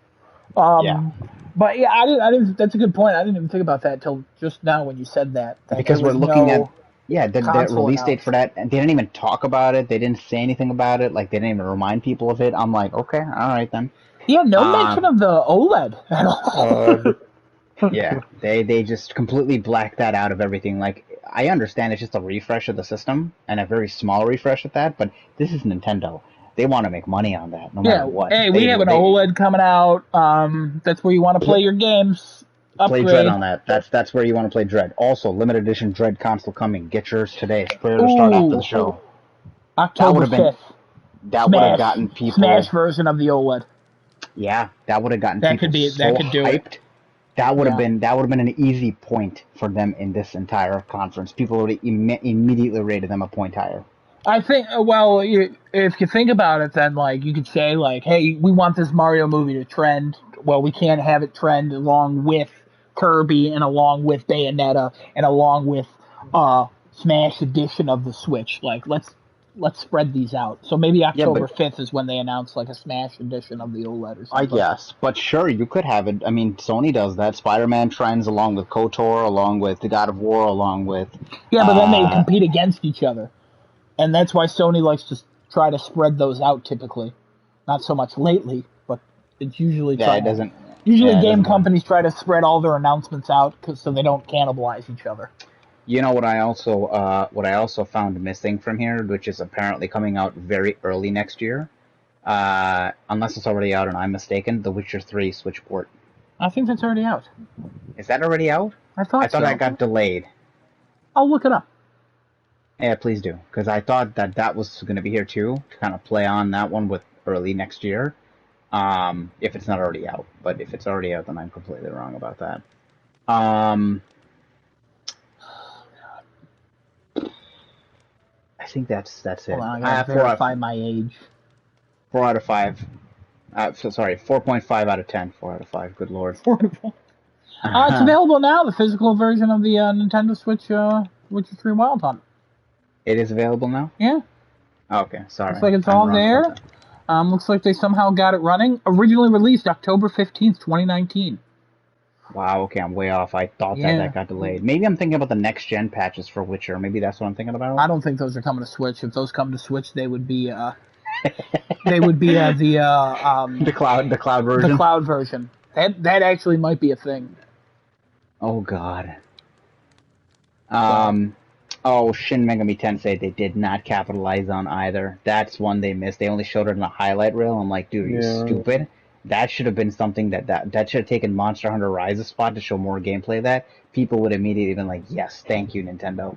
But yeah, I didn't. That's a good point. I didn't even think about that until just now when you said that. Because we're looking at the release date for that, and they didn't even talk about it. They didn't say anything about it. Like, they didn't even remind people of it. I'm like, okay, all right then. Yeah, no mention of the OLED at all. Yeah, they just completely blacked that out of everything. Like, I understand it's just a refresh of the system, and a very small refresh at that, but this is Nintendo. They want to make money on that, no matter what. Hey, we have an OLED coming out. That's where you want to play your games. Upgrade. Play Dread on that. That's where you want to play Dread. Also, limited edition Dread console coming. Get yours today. Pre-order start after the show. October 5th. That would have gotten people... Smash version of the OLED. Yeah, that would have gotten people hyped. That would have been an easy point for them in this entire conference. People would have immediately rated them a point higher. I think, well, if you think about it, then, like, you could say, like, hey, we want this Mario movie to trend. Well, we can't have it trend along with Kirby and along with Bayonetta and along with Smash edition of the Switch. Like, let's spread these out. So maybe October 5th is when they announce, like, a Smash edition of the OLED or something. I guess. But sure, you could have it. I mean, Sony does that. Spider-Man trends along with KOTOR, along with the God of War, along with... Yeah, but then they compete against each other. And that's why Sony likes to try to spread those out typically. Not so much lately, but it's usually... Usually game companies try to spread all their announcements out so they don't cannibalize each other. You know what I also found missing from here, which is apparently coming out very early next year, unless it's already out and I'm mistaken, The Witcher 3 Switch port. I think that's already out. Is that already out? I thought so. That got delayed. I'll look it up. Yeah, please do, because I thought that was going to be here too, to kind of play on that one with early next year, if it's not already out. But if it's already out, then I'm completely wrong about that. I think that's it. Hold on, I gotta verify my age. 4 out of 5. 4.5 out of 10. 4 out of 5. Good lord. 4 out of 5. It's available now, the physical version of the Nintendo Switch Witcher 3 Wild Hunt. It is available now? Yeah. Okay, sorry. Looks like it's all there. Looks like they somehow got it running. Originally released October 15th, 2019. Wow, okay, I'm way off. I thought that got delayed. Maybe I'm thinking about the next-gen patches for Witcher. Maybe that's what I'm thinking about? I don't think those are coming to Switch. If those come to Switch, they would be... the cloud version? The cloud version. That actually might be a thing. Oh, God. Shin Megami Tensei, they did not capitalize on either. That's one they missed. They only showed it in a highlight reel. I'm like, dude, are you stupid? That should have been something that should have taken Monster Hunter Rise's spot to show more gameplay of that. People would immediately been like, yes, thank you, Nintendo.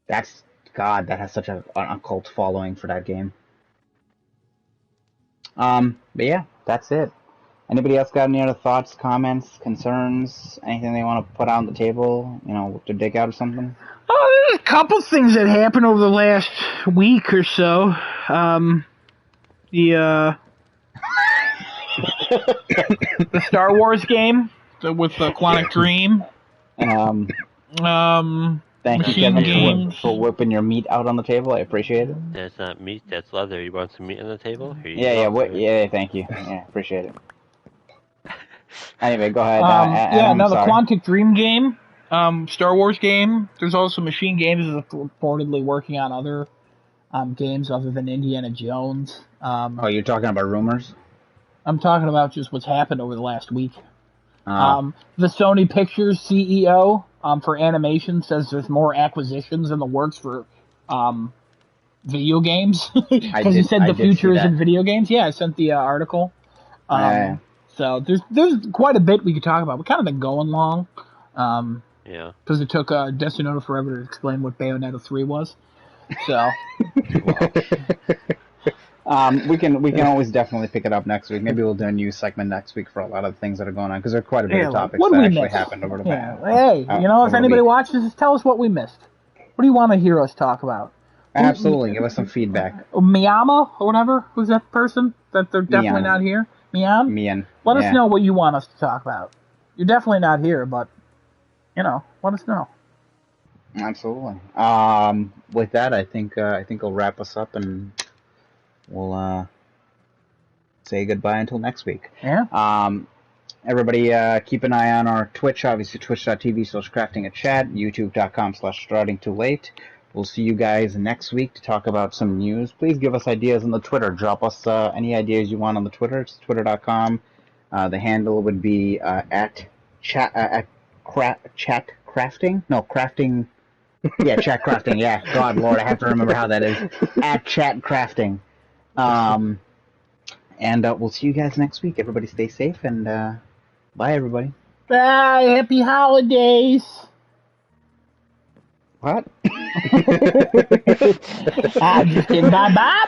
That has such a cult following for that game. But yeah, that's it. Anybody else got any other thoughts, comments, concerns, anything they want to put on the table, to dig out or something? Oh, there's a couple things that happened over the last week or so. The Star Wars game with the Quantic Dream. Thank you, Kevin, for whipping your meat out on the table. I appreciate it. That's not meat, that's leather. You want some meat on the table? Thank you. Yeah, appreciate it. Anyway, go ahead. The Quantic Dream game, Star Wars game. There's also Machine Games is reportedly working on other games other than Indiana Jones. You're talking about rumors? I'm talking about just what's happened over the last week. The Sony Pictures CEO for animation says there's more acquisitions in the works for video games. Because he said the future is in video games. Yeah, I sent the article. So there's quite a bit we could talk about. We've kind of been going long. Because it took Decimoto forever to explain what Bayonetta 3 was. So... we can always definitely pick it up next week. Maybe we'll do a news segment next week for a lot of the things that are going on, because there are quite a bit of topics that actually happened over the past. Hey, if anybody watches, just tell us what we missed. What do you want to hear us talk about? Absolutely, give us some feedback. Miyama or whatever, who's that person that they're definitely not here? Mian. Let us know what you want us to talk about. You're definitely not here, but let us know. Absolutely. With that, I think I'll wrap us up and we'll say goodbye until next week. Yeah. Everybody, keep an eye on our Twitch, obviously twitch.tv/craftingachat, youtube.com/startingtoolate. We'll see you guys next week to talk about some news. Please give us ideas on the Twitter. Drop us any ideas you want on the Twitter. It's twitter.com The handle would be at chat chat crafting. No, crafting. Yeah, chat crafting. Yeah, God Lord, I have to remember how that is. At chat crafting. And we'll see you guys next week. Everybody stay safe, and bye, everybody. Bye. Happy holidays. What? I just did bye-bye,